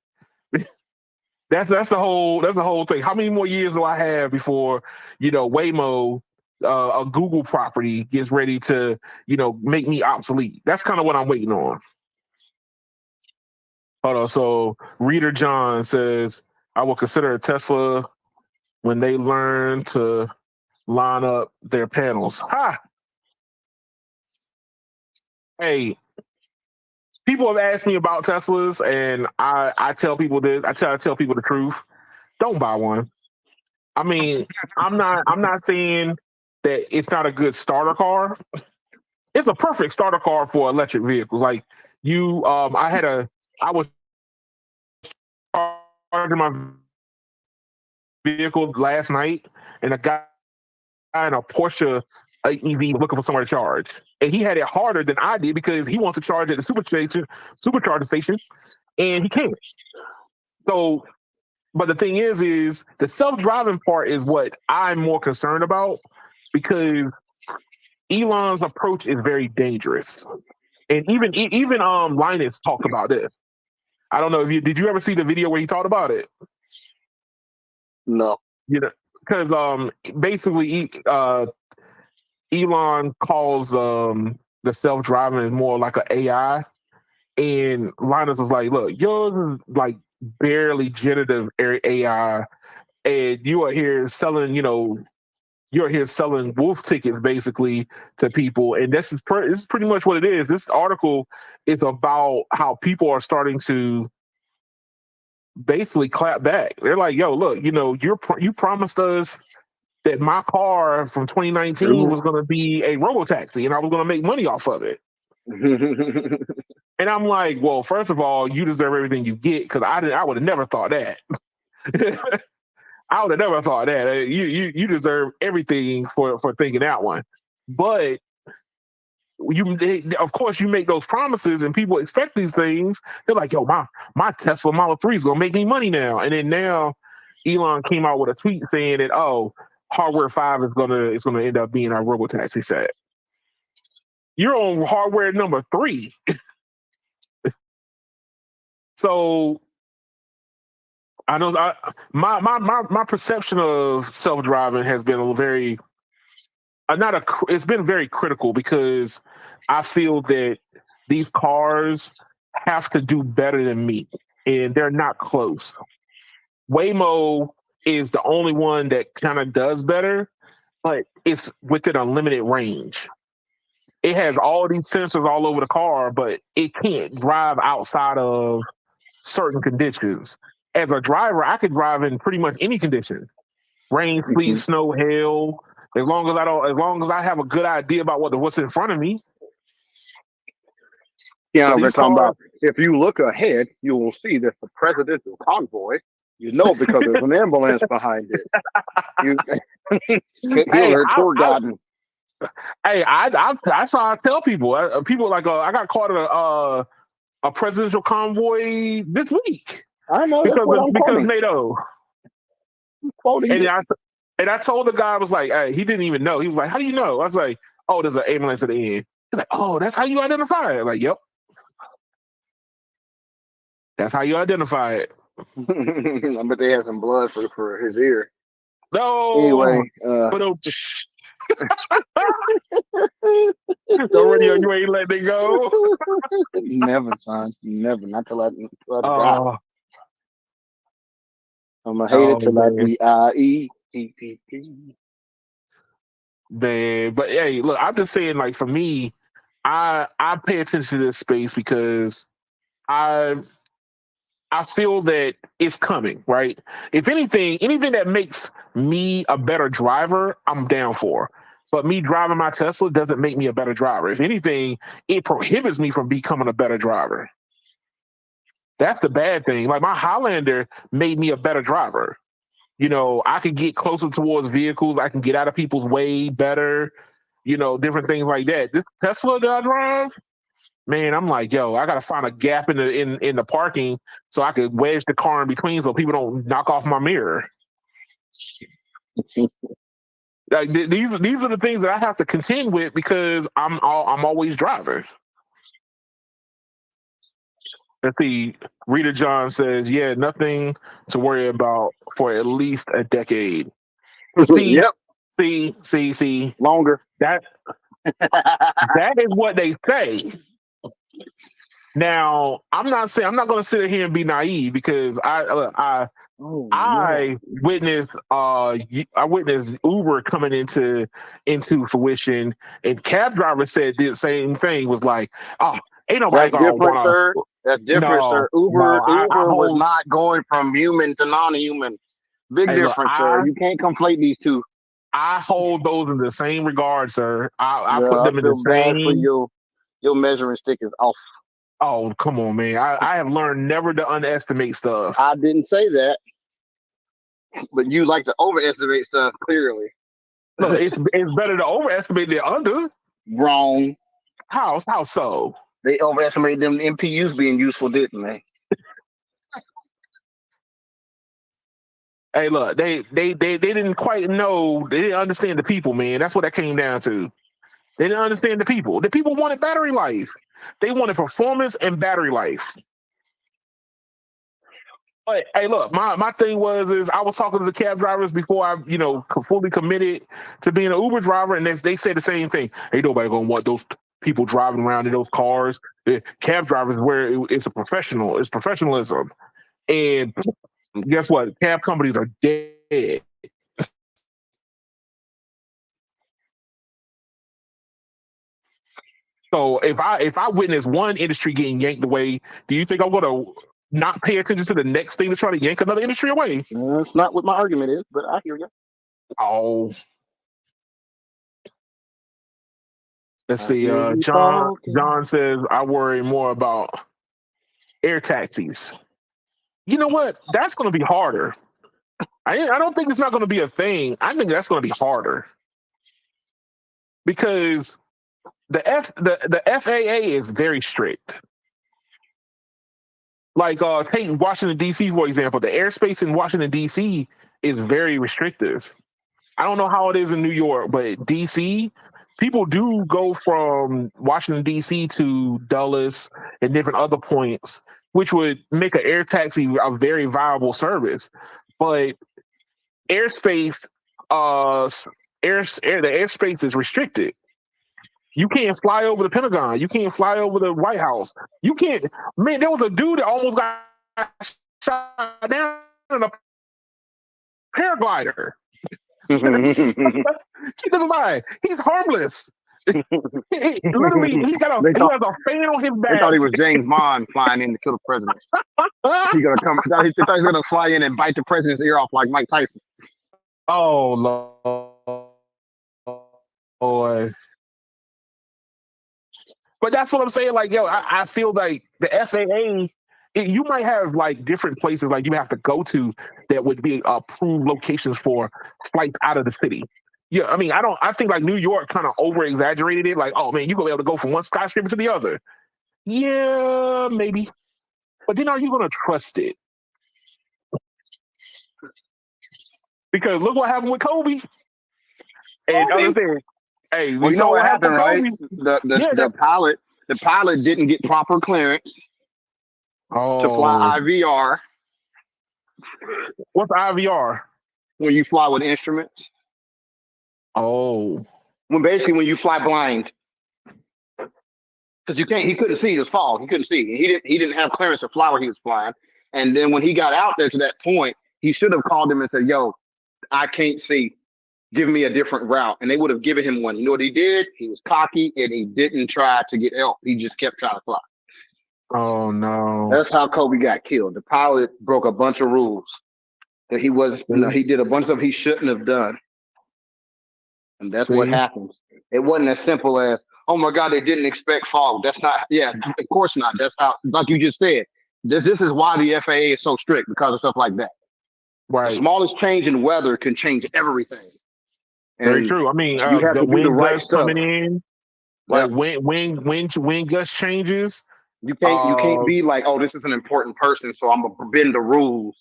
That's the whole thing. How many more years do I have before Waymo, a Google property, gets ready to make me obsolete? That's kind of what I'm waiting on. Hold on. So Reader John says, I will consider a Tesla when they learn to line up their panels. Ha! Hey, people have asked me about Teslas, and I tell people this. I try to tell people the truth. Don't buy one. I mean, I'm not saying that it's not a good starter car. It's a perfect starter car for electric vehicles. Like I was charging my vehicle last night, and a guy in a Porsche EV looking for somewhere to charge, and he had it harder than I did because he wants to charge at the supercharger station, and he can't. So, but the thing is the self-driving part is what I'm more concerned about, because Elon's approach is very dangerous, and even Linus talked about this. I don't know if did you ever see the video where he talked about it? No. Because basically Elon calls the self-driving more like an AI, and Linus was like, "Look, yours is like barely generative AI, and you are here selling, you're here selling wolf tickets basically to people, and this is pretty much what it is. This article is about how people are starting to basically clap back. They're like, "Yo, look, you promised us that my car from 2019 was going to be a robotaxi, and I was going to make money off of it." And I'm like, well, first of all, you deserve everything you get, because I would have never thought that. I would have never thought that. You deserve everything for thinking that one. But of course, you make those promises, and people expect these things. They're like, yo, my Tesla Model 3 is gonna make me money now. And then now, Elon came out with a tweet saying that, oh, hardware 5 is gonna end up being our robotaxi set. You're on hardware number 3. So I know my perception of self-driving has been very it's been very critical, because I feel that these cars have to do better than me, and they're not close. Waymo is the only one that kind of does better, but it's within a limited range. It has all these sensors all over the car, but it can't drive outside of certain conditions. As a driver, I could drive in pretty much any condition: rain, sleet, snow, hail. As long as I have a good idea about what's in front of me. Yeah, we're talking about, if you look ahead, you will see that the presidential convoy, because there's an ambulance behind it. Tour guiding. Hey, I tell people. People like, I got caught at a presidential convoy this week. I know, because NATO. And I told the guy, I was like, hey, he didn't even know. He was like, how do you know? I was like, oh, there's an ambulance at the end. He's like, oh, that's how you identify it. Like, yep. That's how you identify it. I bet they had some blood for his ear. No. Anyway, The radio, you ain't letting it go. Never, son. Never. Not till I die. Oh, I'm gonna hate it till I man. die. Man, but hey, look, I'm just saying, like for me, I pay attention to this space because I I feel that it's coming, right? If anything that makes me a better driver, I'm down for. But me driving my Tesla doesn't make me a better driver. If anything, it prohibits me from becoming a better driver. That's the bad thing. Like my Highlander made me a better driver. I can get closer towards vehicles. I can get out of people's way better. Different things like that. This Tesla that I drive, man, I'm like, yo, I gotta find a gap in the parking so I could wedge the car in between so people don't knock off my mirror. Like these are the things that I have to contend with because I'm always driving. Let's see. Rita John says, yeah, nothing to worry about for at least a decade. See, Yep. see. Longer. That is what they say. Now, I'm not going to sit here and be naive because I witnessed Uber coming into fruition, and cab driver said the same thing. Was like, oh, ain't nobody That's gonna different, want sir. to. That's different, sir. Uber was not going from human to non-human. Big difference, sir. You can't conflate these two. I hold those in the same regard, sir. I put I them in the feel bad for same. your measuring stick is off. Oh, come on, man. I have learned never to underestimate stuff. I didn't say that, but you like to overestimate stuff, clearly. Look, it's better to overestimate than under. Wrong. How so? They overestimated them MPUs being useful, didn't they? Hey, look, they didn't quite know. They didn't understand the people, man. That's what that came down to. They didn't understand the people. The people wanted battery life. They wanted performance and battery life. But hey, look, my thing is I was talking to the cab drivers before I, fully committed to being an Uber driver, and they said the same thing. Ain't nobody gonna want those people driving around in those cars. The cab drivers it's it's professionalism. And guess what? Cab companies are dead. So if I witness one industry getting yanked away, do you think I'm gonna not pay attention to the next thing to try to yank another industry away? That's not what my argument is, but I hear you. Oh. Let's see. John says I worry more about air taxis. You know what? That's going to be harder. I don't think it's not going to be a thing. I think that's going to be harder because the FAA is very strict. Like take Washington D.C. for example. The airspace in Washington D.C. is very restrictive. I don't know how it is in New York, but D.C. people do go from Washington D.C. to Dulles and different other points, which would make an air taxi a very viable service. But airspace, the airspace is restricted. You can't fly over the Pentagon. You can't fly over the White House. You can't. Man, there was a dude that almost got shot down in a paraglider. Keep in mind, he's harmless. Literally, he has a fan on his back. They thought he was James Bond flying in to kill the president. He thought he was gonna fly in and bite the president's ear off like Mike Tyson. Oh Lord. But that's what I'm saying. Like, yo, I feel like the FAA, you might have like different places like you have to go to that would be approved locations for flights out of the city. Yeah, I mean, I think like New York kind of over exaggerated it. Like, oh man, you're gonna be able to go from one skyscraper to the other. Yeah, maybe. But then are you gonna trust it? Because look what happened with Kobe. And other thing, hey, well, you know what happened, right? The pilot didn't get proper clearance to fly IVR. What's IVR? When you fly with instruments. Oh. when you fly blind, because he couldn't see his fall. He couldn't see. He didn't have clearance to fly where he was flying. And then when he got out there to that point, he should have called him and said, "Yo, I can't see. Give me a different route." And they would have given him one. You know what he did? He was cocky and he didn't try to get help. He just kept trying to fly. Oh no! That's how Kobe got killed. The pilot broke a bunch of rules that he was. He did a bunch of stuff he shouldn't have done, and that's what happens. It wasn't as simple as, "Oh my God, they didn't expect fog." That's not. Yeah, of course not. That's how. Like you just said, this is why the FAA is so strict, because of stuff like that. Right. The smallest change in weather can change everything. And very true. I mean, you have the to do the wind right gusts stuff. coming in, like wind gust changes. You can't be like, "Oh, this is an important person, so I'm gonna bend the rules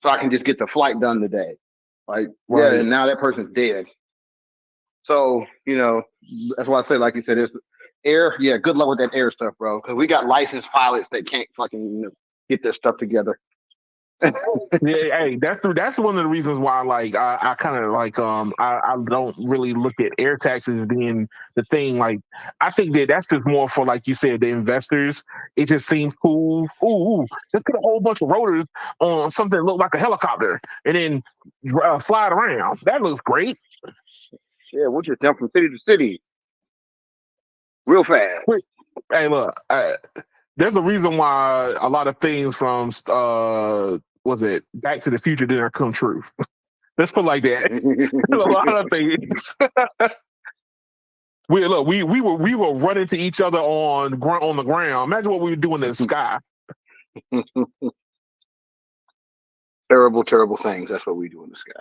so I can just get the flight done today." Like, Right. yeah, and now that person's dead. So, that's why I say, like you said, there's air. Yeah, good luck with that air stuff, bro. Because we got licensed pilots that can't fucking get their stuff together. Yeah, hey, that's one of the reasons why, like, I kind of like I don't really look at air taxes being the thing. Like, I think that's just more for, like you said, the investors. It just seems cool. Ooh, let's put a whole bunch of rotors on something that look like a helicopter and then fly it around. That looks great. Yeah, we'll just jump from city to city real fast. Hey, look, there's a reason why a lot of things from was it Back to the Future didn't come true. Let's put it like that. A lot of things. we were running to each other on the ground. Imagine what we were doing in the sky. Terrible, terrible things. That's what we do in the sky.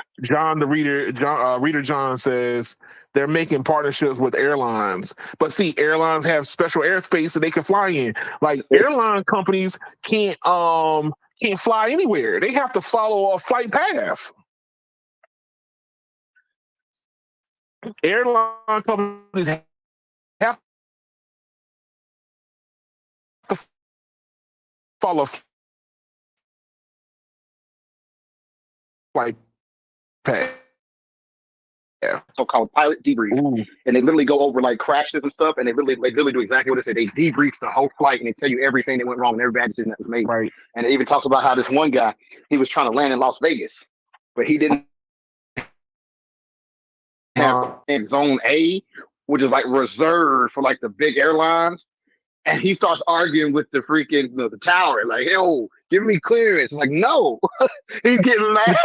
Reader John says they're making partnerships with airlines, but see, airlines have special airspace that they can fly in. Like, airline companies can't fly anywhere. They have to follow a flight path. Airline companies have to follow flight path. So-called pilot debrief. Ooh. And they literally go over like crashes and stuff, and they literally do exactly what they say. They debrief the whole flight, and they tell you everything that went wrong and every bad decision that was made. Right. And it even talks about how this one guy, he was trying to land in Las Vegas, but he didn't have Zone A, which is like reserved for like the big airlines. And he starts arguing with the freaking the tower, like, "Yo, give me clearance." Like, no, he's getting mad.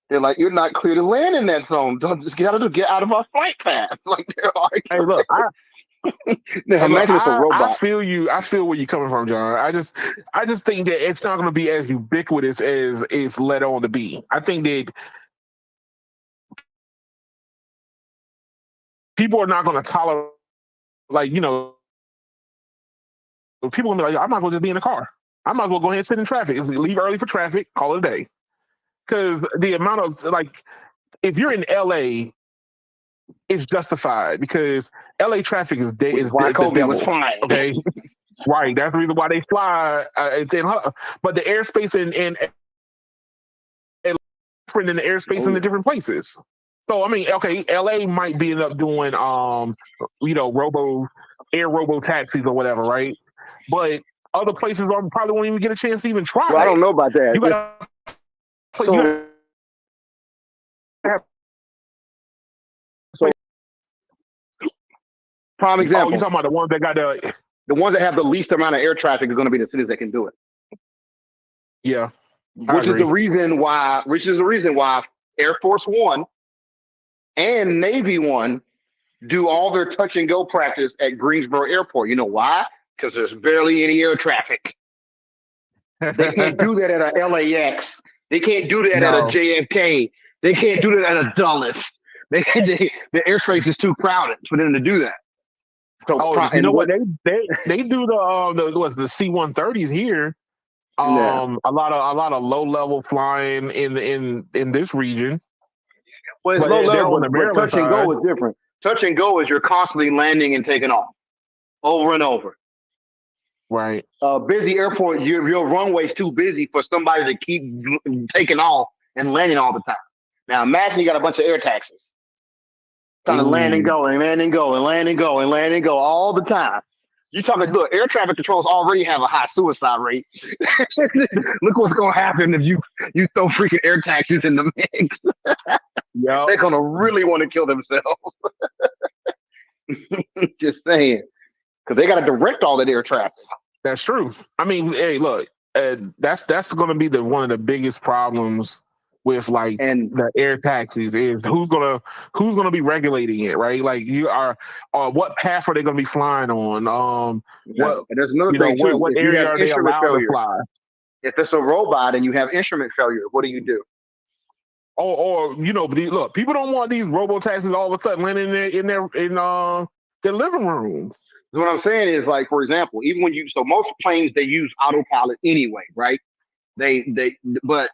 They're like, "You're not clear to land in that zone. Don't just get out of our flight path." Like, they're arguing. Hey, look, imagine it's a robot. I feel you. I feel where you're coming from, John. I just think that it's not going to be as ubiquitous as it's led on to be. I think that people are not going to tolerate, like, people are going to be like, "I might as well just be in the car. I might as well go ahead and sit in traffic. Leave early for traffic, call it a day." Because the amount of, like, if you're in LA, it's justified because LA traffic is why Kobe was devil. flying. Okay, right. That's the reason why they fly. But the airspace in different than the airspace in the different places. So I mean, okay, LA might be end up doing air robo taxis or whatever, right? But other places probably won't even get a chance to even try. Well, I don't know about that. You gotta. Prime example. Oh, you're talking about the ones that got the ones that have the least amount of air traffic are going to be the cities that can do it. Yeah, which is the reason why Air Force One and Navy One do all their touch and go practice at Greensboro Airport. You know why? Because there's barely any air traffic. They can't do that at a LAX. They can't do that at a JFK. They can't do that at a Dulles. The airspace is too crowded for them to do that. So, you know what? They do the C-130s here. A lot of low level flying in this region. Well, it's low level, but touch and go is different. Touch and go is you're constantly landing and taking off over and over. Right. Busy airport, your runway's too busy for somebody to keep taking off and landing all the time. Now imagine you got a bunch of air taxis trying to land and go and land and go and land and go and land and go all the time. You're talking, look, air traffic controls already have a high suicide rate. Look what's gonna happen if you throw freaking air taxis in the mix. Yeah. They're gonna really want to kill themselves. Just saying, because they got to direct all that air traffic. That's true. I mean, hey, look, that's going to be one of the biggest problems with like the air taxis is who's gonna be regulating it, right? Like you are, what path are they going to be flying on? What there's another thing too. What area are they allowed to fly? If it's a robot and you have instrument failure, what do you do? Or look, people don't want these robo taxis all of a sudden landing in their living room. So what I'm saying is, like, for example, even when most planes, they use autopilot anyway, right? But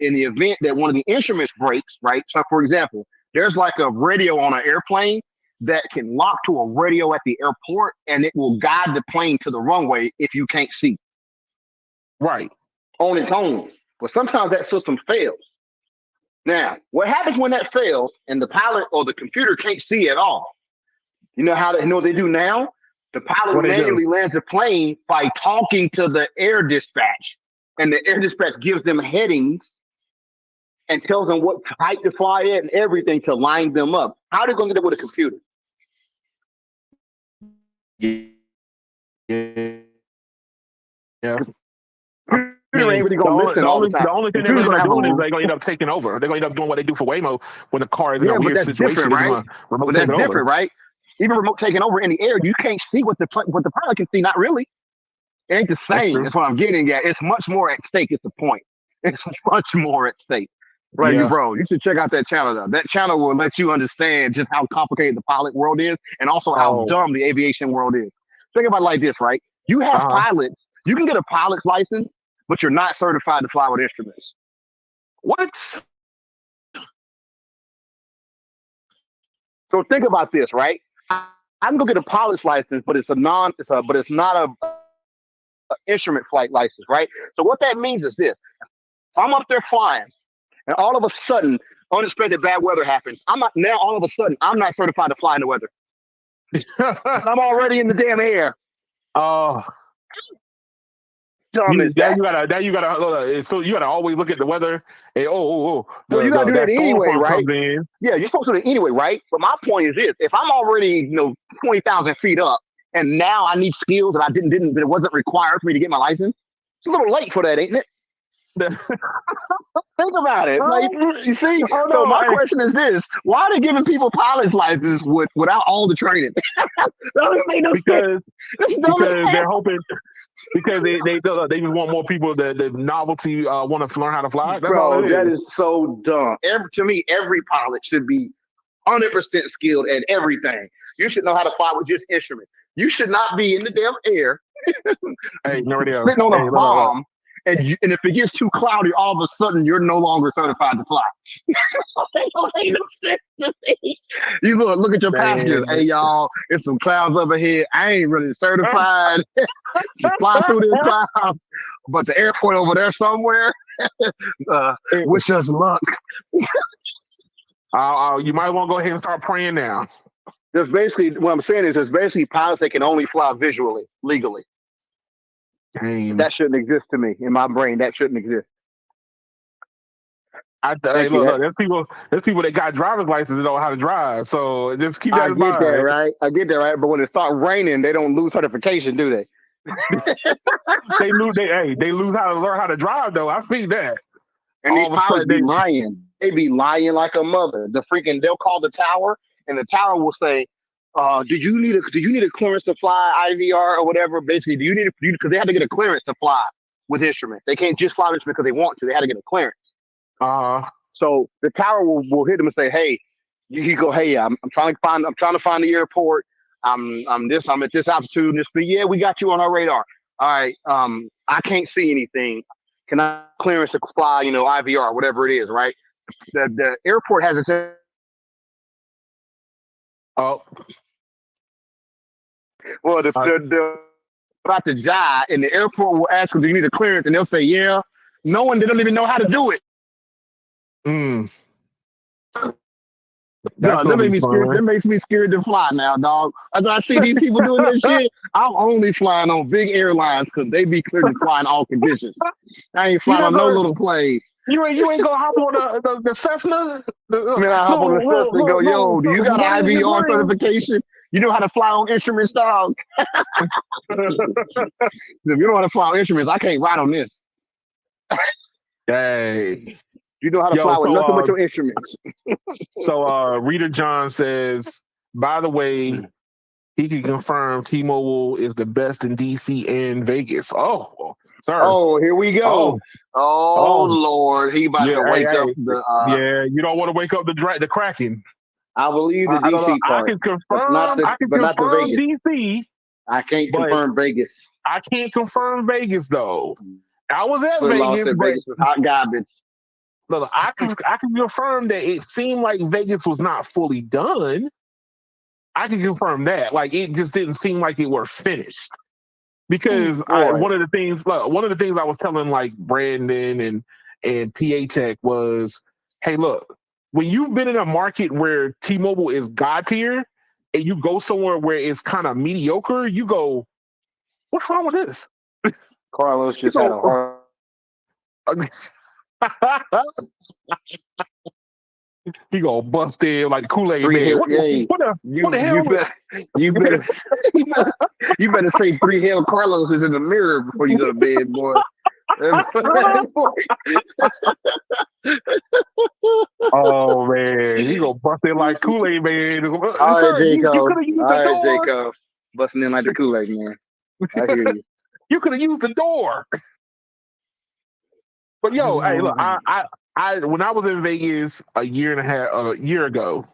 in the event that one of the instruments breaks, right? So for example, there's like a radio on an airplane that can lock to a radio at the airport and it will guide the plane to the runway if you can't see. Right. On its own. But sometimes that system fails. Now, what happens when that fails and the pilot or the computer can't see at all? You know what they do now? The pilot manually lands the plane by talking to the air dispatch. And the air dispatch gives them headings and tells them what height to fly at and everything to line them up. How are they going to get it with a computer? Yeah. The only thing they're going to do is they're going to end up taking over. They're going to end up doing what they do for Waymo when the car is in a weird situation. Right? But that's different, right? Even remote taking over in the air, you can't see what the pilot can see. Not really. It ain't the same. That's what I'm getting at. It's much more at stake. It's the point. It's much more at stake. Right, yeah. Bro, you should check out that channel, though. That channel will let you understand just how complicated the pilot world is and also how dumb the aviation world is. Think about it like this, right? You have pilots. You can get a pilot's license, but you're not certified to fly with instruments. What? So think about this, right? I'm gonna get a pilot's license, but it's not a instrument flight license, right? So what that means is this: if I'm up there flying, and all of a sudden, unexpected bad weather happens. I'm not certified to fly in the weather. I'm already in the damn air. Oh. So you gotta always look at the weather. And, you gotta do that anyway, right? Yeah, you're supposed to do it anyway, right? But my point is this: if I'm already 20,000 feet up, and now I need skills that that it wasn't required for me to get my license, it's a little late for that, ain't it? Think about it. Like, you see, so my question is this: why are they giving people pilot's license without all the training? That doesn't make no sense. Because they're hoping. Because they just want more people. The novelty want to learn how to fly. That's all it is. That is so dumb. To me, every pilot should be 100% skilled at everything. You should know how to fly with just instruments. You should not be in the damn air. Sitting on a bomb. And if it gets too cloudy, all of a sudden you're no longer certified to fly. You look at your passengers. Hey, y'all, it's some clouds up ahead. I ain't really certified to fly through this cloud, but the airport over there somewhere. Wish us luck. You might want to go ahead and start praying now. There's basically what I'm saying is there's basically pilots that can only fly visually, legally. That shouldn't exist to me in my brain. That shouldn't exist. Look, there's people that got driver's licenses that know how to drive. So just keep that in mind. I get that, right? But when it starts raining, they don't lose certification, do they? They lose how to learn how to drive, though. I've seen that. And these pilots be lying. They be lying like a mother. They'll call the tower, and the tower will say, do you need a clearance to fly IVR or whatever? Basically, because they have to get a clearance to fly with instruments. They can't just fly instruments because they want to. They had to get a clearance. So the tower will hit them and say, "Hey," you go, "Hey, I'm trying to find the airport. I'm at this altitude and this speed. Yeah, we got you on our radar. All right. I can't see anything. Can I clearance to fly? IVR, whatever it is, right? The airport has its Well, the about to die, and the airport will ask them, "Do you need a clearance?" And they'll say, "Yeah." No one, they don't even know how to do it. Mm. No, That's that gonna makes be me scared. That fun. makes me scared to fly now, dog. As I see these people doing this shit, I'm only flying on big airlines because they be cleared to fly in all conditions. I ain't You flying not on no gonna little planes. you ain't gonna hop on the Cessna, the Man, I hop on the Cessna and go, "Yo, do you got an money in your IVR brain. certification? You know how to fly on instruments, dog? If you don't know how to fly on instruments, I can't ride on this. Hey, You know how to yo, fly with nothing but your instruments." Reader John says, by the way, he can confirm T-Mobile is the best in DC and Vegas. Oh, sir. Oh, here we go. Oh, Oh oh, Lord, he about yeah. to Hey, wake up hey. the. Yeah, you don't want to wake up the Kraken. I believe the I don't know. DC part, I can but not the confirm Vegas. DC, I can't but confirm Vegas. I can't confirm Vegas though. I was at Law Vegas, said but Vegas was hot garbage. look, I can confirm that it seemed like Vegas was not fully done. I can confirm that. Like it just didn't seem like it were finished. Because one of the things I was telling like Brandon and PA Tech was, hey, look, when you've been in a market where T-Mobile is god tier and you go somewhere where it's kind of mediocre, you go, what's wrong with this? Carlos just had a heart. He gonna bust in like Kool-Aid man. What the hell? You better say 3 Hail Carloses in the mirror before you go to bed, boy. Oh man, he gonna bust in like Kool-Aid man. All Sir, right, you Jacob. could have used All the right, door. Jacob. Busting in like the Kool-Aid man. I hear you. You could have used the door. But yo, hey, look, I when I was in Vegas a year ago,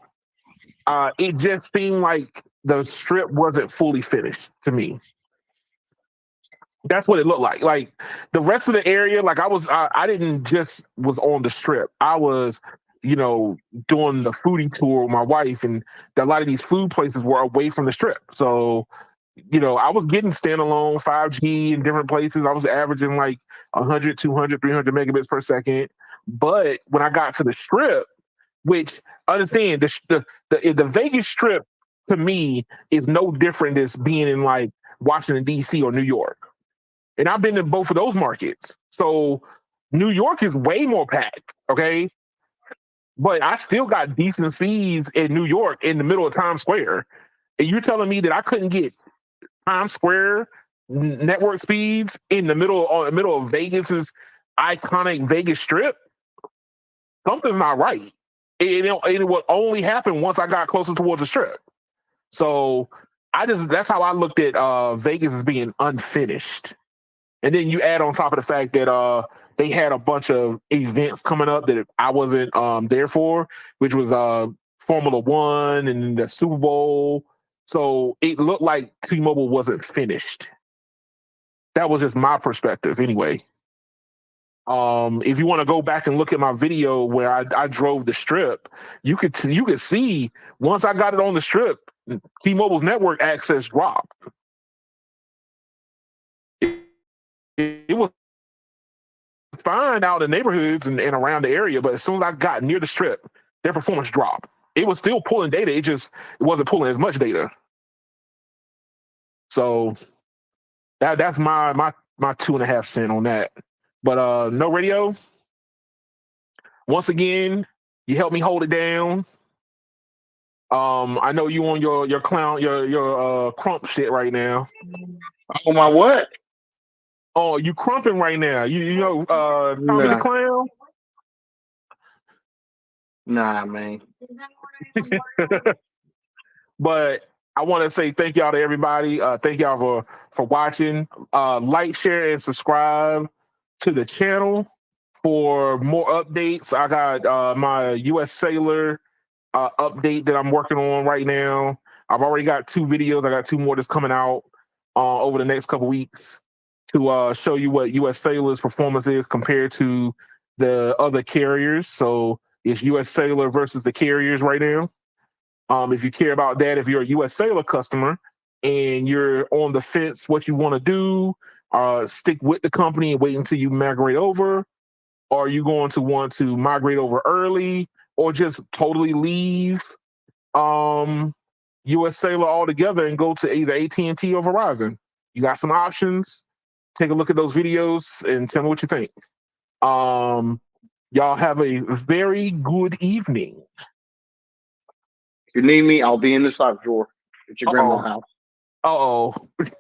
it just seemed like the strip wasn't fully finished to me. That's what it looked like. Like the rest of the area, like I didn't just was on the strip. I was, doing the foodie tour with my wife, and a lot of these food places were away from the strip. So, I was getting standalone 5G in different places. I was averaging like 100, 200, 300 megabits per second. But when I got to the strip, which understand the Vegas strip to me is no different as being in like Washington D.C. or New York. And I've been in both of those markets. So New York is way more packed, okay? But I still got decent speeds in New York in the middle of Times Square. And you're telling me that I couldn't get Times Square network speeds in the middle of Vegas's iconic Vegas Strip? Something's not right. It would only happen once I got closer towards the Strip. So that's how I looked at Vegas as being unfinished. And then you add on top of the fact that they had a bunch of events coming up that I wasn't there for, which was Formula One and the Super Bowl. So it looked like T-Mobile wasn't finished. That was just my perspective anyway. If you want to go back and look at my video where I drove the strip, you could see once I got it on the strip, T-Mobile's network access dropped. It was fine out in the neighborhoods and around the area, but as soon as I got near the strip, their performance dropped. It was still pulling data, it wasn't pulling as much data. So that's my 2.5 cents on that. But no radio. Once again, you helped me hold it down. I know you on your clown your crump shit right now. Oh, my what? Oh, you crumping right now. You know Tommy the Clown? Nah, man. But I want to say thank y'all to everybody. Thank y'all for watching. Like, share, and subscribe to the channel for more updates. I got my US Sailor update that I'm working on right now. I've already got 2 videos. I got 2 more that's coming out over the next couple weeks to show you what US Sailor's performance is compared to the other carriers. So it's US Sailor versus the carriers right now. If you care about that, if you're a US Sailor customer, and you're on the fence what you want to do, stick with the company and wait until you migrate over, or are you going to want to migrate over early or just totally leave US Cellular altogether and go to either AT&T or Verizon? You got some options. Take a look at those videos and tell me what you think. Y'all have a very good evening. If you need me, I'll be in the sock drawer at your grandma's Uh-oh. house. Uh-oh.